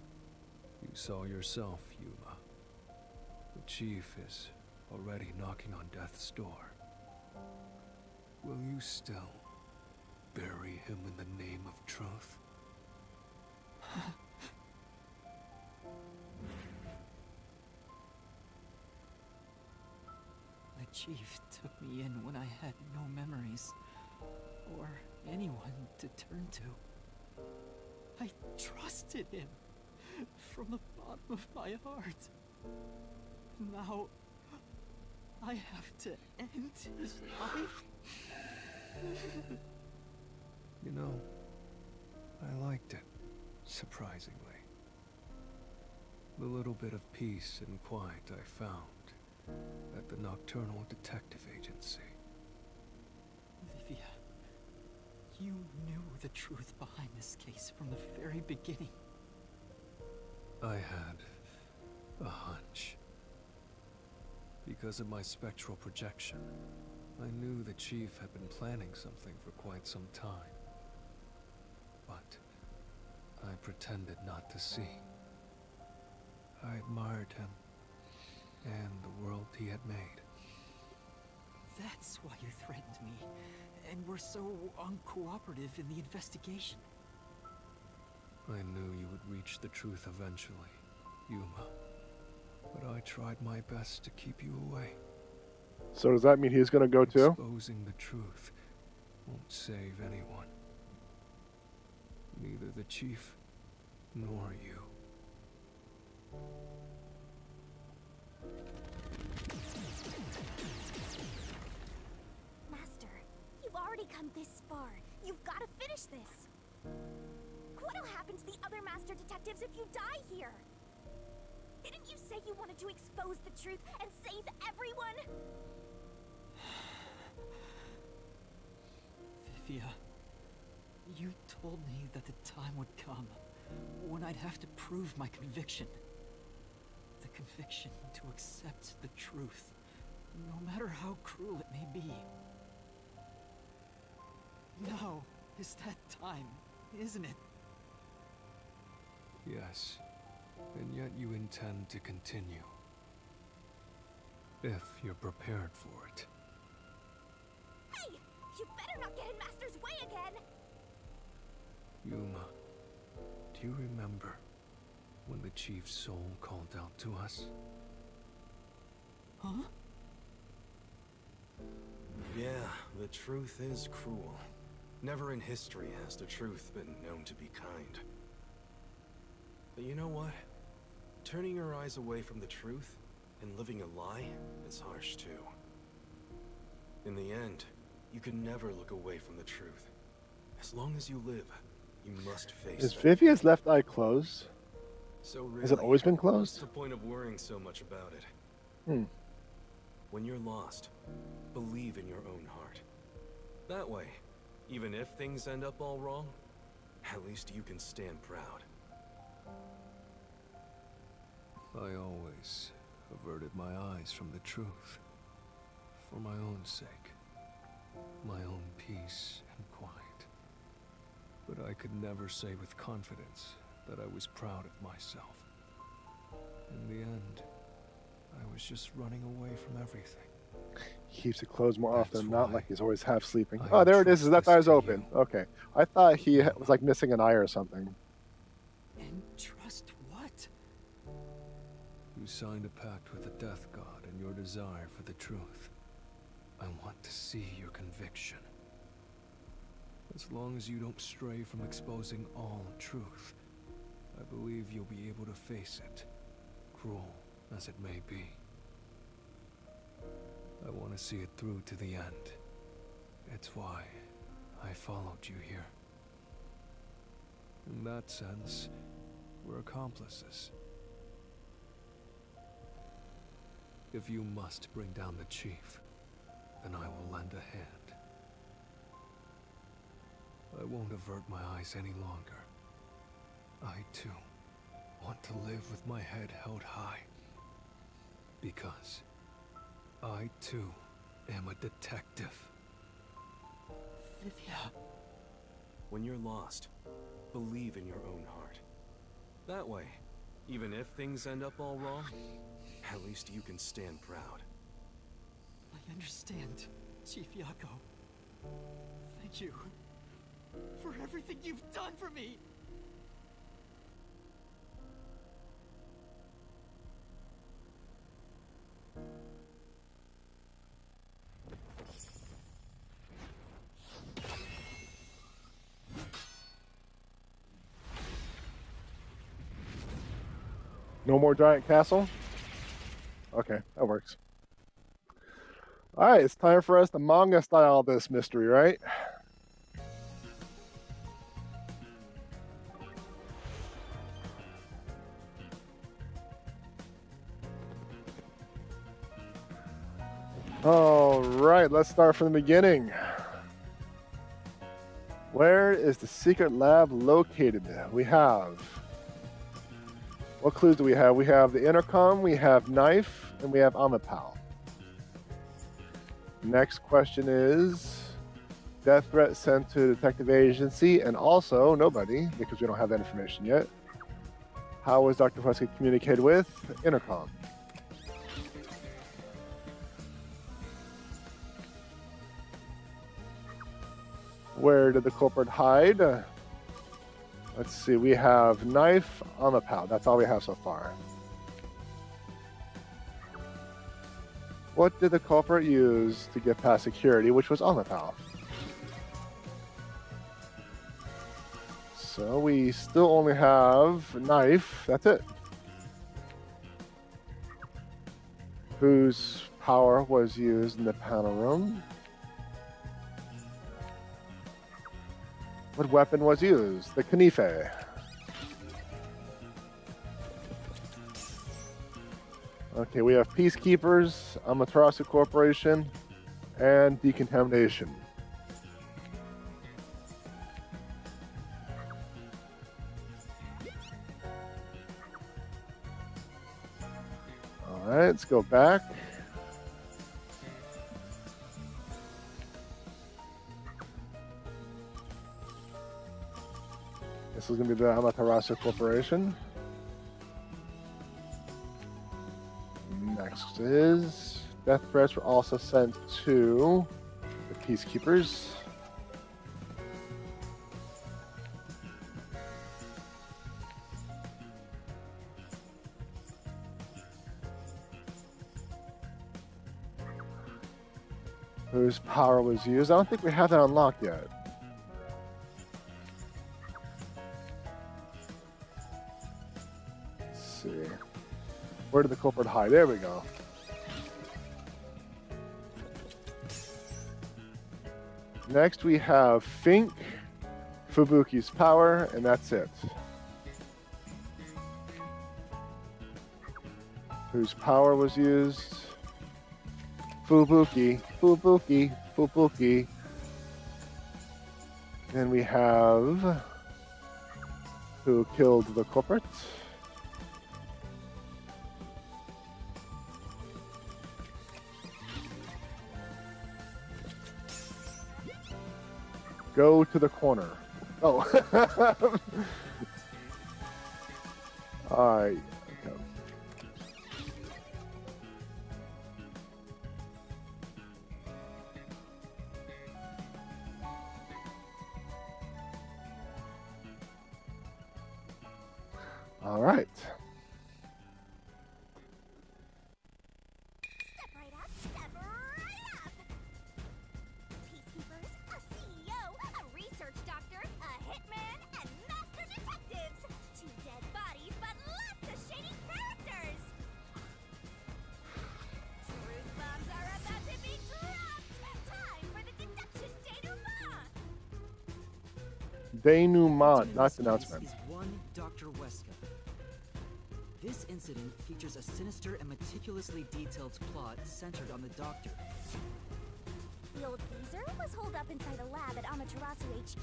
you saw yourself, Yuma. The chief is already knocking on death's door. Will you still bury him in the name of truth? Chief took me in when I had no memories or anyone to turn to. I trusted him from the bottom of my heart. Now, I have to end his life? You know, I liked it, surprisingly. The little bit of peace and quiet I found at the Nocturnal Detective Agency. Vivia, you knew the truth behind this case from the very beginning. I had a hunch. Because of my spectral projection, I knew the Chief had been planning something for quite some time. But I pretended not to see. I admired him and the world he had made. That's why you threatened me, and were so uncooperative in the investigation. I knew you would reach the truth eventually, Yuma. But I tried my best to keep you away. So does that mean he's gonna go too? Exposing the truth won't save anyone. Neither the Chief nor you. Master, you've already come this far. You've got to finish this. What'll happen to the other Master Detectives if you die here? Didn't you say you wanted to expose the truth and save everyone? Vivia, you told me that the time would come when I'd have to prove my conviction. The conviction to accept the truth, no matter how cruel it may be. Now is that time, isn't it? Yes, and yet you intend to continue. If you're prepared for it. Hey! You better not get in Master's way again! Yuma, do you remember when the Chief's soul called out to us? Huh? Yeah, the truth is cruel. Never in history has the truth been known to be kind. But you know what? Turning your eyes away from the truth and living a lie is harsh too. In the end, you can never look away from the truth. As long as you live, you must face Is that. Vivia's left eye closed? So really, Has it always been what's closed? the point of worrying so much about it? Hmm. When you're lost, believe in your own heart. That way, even if things end up all wrong, at least you can stand proud. I always averted my eyes from the truth. For my own sake. My own peace and quiet. But I could never say with confidence that I was proud of myself. In the end, I was just running away from everything. He keeps it closed more That's often, not why like he's always half sleeping. I Oh, there it is. His left entrust eye's this to open. you. Okay. I thought he Yuma. was like missing an eye or something. And trust what? You signed a pact with the Death God and your desire for the truth. I want to see your conviction. As long as you don't stray from exposing all truth, I believe you'll be able to face it, cruel as it may be. I want to see it through to the end. It's why I followed you here. In that sense, we're accomplices. If you must bring down the Chief, then I will lend a hand. I won't avert my eyes any longer. I, too, want to live with my head held high. Because I, too, am a detective. Vivia. When you're lost, believe in your own heart. That way, even if things end up all wrong, at least you can stand proud. I understand, Chief Yako. Thank you for everything you've done for me. No more giant castle? Okay, that works. Alright, it's time for us to manga style this mystery, right? Alright, let's start from the beginning. Where is the secret lab located? We have... What clues do we have? We have the intercom, we have knife, and we have Amapal. Next question is... Death threat sent to detective agency, and also nobody, because we don't have that information yet. How was Dr. Wesker communicated with? Intercom. Where did the culprit hide? Let's see, we have knife, Amapal. That's all we have so far. What did the culprit use to get past security, which was Amapal? So we still only have knife. That's it. Whose power was used in the panel room? What weapon was used? The Knife. Okay, we have Peacekeepers, Amaterasu Corporation, and Decontamination. Alright, let's go back. This is going to be the Amaterasu Corporation. Next is death threats were also sent to the Peacekeepers. Whose power was used? I don't think we have that unlocked yet. Where did the culprit hide? There we go. Next we have Fink, Fubuki's power, and that's it. Whose power was used? Fubuki. Then we have who killed the culprit? Go to the corner. Oh. Alright. Okay. Alright. Step right up, step right up! Peacekeepers, a CEO, a research doctor, a hitman, and master detectives! 2 dead bodies, but lots of shady characters! Truth bombs are about to be dropped! Time for the deduction denouement! Denouement, not This announcement. is one Dr. Wesker. This incident features a sinister and meticulously detailed plot centered on the Doctor. The old geezer was holed up inside a lab at Amaterasu HQ.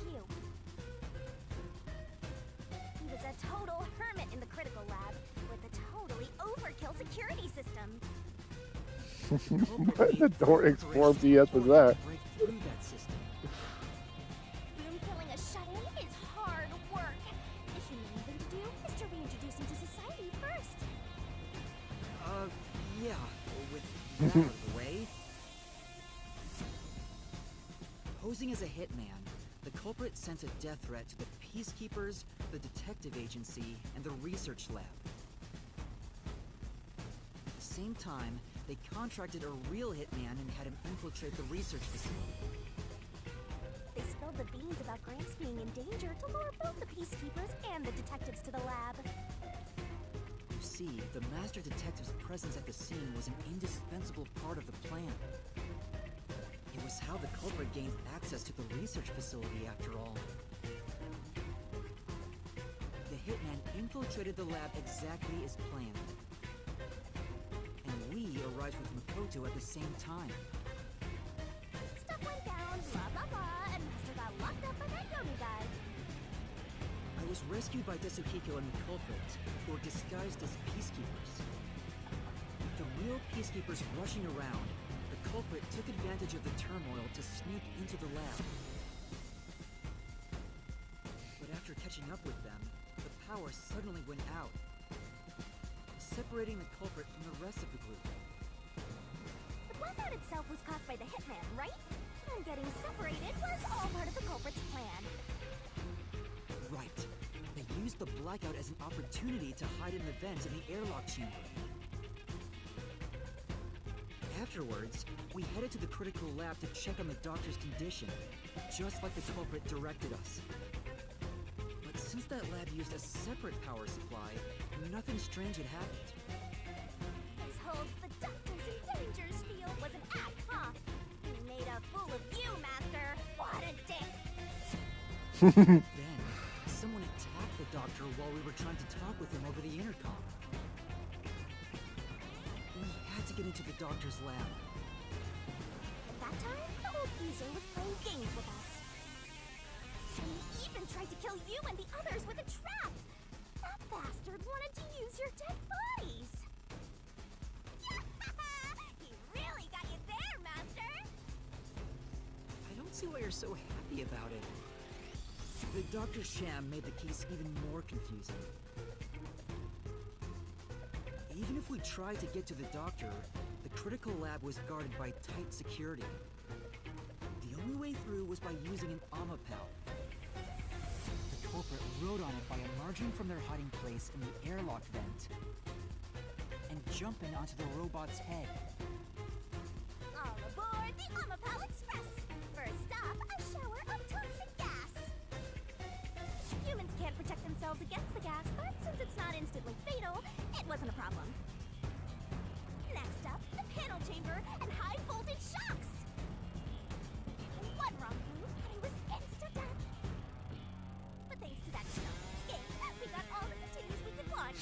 He was a total hermit in the critical lab with a totally overkill security system. What the Door Explorer BS was that? Break through that system. Boom killing a shut-in is hard work. The humane thing to do is to reintroduce him to society first. Yeah, with that out of the way. Posing as a hitman, the culprit sent a death threat to the Peacekeepers, the detective agency, and the research lab. At the same time, they contracted a real hitman and had him infiltrate the research facility. They spilled the beans about Gramps being in danger to lure both the Peacekeepers and the detectives to the lab. You see, the Master Detective's presence at the scene was an indispensable part of the plan. It was how the culprit gained access to the research facility, after all. The hitman infiltrated the lab exactly as planned. And we arrived with Makoto at the same time. Stuff went down, blah blah blah, and Master got locked up by that Yomi guy. I was rescued by Tetsuhiko and the culprit, who were disguised as peacekeepers. With the real peacekeepers rushing around, the culprit took advantage of the turmoil to sneak into the lab. But after catching up with them, the power suddenly went out, separating the culprit from the rest of the group. The blackout itself was caused by the hitman, right? And getting separated was all part of the culprit's plan. Right. They used the blackout as an opportunity to hide in the vents in the airlock chamber. Afterwards, we headed to the critical lab to check on the doctor's condition, just like the culprit directed us. But since that lab used a separate power supply, nothing strange had happened. This whole "the doctor's in danger" spiel was an act, huh? He made a fool of you, Master. What a dick! Then, someone attacked the doctor while we were trying to talk with him over the intercom. We had to get into the doctor's lab. At that time, the old geezer was playing games with us. And he even tried to kill you and the others with a trap! That bastard wanted to use your dead bodies! He really got you there, Master! I don't see why you're so happy about it. The doctor's sham made the case even more confusing. Even if we tried to get to the doctor, the critical lab was guarded by tight security. The only way through was by using an Amapel. The culprit rode on it by emerging from their hiding place in the airlock vent and jumping onto the robot's head. All aboard the Amapel Express! First stop, a shower of toxic gas! Humans can't protect themselves against the gas, but since it's not instantly fatal, it wasn't a problem. Next up, the panel chamber and high voltage shocks! One wrong move, and it was insta-death! But thanks to that stealth escape, we got all the continues we could want.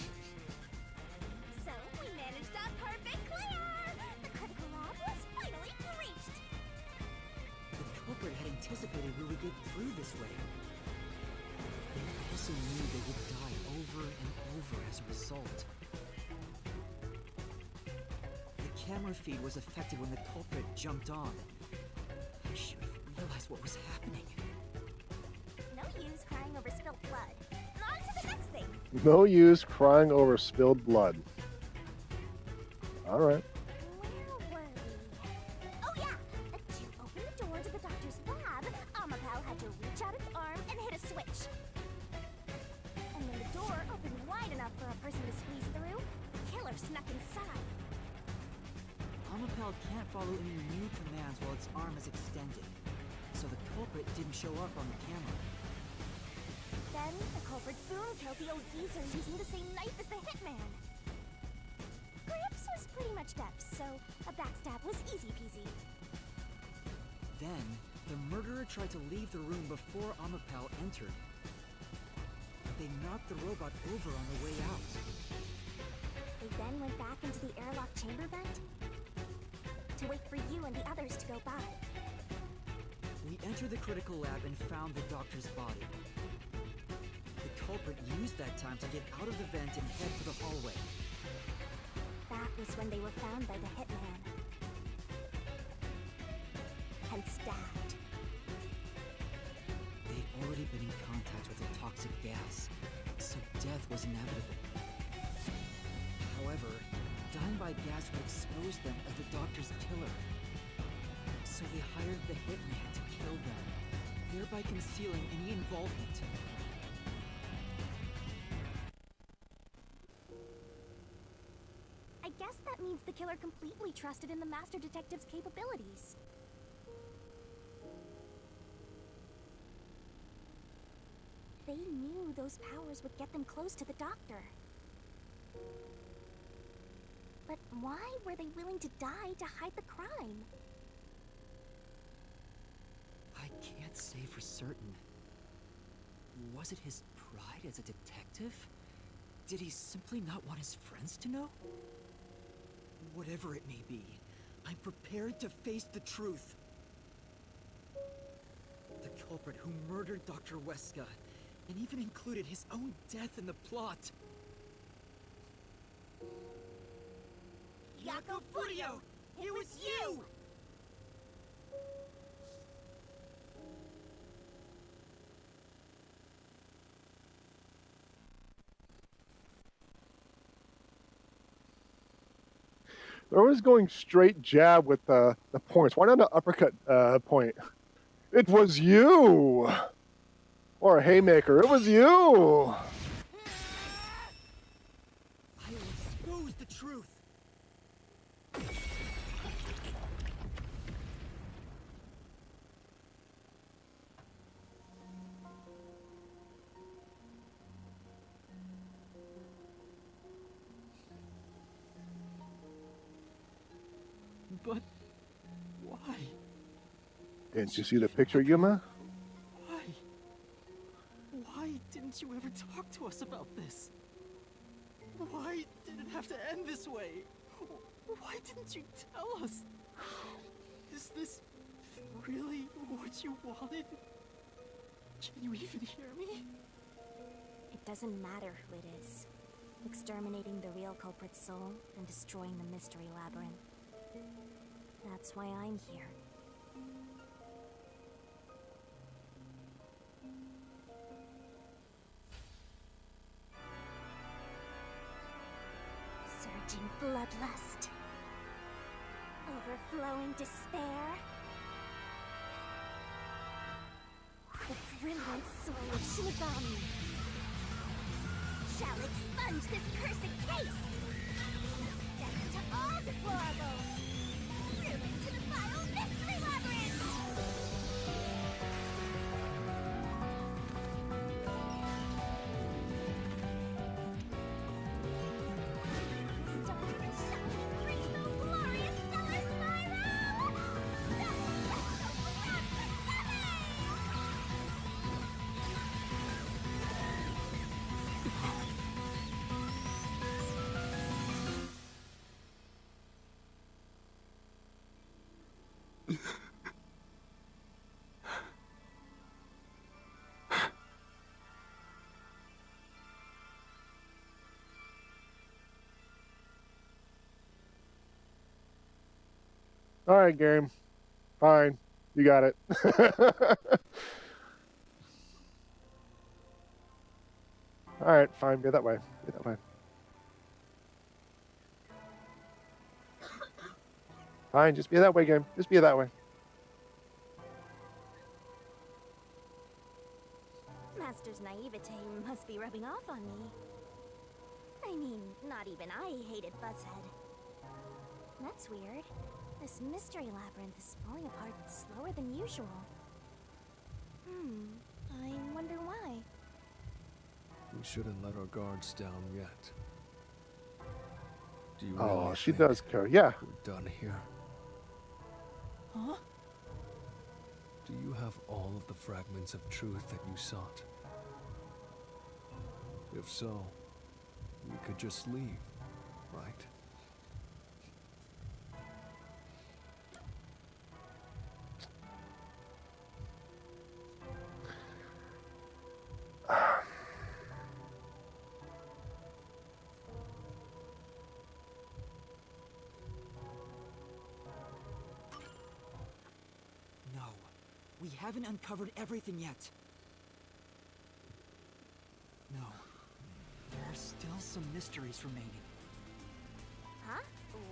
So, we managed a perfect clear! The critical lab was finally breached! The culprit had anticipated we would get through this way. They also knew they would die over and over as a result. The camera feed was affected when the culprit jumped on. I should have realized what was happening. No use crying over spilled blood. On to the next thing! No use crying over spilled blood. All right. Where were we? Oh yeah! To open the door to the doctor's lab, Amapel had to reach out its arm and hit a switch. And when the door opened wide enough for a person to squeeze through, the killer snuck inside. Amapel can't follow any new commands while its arm is extended, so the culprit didn't show up on the camera. Then, the culprit boom killed the old geezer using the same knife as the hitman. Grips was pretty much deaf, so a backstab was easy peasy. Then, the murderer tried to leave the room before Amapel entered. They knocked the robot over on the way out. They then went back into the airlock chamber vent to wait for you and the others to go by. We entered the critical lab and found the doctor's body. The culprit used that time to get out of the vent and head for the hallway. That was when they were found by the hitman. And stabbed. They'd already been in contact with the toxic gas, so death was inevitable. However, dying by gas would expose them as the doctor's killer. So they hired the hitman to kill them, thereby concealing any involvement. I guess that means the killer completely trusted in the Master Detective's capabilities. They knew those powers would get them close to the doctor. But why were they willing to die to hide the crime? I can't say for certain. Was it his pride as a detective? Did he simply not want his friends to know? Whatever it may be, I'm prepared to face the truth. The culprit who murdered Dr. Weska, and even included his own death in the plot. Jaco Furio! It was you! They're always going straight jab with the points. Why not an uppercut point? It was you! Or a haymaker. It was you! I will expose the truth. But why? Didn't you see the picture, Yuma? Why? Why didn't you ever talk to us about this? Why did it have to end this way? Why didn't you tell us? Is this really what you wanted? Can you even hear me? It doesn't matter who it is. Exterminating the real culprit's soul and destroying the Mystery Labyrinth. That's why I'm here. Surging bloodlust. Overflowing despair. The brilliant soul of Shinigami shall expunge this cursed case. Death to all deplorables. Ruin to the vile Mystery Labyrinth. Start the shining rainbow glorious stellar spiral. The All right, game. Fine. You got it. All right, fine. Be that way. Be that way. Fine. Just be that way, game. Just be that way. Master's naivete must be rubbing off on me. I mean, not even I hated Buzzhead. That's weird. This Mystery Labyrinth is falling apart slower than usual. I wonder why. We shouldn't let our guards down yet. Do you Oh, really she think does care. Yeah. we're done here? Huh? Do you have all of the fragments of truth that you sought? If so, we could just leave, right? No, we haven't uncovered everything yet. No, there are still some mysteries remaining. Huh?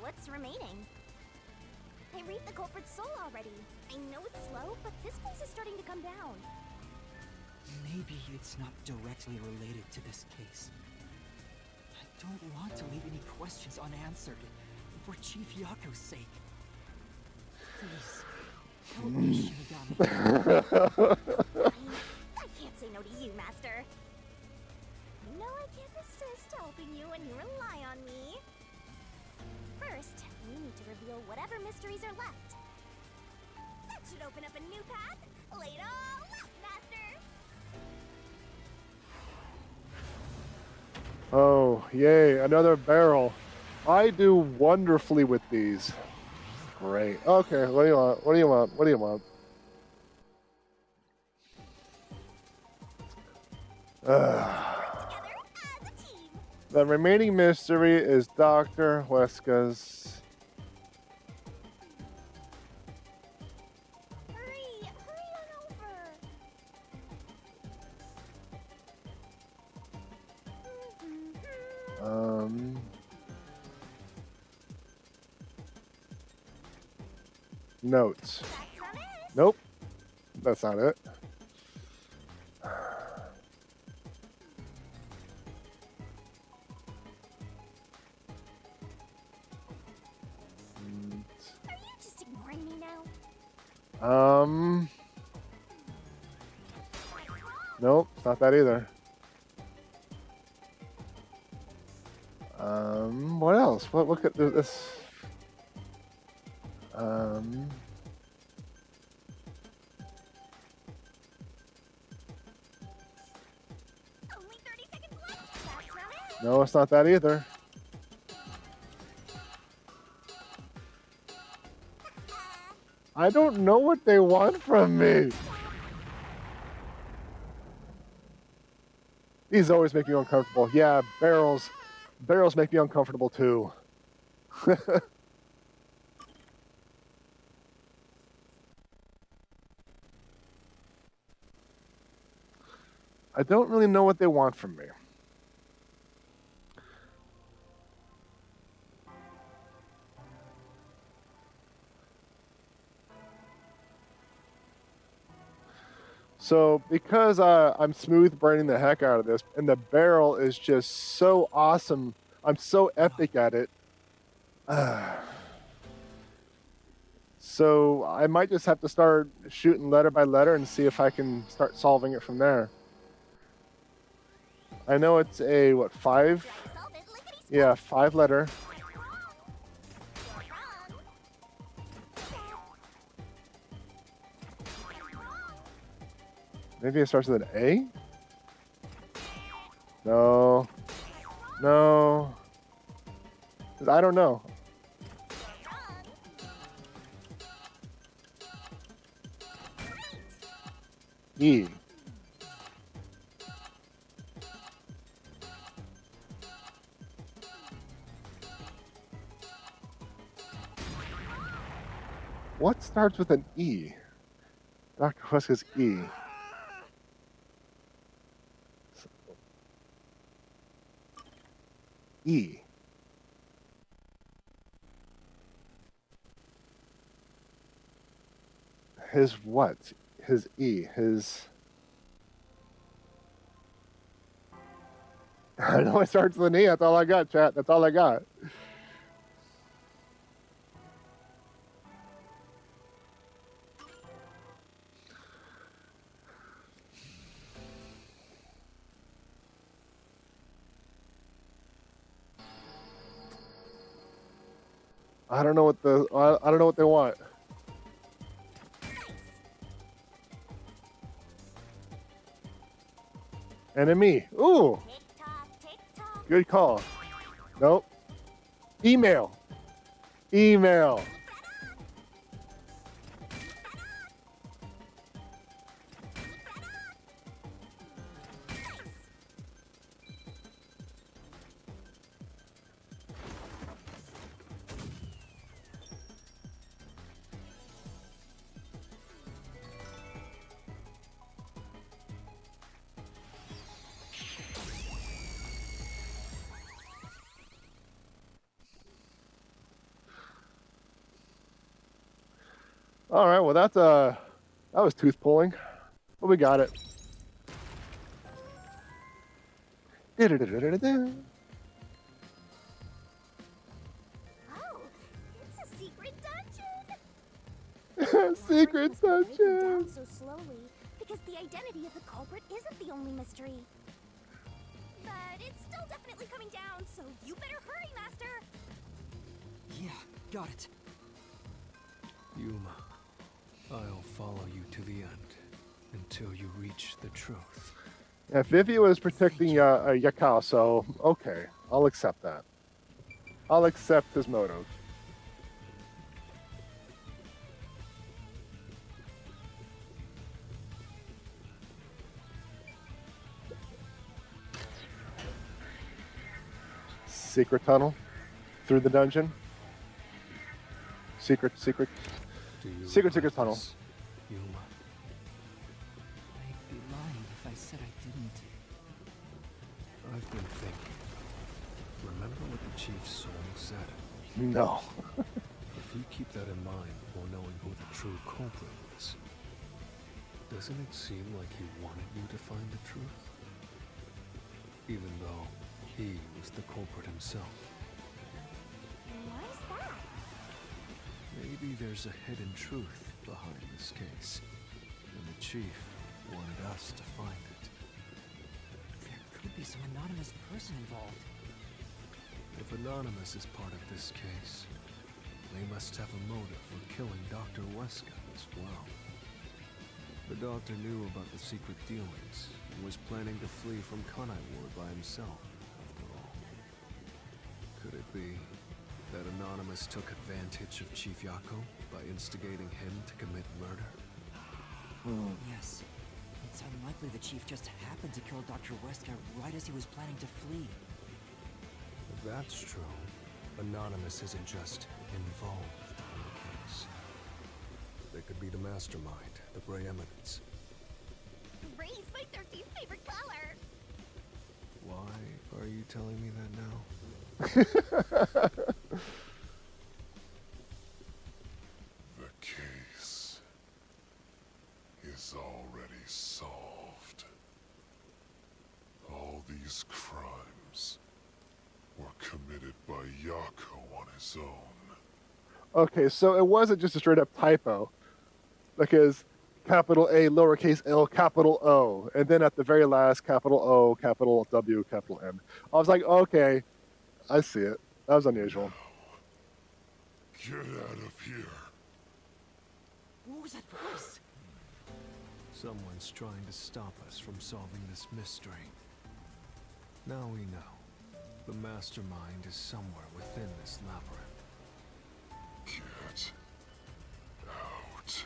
What's remaining? I read the culprit's soul already. I know it's slow, but this place is starting to come down. Maybe it's not directly related to this case. I don't want to leave any questions unanswered, for Chief Yako's sake. Please, help me, Shinigami. I can't say no to you, Master. You know I can't resist helping you when you rely on me. First, we need to reveal whatever mysteries are left. That should open up a new path. Lay it all out, Master! Oh, yay, another barrel. I do wonderfully with these. Great. Okay, what do you want? What do you want? What do you want? Together as a team. The remaining mystery is Dr. Weska's. Hurry on over. Notes. That's not it. Nope, that's not it. Are you just ignoring me now? Nope, it's not that either. What else? What? Look at this. Only 30 seconds left. That's not it. No, it's not that either. I don't know what they want from me. These always make me uncomfortable. Yeah, barrels. Barrels make me uncomfortable too. I don't really know what they want from me. So because I'm smooth braining the heck out of this, and the barrel is just so awesome, I'm so epic at it. So I might just have to start shooting letter by letter and see if I can start solving it from there. I know it's a, what, 5? Solve it, lickety split. Yeah, 5 letter. Maybe it starts with an A? No. No. 'Cause I don't know. E. What starts with an E? Dr. Weska's E. E. His what? His E. His... I know it starts with an E. That's all I got, chat. That's all I got. I don't know what the... I don't know what they want. Enemy. Ooh. Tick tock, tick tock. Good call. Nope. Email. Email. All right, well that's that was tooth pulling, but we got it. Oh, it's a secret dungeon. Secret Breaking down dungeon. so slowly because the identity of the culprit isn't the only mystery. But it's still definitely coming down, so you better hurry, Master. Yeah, got it. Yuma, I'll follow you to the end until you reach the truth. Yeah, Vivia was protecting Yakao, so okay, I'll accept that. I'll accept his motive. Secret tunnel through the dungeon. Secret tunnel. This, Yuma? I'd be lying if I said I didn't. I've been thinking. Remember what the Chief's soul said? No. If you keep that in mind while knowing who the true culprit is, doesn't it seem like he wanted you to find the truth? Even though he was the culprit himself. Why is that? Maybe there's a hidden truth behind this case, and the Chief wanted us to find it. There could be some anonymous person involved. If Anonymous is part of this case, they must have a motive for killing Dr. Wesker as well. The doctor knew about the secret dealings and was planning to flee from Kanai Ward by himself, after all. Could it be that Anonymous took advantage of Chief Yako by instigating him to commit murder? Yes. It's unlikely the Chief just happened to kill Dr. Wesker right as he was planning to flee. If that's true, Anonymous isn't just involved in the case. They could be the mastermind, the Grey Eminence. Gray's my 13th favorite color. Why are you telling me that now? The case is already solved. All these crimes were committed by Yako on his own. Okay, so it wasn't just a straight up typo, because capital A, lowercase l, capital O, and then at the very last, capital O, capital W, capital M. I was like, okay, I see it. That was unusual. Get out of here. What was that voice? Someone's trying to stop us from solving this mystery. Now we know. The mastermind is somewhere within this labyrinth. Get out. Get out.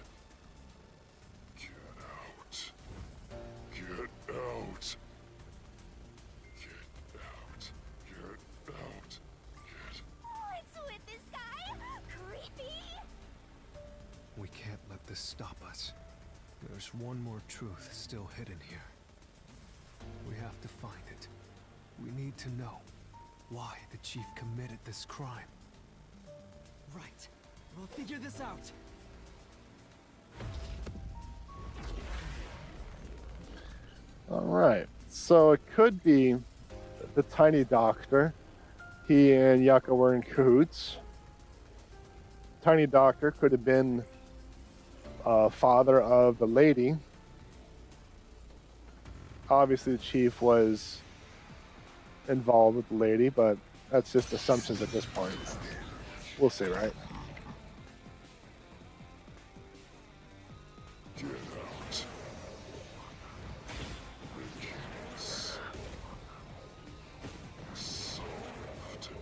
Get out. Get out. Get out. Get. What's with this guy? Creepy. We can't let this stop us. There's one more truth still hidden here. We have to find it. We need to know why the Chief committed this crime. Right. We'll figure this out. Alright, so it could be the tiny doctor. He and Yako were in cahoots. Tiny doctor could have been father of the lady. Obviously the Chief was involved with the lady, but that's just assumptions at this point. We'll see, right? Get out. The case solved. Solved. Get out.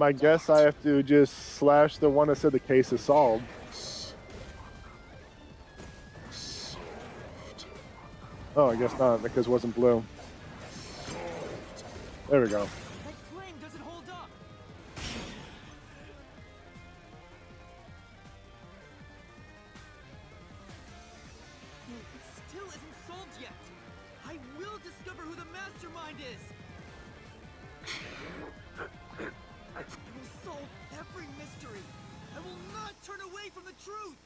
I guess I have to just slash the one that said the case is solved. Oh, I guess not, because it wasn't blue. There we go. That claim doesn't hold up. It still isn't solved yet. I will discover who the mastermind is. I will solve every mystery. I will not turn away from the truth.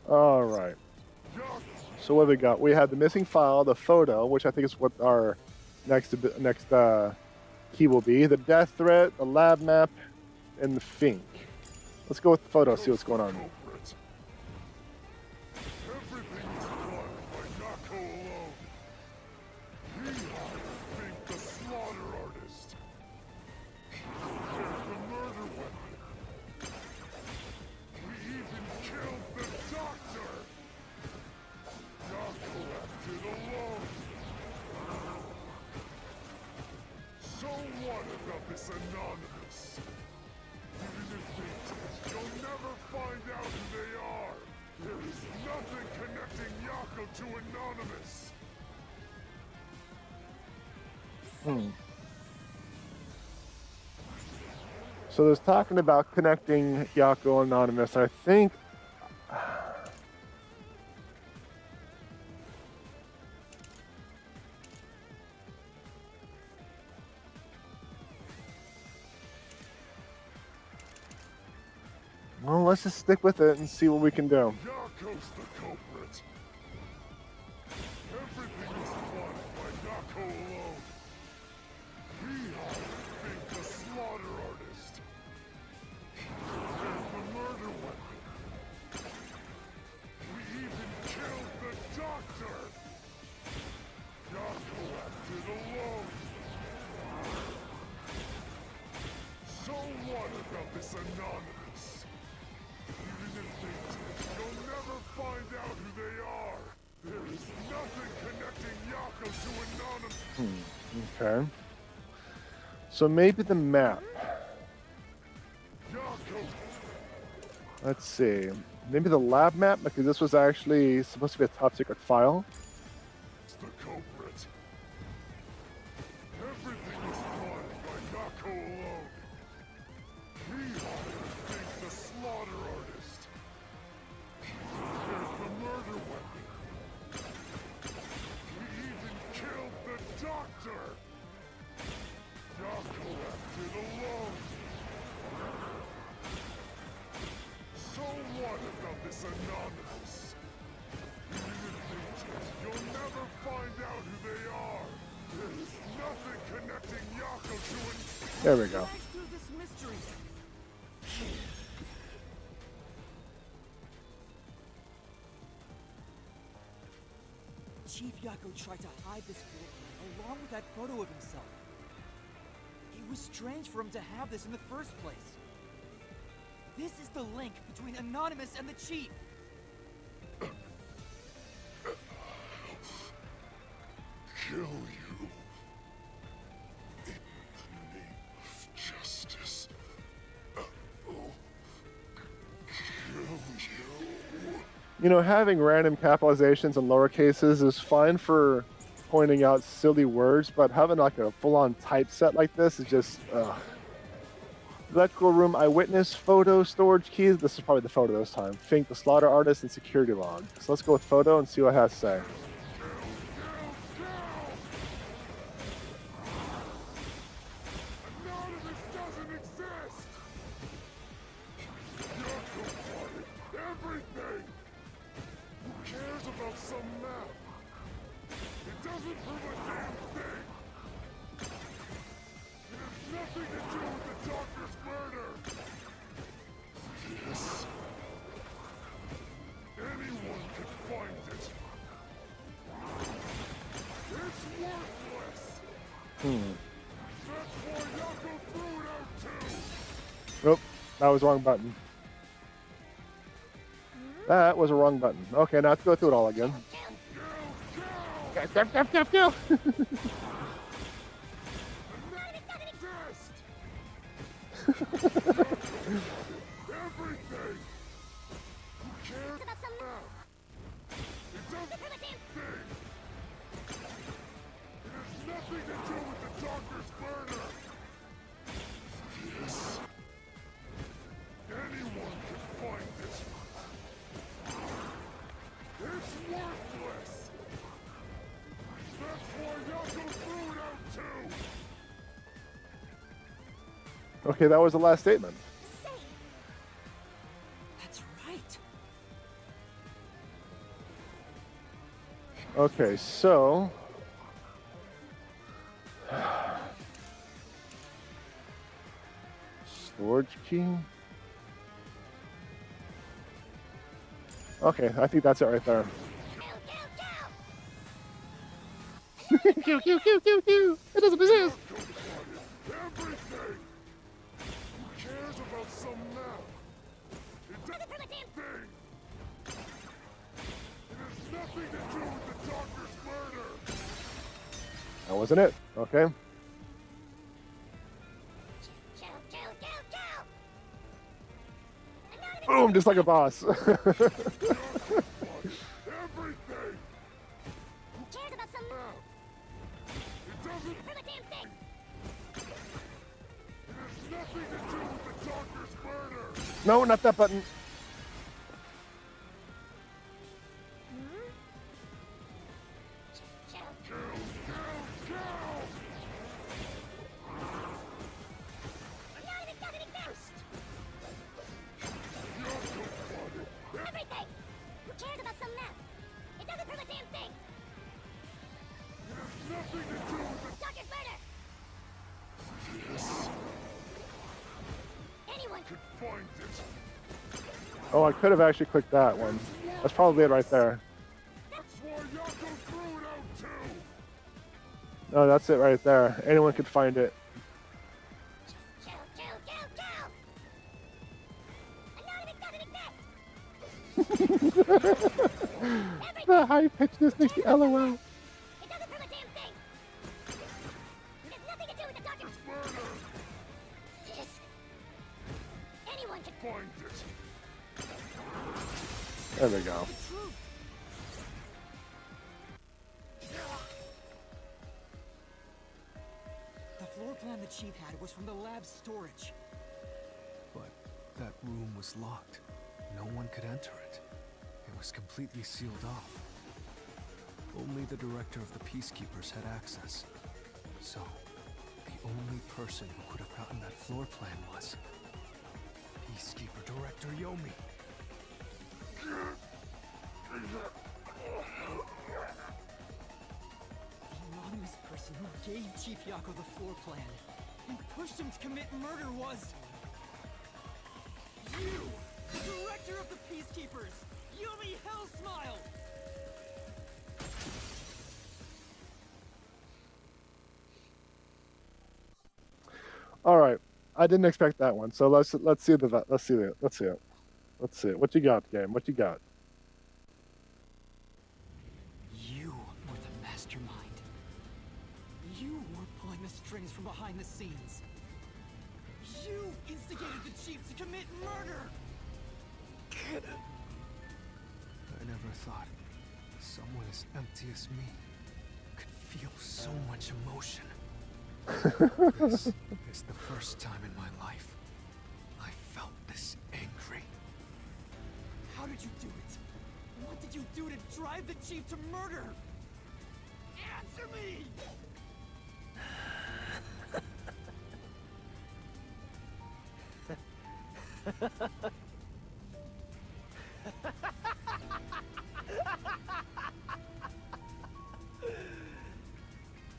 All right. So what have we got? We have the missing file, the photo, which I think is what our next key will be, the death threat, the lab map, and the Fink. Let's go with the photo, see what's going on. Everything is done by Yako alone. He Fink the slaughter artist. There's the murder weapon. We even killed the doctor. Yako left it alone. So what about this anonymous? Even if they did, you'll never find out who they are. There is nothing connecting Yako to Anonymous. So there's talking about connecting Yako and Anonymous. I think well, let's just stick with it and see what we can do. Yako's the culprit. Everything is plotted by Yako alone. He Fink the slaughter artist. There's the murder weapon. We even killed the doctor. Yako left it alone. So what about this anonymous? Even if they did, you'll never find out who they are. There is nothing connecting Yako to Anonymous. Okay. So maybe the map. Yako. Let's see. Maybe the lab map, because this was actually supposed to be a top secret file. It's the culprit. Everything is plotted by Yako alone. He Fink the slaughter artist. There's the murder weapon. We even killed the doctor. Yako left it alone. So what about this anonymous? Even if they did, you'll never find out who they are. There is nothing connecting Yako to an... There we go. Rise through this mystery. Chief Yako tried to hide this photo along with that photo of himself. It was strange for him to have this in the first place. This is the link between Anonymous and the Chief. Kill you. In the name of justice. Kill you. You know, having random capitalizations and lower cases is fine for pointing out silly words, but having like a full-on typeset like this is just, ugh. Electrical room eyewitness photo storage keys. This is probably the photo this time. Fink the slaughter artist and security log. So let's go with photo and see what it has to say. Anonymous doesn't exist! Yako plotted everything! Who cares about some map? It doesn't prove a damn thing! It has nothing to do with the doctor's murder! Yes. Anyone could find it! It's worthless! That's why Yako threw it out too! Nope, that was the wrong button. That was a wrong button. Okay, now let's go through it all again. Go. Everything! Who cares about some map? It doesn't prove a damn thing! It has nothing to do with the doctor's murder! Yes. Anyone can find it! It's worthless! That's why Yako threw it out too! Okay, that was the last statement. That's right. Okay, so storage key. Okay, I think that's it right there. Kill, kill, kill, kill, kill. It doesn't exist. Everything! Who cares about some map? It doesn't prove a damn thing! It has nothing to do with the doctor's murder! That wasn't it. Okay. Boom, just like a boss. Everything! Who cares about some map? It doesn't prove a damn thing? It has nothing to do with the doctor's murder! No, not that button. Everything! Who cares about some map? It doesn't prove a damn thing! It has nothing to do with the Doctor's murder! Anyone could find it! Oh, I could have actually clicked that one. That's probably it right there. That's why Yako threw it out too! No, that's it right there. Anyone could find it. kill! The high pitchness makes the LOL. It doesn't prove a damn thing! It has nothing to do with the doctor's Murder! Yes. Anyone can Find it! There we go. The floor plan the chief had was from the lab's storage. But that room was locked. No one could enter it. It was completely sealed off. Only the director of the Peacekeepers had access. So, the only person who could have gotten that floor plan was Peacekeeper Director Yomi. The anonymous person who gave Chief Yako the floor plan and pushed him to commit murder was... you! The director of the Peacekeepers! Yomi Hellsmile! All right, I didn't expect that one. So let's see it. Let's see it. What you got, game? What you got? You were the mastermind. You were pulling the strings from behind the scenes. You instigated the chief to commit murder! I never thought someone as empty as me could feel so much emotion. This is the first time in my life I felt this angry. How did you do it? What did you do to drive the chief to murder? Answer me!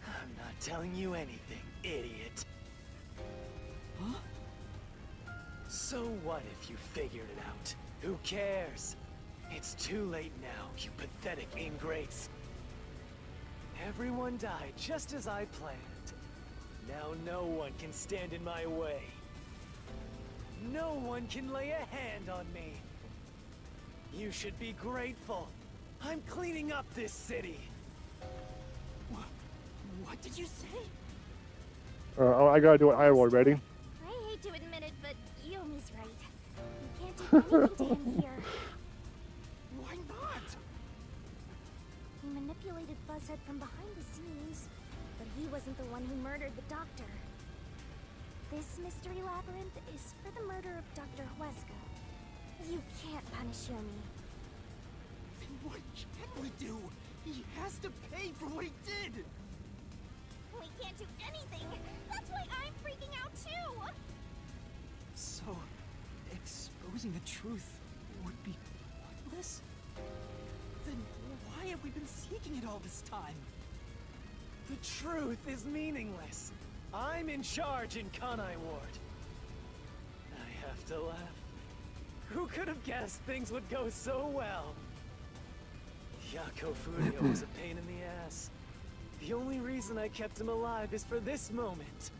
I'm not telling you anything, idiot. Huh? So what if you figured it out? Who cares? It's too late now, you pathetic ingrates. Everyone died just as I planned. Now no one can stand in my way. No one can lay a hand on me. You should be grateful. I'm cleaning up this city. What did you say? I gotta do an eye roll. Ready? I hate to admit it, but Yomi's right. You can't do anything to him here. Why not? He manipulated Fuzzhead from behind the scenes, but he wasn't the one who murdered the doctor. This Mystery Labyrinth is for the murder of Dr. Huesca. You can't punish Yomi. Then what can we do? He has to pay for what he did! We can't do anything! That's why I'm freaking out too! So, exposing the truth would be pointless? Then why have we've been seeking it all this time. The truth is meaningless. I'm in charge in Kanai Ward. I have to laugh. Who could have guessed things would go so well? Yako Furio was a pain in the ass. The only reason I kept him alive is for this moment.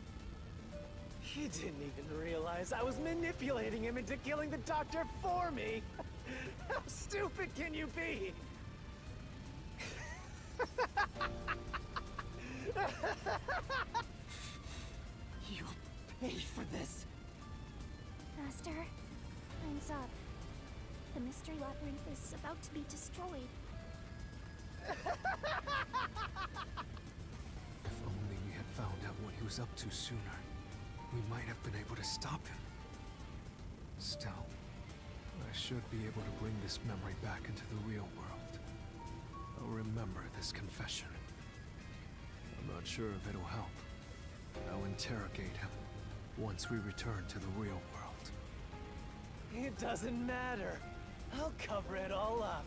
He didn't even realize I was manipulating him into killing the doctor for me. How stupid can you be? You'll pay for this. Master, time's up. The Mystery Labyrinth is about to be destroyed. If only we had found out what he was up to sooner, we might have been able to stop him. Still, I should be able to bring this memory back into the real world. I'll remember this confession. I'm not sure if it'll help. I'll interrogate him once we return to the real world. It doesn't matter. I'll cover it all up.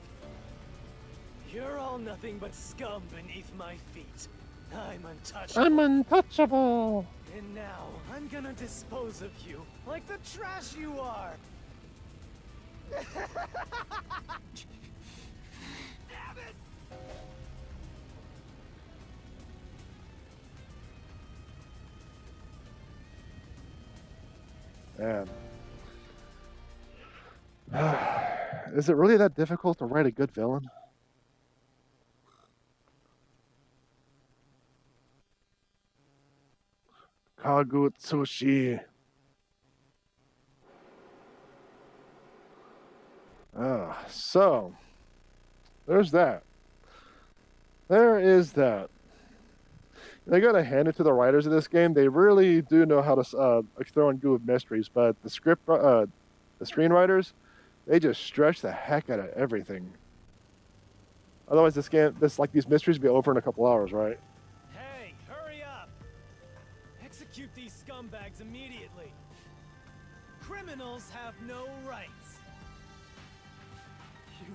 You're all nothing but scum beneath my feet. I'm untouchable. I'm untouchable. And now, I'm gonna dispose of you like the trash you are. Damn it! Man. Is it really that difficult to write a good villain? Kagutsushi. So there's that. There is that. I gotta hand it to the writers of this game. They really do know how to throw in good mysteries, but the screenwriters, they just stretch the heck out of everything. Otherwise, these mysteries would be over in a couple hours, right? Hey, hurry up! Execute these scumbags immediately. Criminals have no rights. You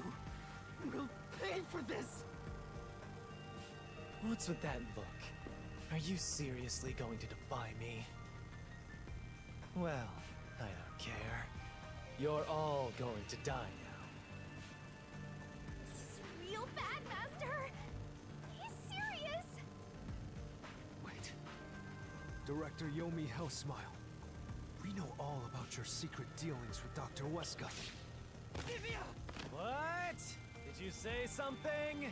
will pay for this. What's with that look? Are you seriously going to defy me? Well, I don't care. You're all going to die now. This is real bad, Master. He's serious. Wait. Director Yomi Hellsmile. We know all about your secret dealings with Dr. Wesker. Vivia! What? Did you say something?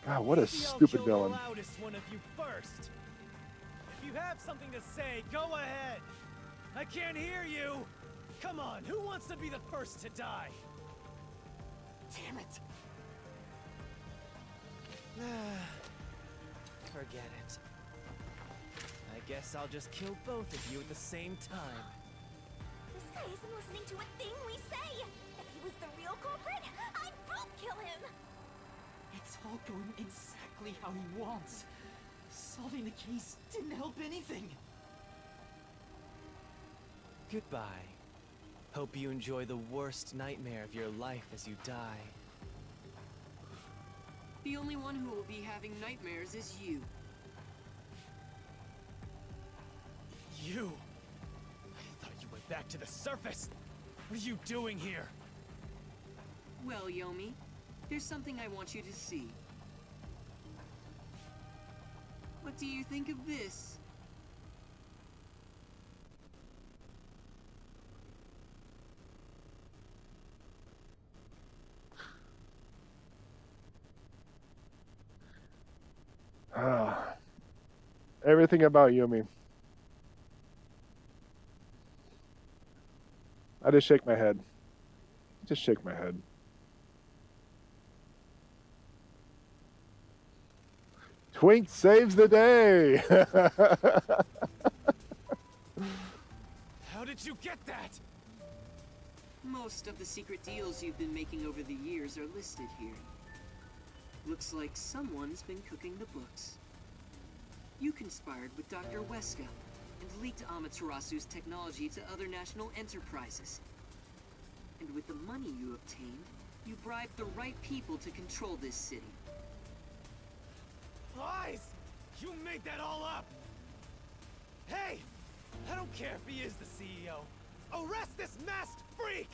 God, what a Maybe I'll stupid kill villain. the loudest one of you first. If you have something to say, go ahead. I can't hear you. Come on, who wants to be the first to die? Damn it. Forget it. I guess I'll just kill both of you at the same time. This guy isn't listening to a thing we say. If he was the real culprit, I'd both kill him. It's all going exactly how he wants. Solving the case didn't help anything. Goodbye. Hope you enjoy the worst nightmare of your life as you die. The only one who will be having nightmares is you. You? I thought you went back to the surface. What are you doing here? Well, Yomi, there's something I want you to see. What do you think of this? Everything about Yumi. I just shake my head. Just shake my head. Twink saves the day! How did you get that? Most of the secret deals you've been making over the years are listed here. Looks like someone's been cooking the books. You conspired with Dr. Wesker and leaked Amaterasu's technology to other national enterprises. And with the money you obtained, you bribed the right people to control this city. Lies! You made that all up! Hey! I don't care if he is the CEO. Arrest this masked freak!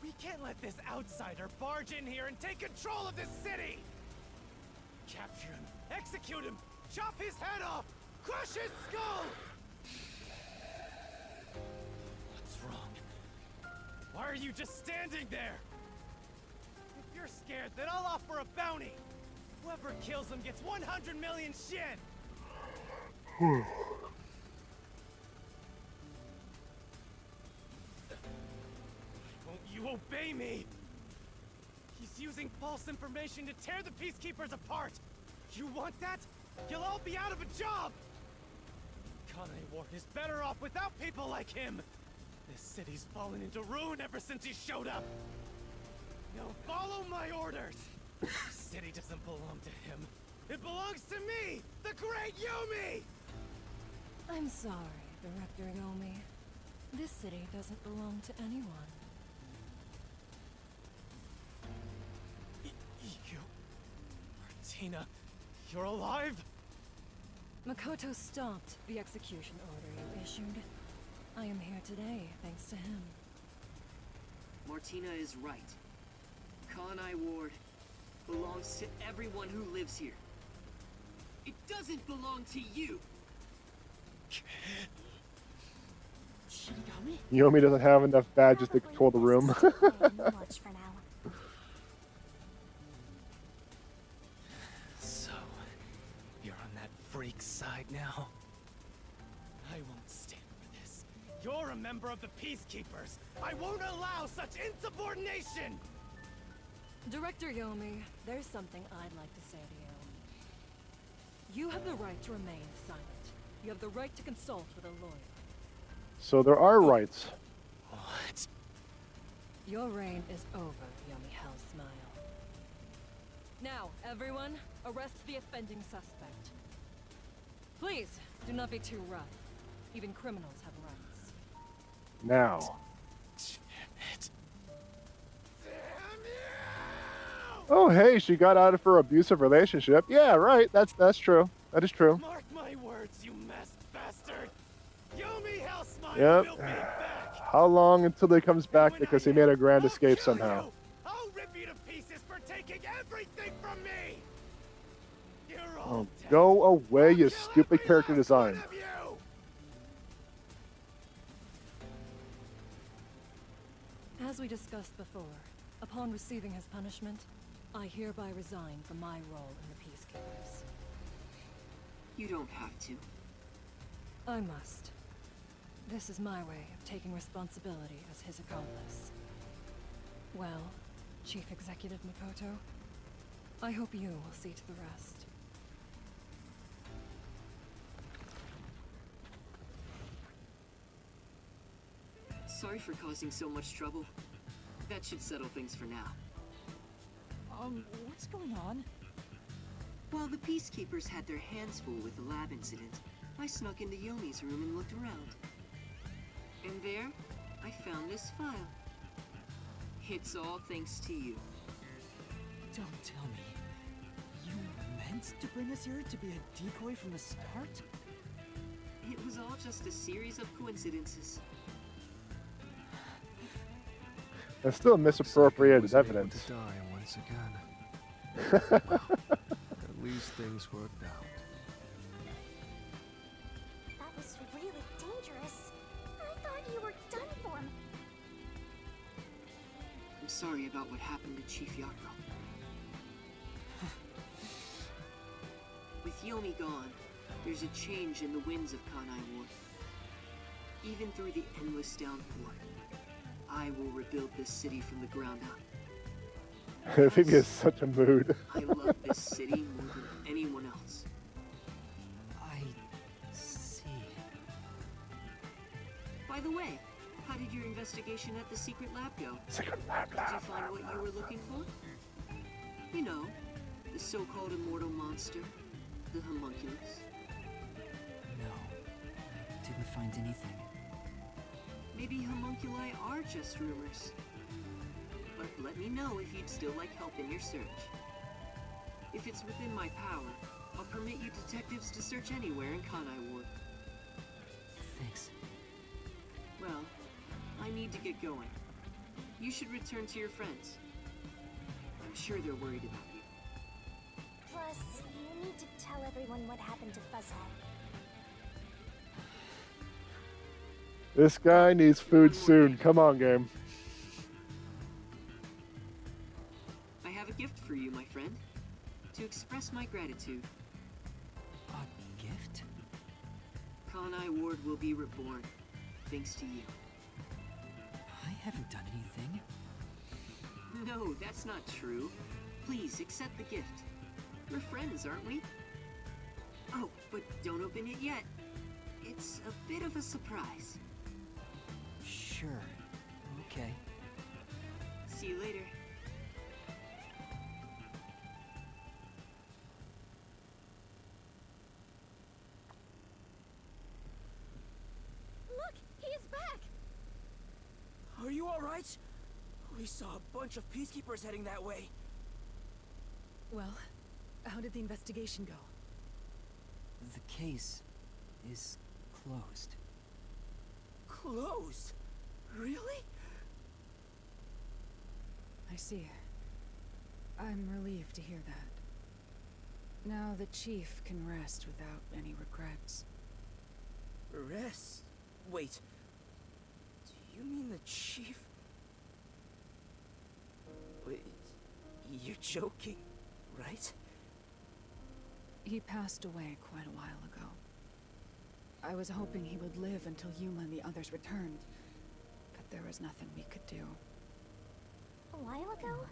We can't let this outsider barge in here and take control of this city! Capture him, execute him, chop his head off, crush his skull! What's wrong? Why are you just standing there? If you're scared, then I'll offer a bounty. Whoever kills him gets 100 million shin! Won't you obey me? He's using false information to tear the Peacekeepers apart! You want that? You'll all be out of a job! Kanai Ward is better off without people like him! This city's fallen into ruin ever since he showed up! Now follow my orders! This city doesn't belong to him. It belongs to me! The great Yumi! I'm sorry, Director Yomi. This city doesn't belong to anyone. You... Martina, you're alive? Makoto stopped the execution order you issued. I am here today, thanks to him. Martina is right. Kanai Ward belongs to everyone who lives here. It doesn't belong to you! Yomi doesn't have enough badges to control the room. Much for now. So, you're on that freak's side now? I won't stand for this. You're a member of the Peacekeepers! I won't allow such insubordination! Director Yomi, there's something I'd like to say to you. You have the right to remain silent. You have the right to consult with a lawyer. So there are rights. What? Your reign is over, Yomi Hellsmile. Now, everyone, arrest the offending suspect. Please, do not be too rough. Even criminals have rights. Now. Damn it. Oh, hey, she got out of her abusive relationship. Yeah, right. That's true. That is true. Mark my words, you masked bastard. Yomi Hellsmile Yep. will be back. How long until he comes back because he made a grand escape I'll somehow? you. I'll rip you to pieces for taking everything from me. You're all Oh, dead. go away, I'll you kill stupid every character last design. one of you. As we discussed before, upon receiving his punishment, I hereby resign from my role in the Peacekeepers. You don't have to. I must. This is my way of taking responsibility as his accomplice. Well, Chief Executive Makoto, I hope you will see to the rest. Sorry for causing so much trouble. That should settle things for now. What's going on? While the Peacekeepers had their hands full with the lab incident, I snuck into Yomi's room and looked around. And there, I found this file. It's all thanks to you. Don't tell me. You meant to bring us here to be a decoy from the start? It was all just a series of coincidences. That's still misappropriated Was able evidence. to die once again. Well, at least things worked out. That was really dangerous. I thought you were done for. I'm sorry about what happened to Chief Yako. With Yomi gone, there's a change in the winds of Kanai Ward. Even through the endless downpour, I will rebuild this city from the ground up. Vivia is such a mood. I love this city more than anyone else. I see. By the way, how did your investigation at the secret lab go? Secret lab, Did you find what you were looking for? You know, the so-called immortal monster, the homunculus. No, I didn't find anything. Maybe homunculi are just rumors. But let me know if you'd still like help in your search. If it's within my power, I'll permit you detectives to search anywhere in Kanai Ward. Thanks. Well, I need to get going. You should return to your friends. I'm sure they're worried about you. Plus, you need to tell everyone what happened to Fuzzhead. This guy needs food soon. Come on, game. I have a gift for you, my friend. To express my gratitude. A gift? Kanai Ward will be reborn, thanks to you. I haven't done anything. No, that's not true. Please, accept the gift. We're friends, aren't we? Oh, but don't open it yet. It's a bit of a surprise. Sure. Okay. See you later. Look, he is back! Are you alright? We saw a bunch of peacekeepers heading that way. Well, how did the investigation go? The case is closed. Closed? Really? I see. I'm relieved to hear that. Now the chief can rest without any regrets. Rest? Wait. Do you mean the chief? Wait, you're joking, right? He passed away quite a while ago. I was hoping he would live until Yuma and the others returned, but there was nothing we could do. A while ago?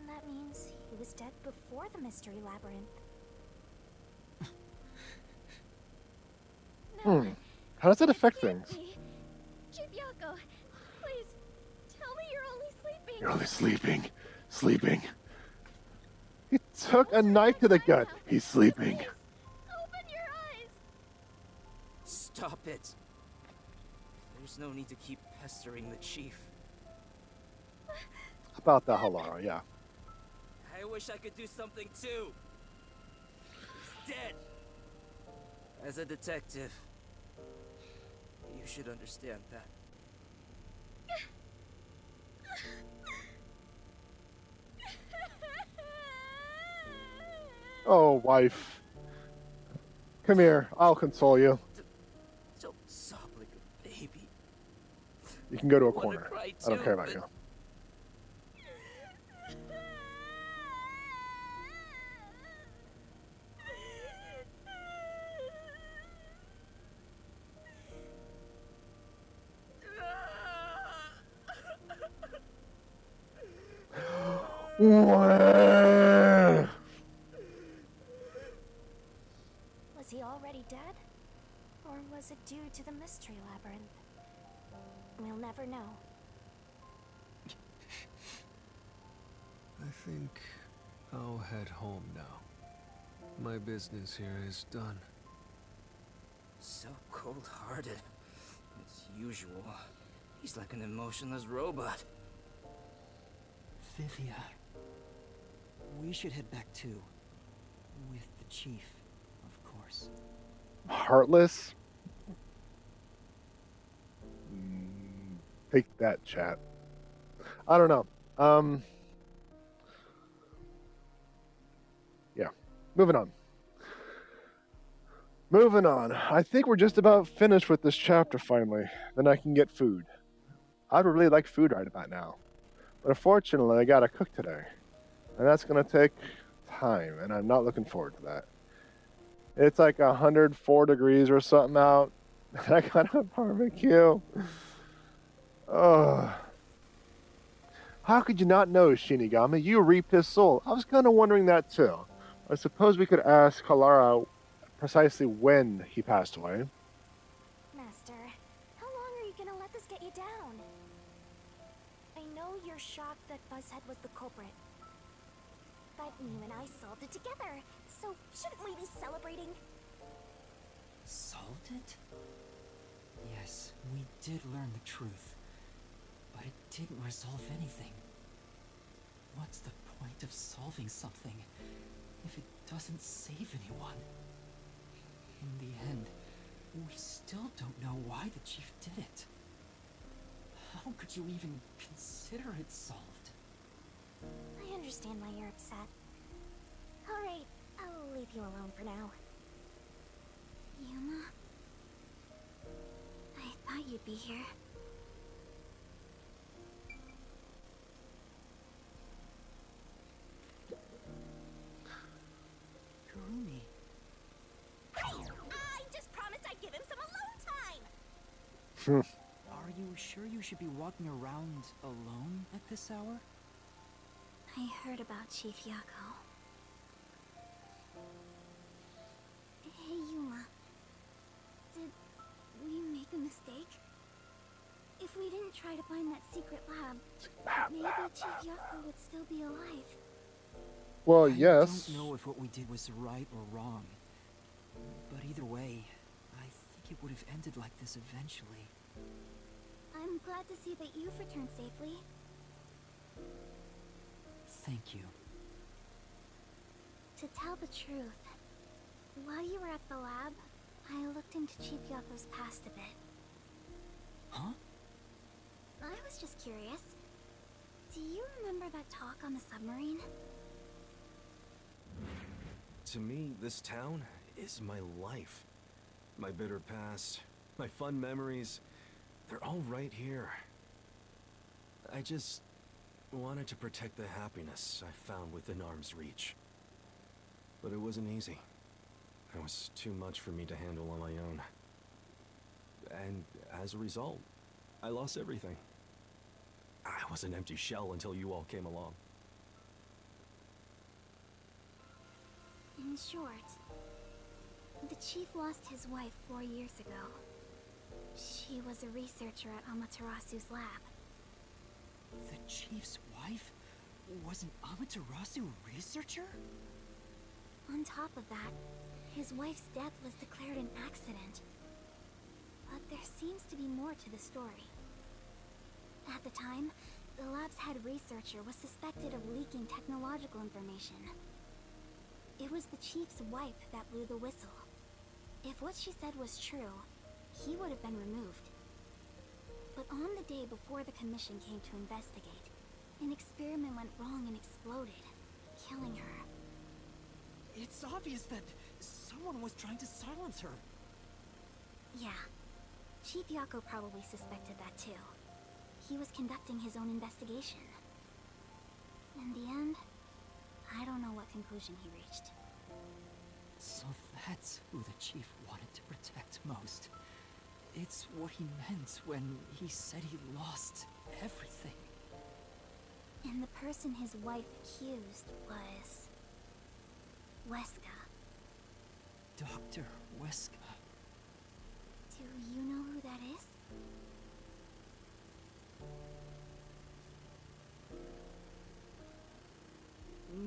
That means he was dead before the Mystery Labyrinth. No, How does that affect can't things? be. Chief Yako, please, tell me you're only sleeping. You're only sleeping. Sleeping. He took a knife to the gut. He's sleeping. Please, open your eyes. Stop it. There's no need to keep pestering the chief. About that, Halara, yeah. I wish I could do something too. He's dead. As a detective, you should understand that. Oh, wife. Come here. I'll console you. Don't sob like a baby. You can go to a I wanna corner. cry I don't too, care about but- you. What? Was he already dead? Or was it due to the Mystery Labyrinth? We'll never know. I think I'll head home now. My business here is done. So cold-hearted. As usual. He's like an emotionless robot. Vivia. We should head back too. With the chief, of course. Heartless? Take that, chat. I don't know. Yeah. Moving on. Moving on. I think we're just about finished with this chapter finally. Then I can get food. I'd really like food right about now. But unfortunately, I gotta cook today. And that's gonna take time, and I'm not looking forward to that. It's like 104 degrees or something out. And I got a barbecue. Oh. How could you not know, Shinigami? You reaped his soul. I was kind of wondering that too. I suppose we could ask Halara precisely when he passed away. Master, how long are you gonna let this get you down? I know you're shocked that Buzzhead was the culprit. But you and I solved it together, so shouldn't we be celebrating? Solved it? Yes, we did learn the truth. But it didn't resolve anything. What's the point of solving something if it doesn't save anyone. In the end, we still don't know why the chief did it. How could you even consider it solved? I understand why you're upset. Alright, I'll leave you alone for now. Yuma? I thought you'd be here. Kurumi. I just promised I'd give him some alone time! Are you sure you should be walking around alone at this hour? I heard about Chief Yako. Hey, Yuma. Did we make a mistake? If we didn't try to find that secret lab, maybe Chief Yako would still be alive. Well, I yes. don't know if what we did was right or wrong. But either way, I think it would have ended like this eventually. I'm glad to see that you've returned safely. Thank you. To tell the truth, while you were at the lab, I looked into Chief Yako's past a bit. Huh? I was just curious. Do you remember that talk on the submarine? To me, this town is my life. My bitter past, my fun memories, they're all right here. I just wanted to protect the happiness I found within arm's reach. But it wasn't easy. It was too much for me to handle on my own. And as a result, I lost everything. I was an empty shell until you all came along. In short, the chief lost his wife 4 years ago. She was a researcher at Amaterasu's lab. The chief's wife was an Amaterasu researcher? On top of that, his wife's death was declared an accident. But there seems to be more to the story. At the time, the lab's head researcher was suspected of leaking technological information. It was the chief's wife that blew the whistle. If what she said was true, he would have been removed. But on the day before the commission came to investigate, an experiment went wrong and exploded, killing her. It's obvious that someone was trying to silence her. Yeah, Chief Yako probably suspected that too. He was conducting his own investigation. In the end, I don't know what conclusion he reached. So that's who the chief wanted to protect most. It's what he meant when he said he lost everything. And the person his wife accused was... Weska. Dr. Weska. Do you know who that is?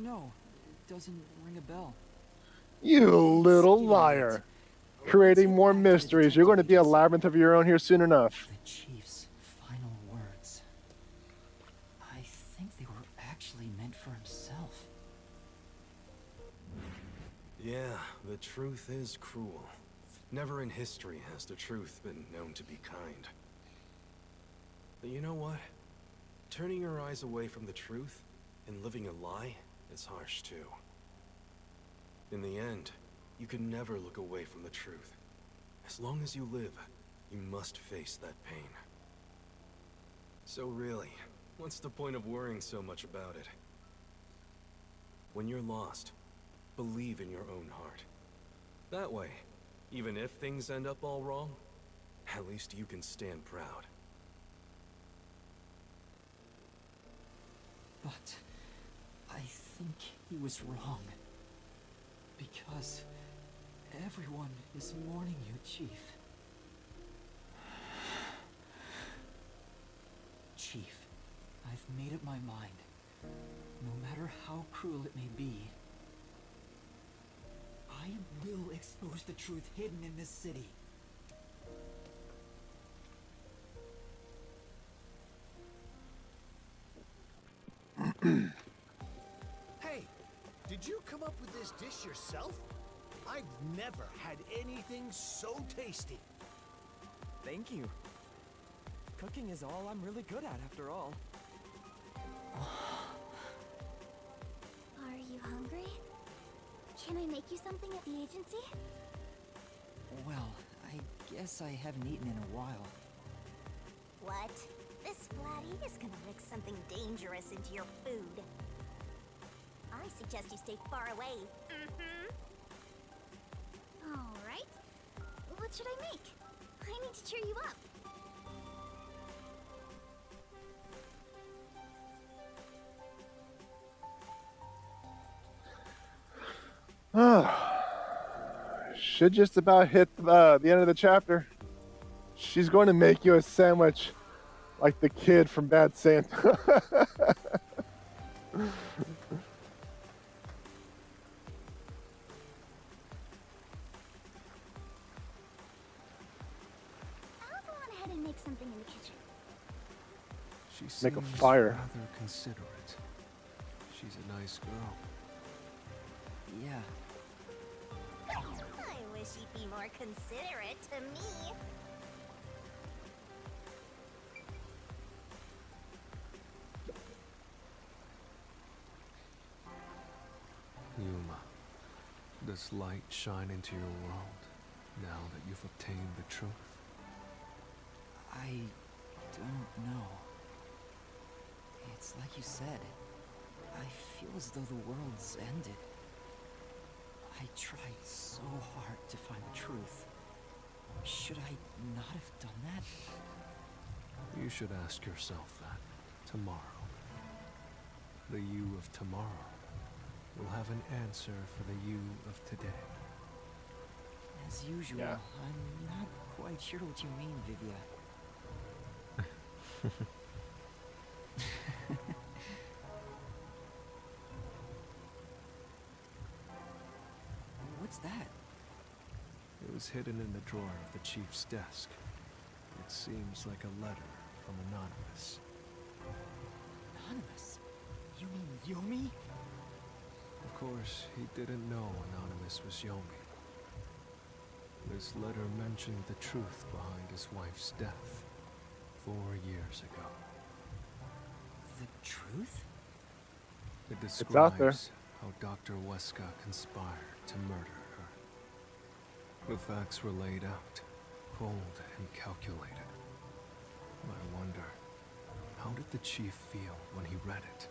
No, it doesn't ring a bell. You little liar. Creating more mysteries. You're going to be a labyrinth of your own here soon enough. The chief's final words. I think they were actually meant for himself. Yeah, the truth is cruel. Never in history has the truth been known to be kind. But you know what? Turning your eyes away from the truth and living a lie is harsh too. In the end, you can never look away from the truth. As long as you live, you must face that pain. So really, what's the point of worrying so much about it? When you're lost, believe in your own heart. That way, even if things end up all wrong, at least you can stand proud. But I think he was wrong. Because everyone is mourning you, Chief. Chief, I've made up my mind. No matter how cruel it may be, I will expose the truth hidden in this city. Hey, Did you come up with this dish yourself? I've never had anything so tasty. Thank you. Cooking is all I'm really good at, after all. Are you hungry? Can I make you something at the agency? Well, I guess I haven't eaten in a while. What? This Splatty is gonna mix something dangerous into your food. I suggest you stay far away. Alright. What should I make? I need to cheer you up. Should just about hit the end of the chapter. She's going to make you a sandwich like the kid from Bad Santa. I'll go on ahead and make something in the kitchen. She Make a seems fire. rather considerate. She's a nice girl. Yeah. I wish he'd be more considerate to me. Yuma, does light shine into your world now that you've obtained the truth? I don't know. It's like you said. I feel as though the world's ended. I tried so hard to find the truth. Should I not have done that? You should ask yourself that tomorrow. The you of tomorrow will have an answer for the you of today. As usual, Yeah. I'm not quite sure what you mean, Vivia. What's that? It was hidden in the drawer of the chief's desk. It seems like a letter from Anonymous. Anonymous? You mean Yomi? Of course, he didn't know Anonymous was Yomi. This letter mentioned the truth behind his wife's death 4 years ago. The truth? It out there. describes how Dr. Weska conspired to murder her. The facts were laid out, cold and calculated. I wonder, how did the chief feel when he read it?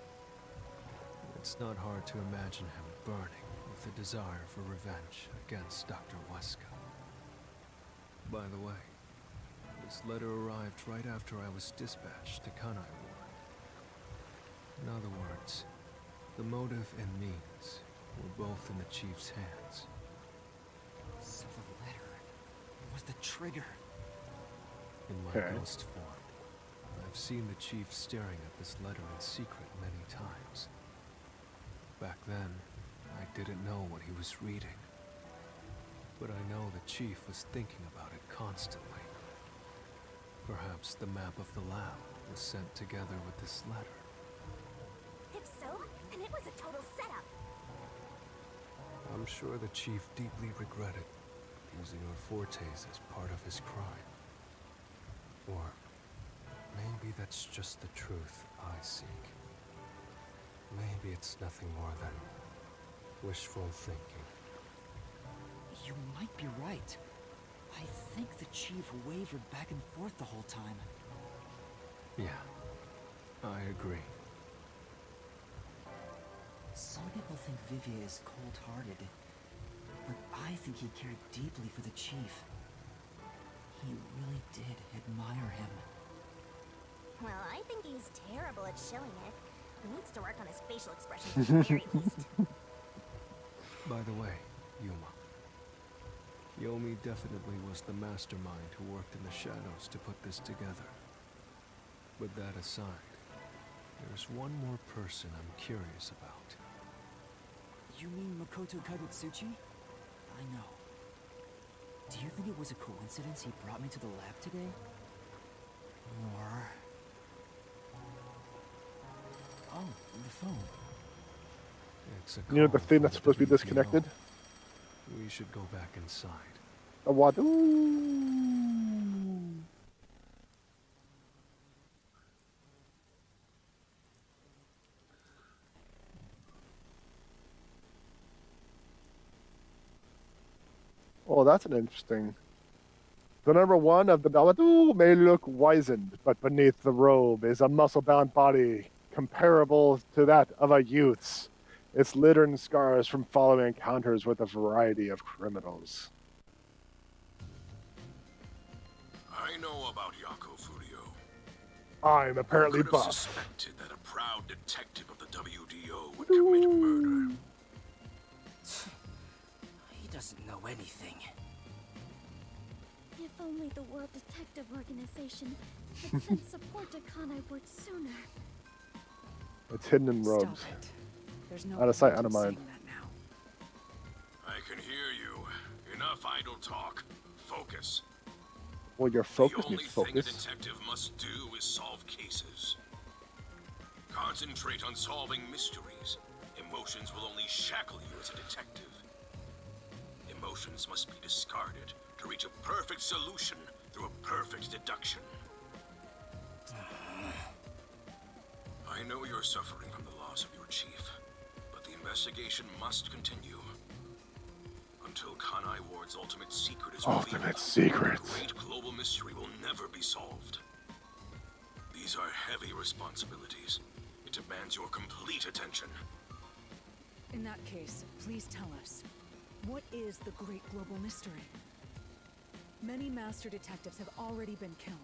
It's not hard to imagine him burning with a desire for revenge against Dr. Weska. By the way, this letter arrived right after I was dispatched to Kanai Ward. In other words, the motive and means were both in the chief's hands. So the letter was the trigger. In my ghost form, I've seen the chief staring at this letter in secret many times. Back then, I didn't know what he was reading. But I know the chief was thinking about it constantly. Perhaps the map of the lab was sent together with this letter. If so, then it was a total setup. I'm sure the chief deeply regretted using our fortes as part of his crime. Or maybe that's just the truth I seek. Maybe it's nothing more than wishful thinking. You might be right. I think the chief wavered back and forth the whole time. Yeah, I agree. Some people think Vivia is cold-hearted, but I think he cared deeply for the chief. He really did admire him. Well, I think he's terrible at showing it. He needs to work on his facial expressions at the very least. By the way, Yuma. Yomi definitely was the mastermind who worked in the shadows to put this together. But that aside, there's one more person I'm curious about. You mean Makoto Kagutsuchi? I know. Do you think it was a coincidence he brought me to the lab today? Or... Oh, the phone. It's a You know the call thing from that's the supposed to be WDO. disconnected? We should go back inside. A what? Ooh. Oh, that's an interesting. The number one of the Baladu may look wizened, but beneath the robe is a muscle-bound body comparable to that of a youth's. It's littered in scars from following encounters with a variety of criminals. I know about Yako Furio. I'm apparently Who could have buff. suspected that a proud detective of the WDO would commit murder? He doesn't know anything. If only the World Detective Organization had sent support to Kanai Ward sooner. It's hidden in Stop robes. it. There's no Out of sight, point out of in mind. saying that now. I can hear you. Enough idle talk. Focus. Well, your focus The only needs thing a focus. detective must do is solve cases. Concentrate on solving mysteries. Emotions will only shackle you as a detective. Emotions must be discarded to reach a perfect solution through a perfect deduction. I know you're suffering from the loss of your chief, but the investigation must continue. Until Kanai Ward's ultimate secret is revealed, Ultimate secret. the great global mystery will never be solved. These are heavy responsibilities. It demands your complete attention. In that case, please tell us, what is the great global mystery? Many master detectives have already been killed.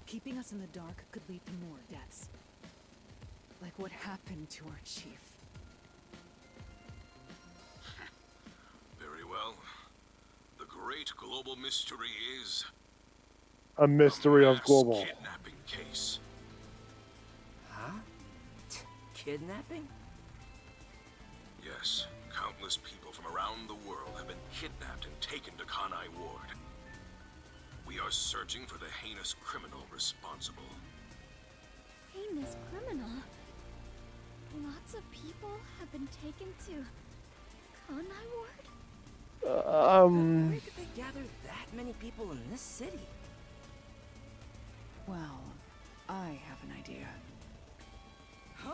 Keeping us in the dark could lead to more deaths. Like what happened to our chief. Very well. The great global mystery is A mystery of mass global. kidnapping case. Huh? Kidnapping? Yes, countless people from around the world have been kidnapped and taken to Kanai Ward. We are searching for the heinous criminal responsible. Heinous criminal? Lots of people have been taken to Kanai Ward? Where did they gather that many people in this city? Well, I have an idea. Huh?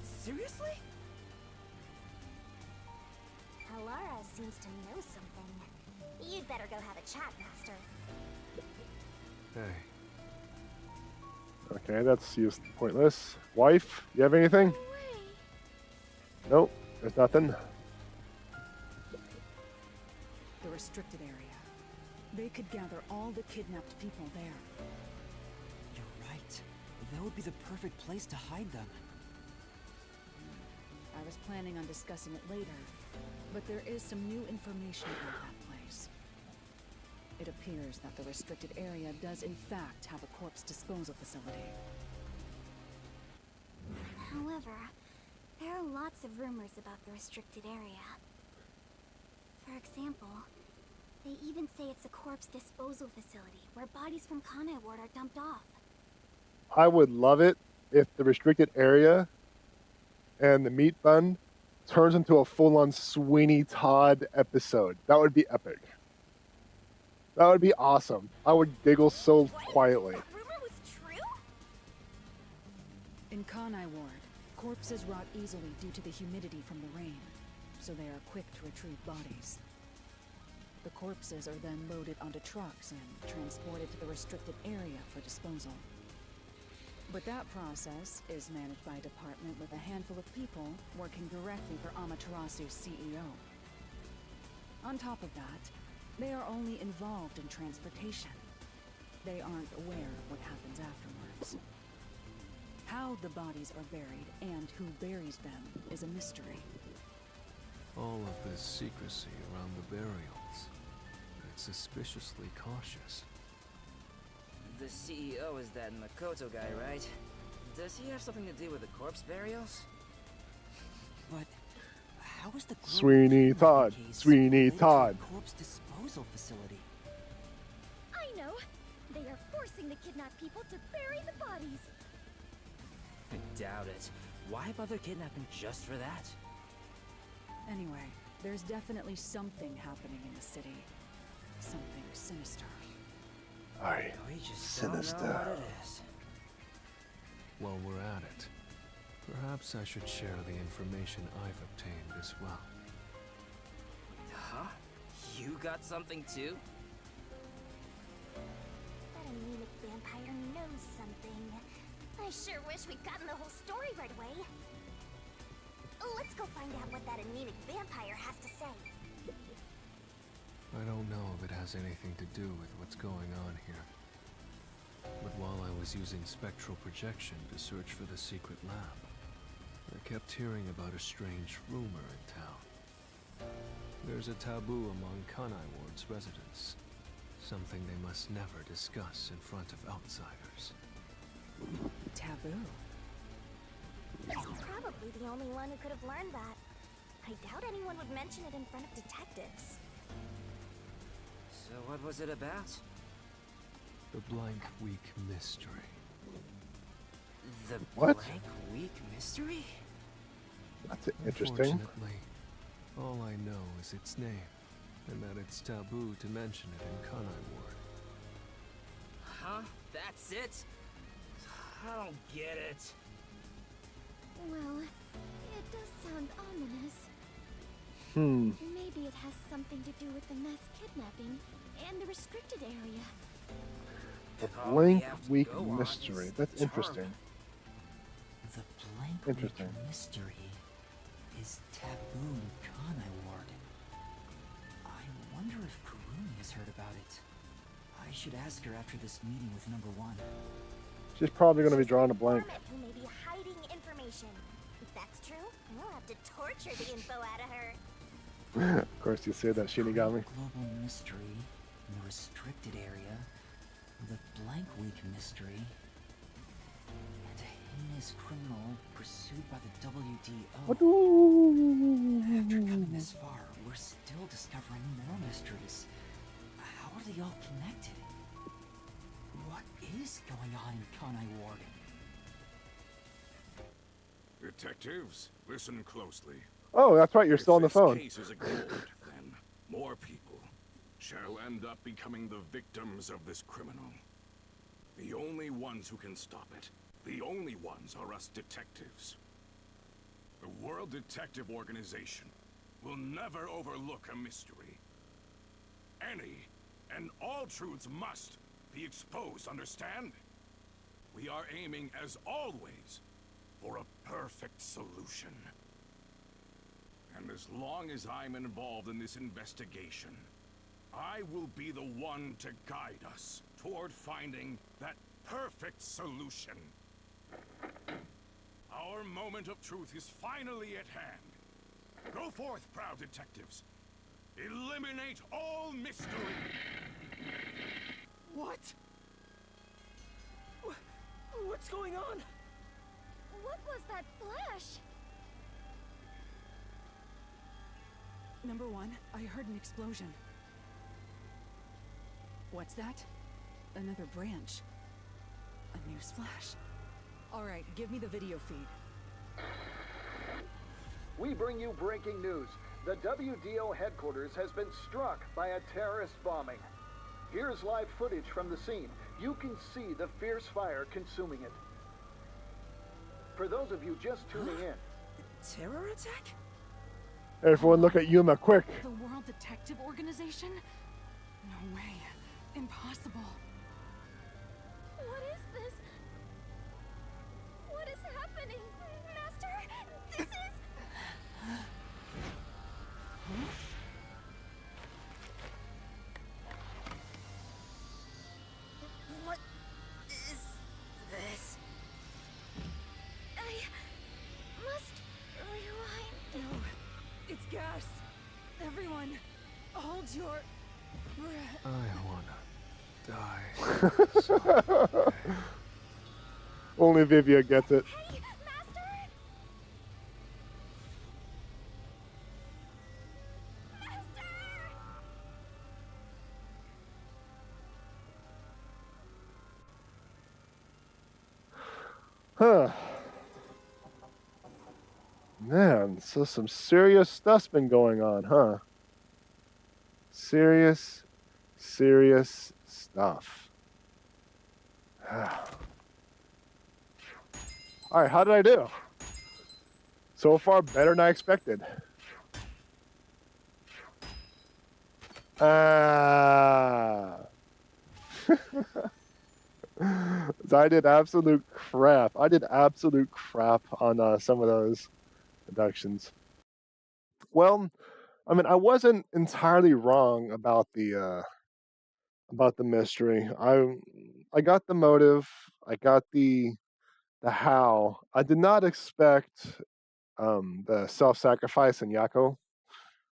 Seriously? Alara seems to know something. You'd better go have a chat, Master. Hey, Okay, that's pointless. Wife, you have anything? Nope, there's nothing. The restricted area. They could gather all the kidnapped people there. You're right. That would be the perfect place to hide them. I was planning on discussing it later, but there is some new information about that place. It appears that the restricted area does in fact have a corpse disposal facility. However, there are lots of rumors about the restricted area. For example, they even say it's a corpse disposal facility where bodies from Kanai Ward are dumped off. I would love it if the restricted area and the meat bun turns into a full-on Sweeney Todd episode. That would be epic. That would be awesome. I would giggle so quietly. That rumor was true? In Kanai Ward, corpses rot easily due to the humidity from the rain, so they are quick to retrieve bodies. The corpses are then loaded onto trucks and transported to the restricted area for disposal. But that process is managed by a department with a handful of people working directly for Amaterasu's CEO. On top of that, they are only involved in transportation. They aren't aware of what happens afterwards. How the bodies are buried and who buries them is a mystery. all of this secrecy around the burials. It's suspiciously cautious. The CEO is that Makoto guy, right? Does he have something to do with the corpse burials? But how is the Sweeney Todd. Sweeney Todd. corpse disposal facility? I know! They are forcing the kidnapped people to bury the bodies! I doubt it. Why bother kidnapping just for that? Anyway, there's definitely something happening in the city. Something sinister. Aye. We just Sinister. don't know what it is. While we're at it, perhaps I should share the information I've obtained as well. Huh? You got something too? That anemic vampire knows something. I sure wish we'd gotten the whole story right away. Let's go find out what that anemic vampire has to say. I don't know if it has anything to do with what's going on here. But while I was using spectral projection to search for the secret lab, I kept hearing about a strange rumor in town. There's a taboo among Kanai Ward's residents. Something they must never discuss in front of outsiders. Taboo? He's probably the only one who could have learned that. I doubt anyone would mention it in front of detectives. So what was it about? The Blank Week Mystery. The What? Blank Week Mystery? That's interesting. Unfortunately, all I know is its name, and that it's taboo to mention it in Kanai Ward. Huh? That's it? I don't get it. Well, it does sound ominous. Maybe it has something to do with the mass kidnapping and the restricted area. The All Blank we have to Week go on Mystery. is That's the interesting. The Blank Interesting. Week Mystery is taboo in Kanai Ward. I wonder if Kurumi has heard about it. I should ask her after this meeting with number 1. She's probably going to be drawing a blank. Informant who may be hiding information. If that's true, we'll have to torture the info out of her. Of course, you say that, Shinigami. Global Mystery in the restricted area. The Blank Week Mystery. And a heinous criminal pursued by the WDO. After coming this far, we're still discovering more mysteries. How are they all connected? What is going on in Kanai Ward? Detectives, listen closely. Oh, that's right. You're still on the phone. If this case is ignored, then more people shall end up becoming the victims of this criminal. The only ones who can stop it, the only ones are us detectives. The World Detective Organization will never overlook a mystery. Any and all truths must be exposed, understand? We are aiming, as always, for a perfect solution. And as long as I'm involved in this investigation, I will be the one to guide us toward finding that perfect solution. Our moment of truth is finally at hand. Go forth, proud detectives. Eliminate all mystery. What? What's going on? What was that flash? Number 1, I heard an explosion. What's that? Another branch. A news flash. Alright, give me the video feed. We bring you breaking news. The WDO headquarters has been struck by a terrorist bombing. Here's live footage from the scene. You can see the fierce fire consuming it. For those of you just tuning in. Terror attack? Everyone look at Yuma, quick. The World Detective Organization? No way. Impossible. What is this? What is happening? Master, this is... What is this? I must rewind. No, it's gas. Everyone, hold your breath. I wanna die. Only Vivia gets it. Hey, Master! Master! Huh. Man, so some serious stuff's been going on, huh? Serious stuff. All right, how did I do? So far, better than I expected. I did absolute crap. I did absolute crap on some of those deductions. Well, I mean, I wasn't entirely wrong about the mystery. I got the motive. I got the how. I did not expect the self-sacrifice in Yako.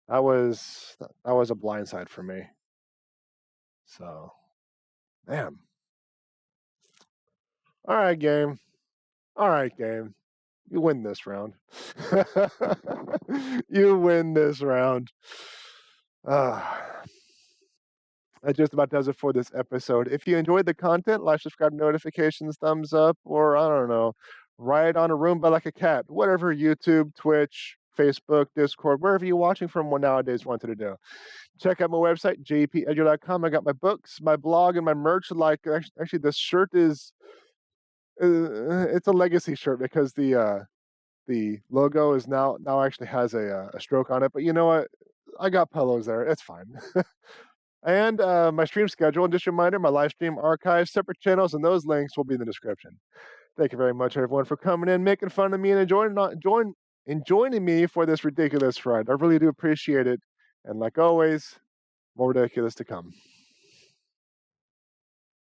That was a blindside for me. So, damn. All right, game. All right, game. You win this round. You win this round. That just about does it for this episode. If you enjoyed the content, like, subscribe, notifications, thumbs up, or I don't know, ride on a Roomba like a cat. Whatever YouTube, Twitch, Facebook, Discord, wherever you're watching from one nowadays wanted to do. Check out my website, JPEdgar.com. I got my books, my blog, and my merch. Like, actually, this shirt is it's a legacy shirt because the logo is now actually has a stroke on it. But you know what? I got pillows there. It's fine. And my stream schedule, and just a reminder, my live stream archives, separate channels, and those links will be in the description. Thank you very much, everyone, for coming in, making fun of me, and joining me for this ridiculous ride. I really do appreciate it. And like always, more ridiculous to come.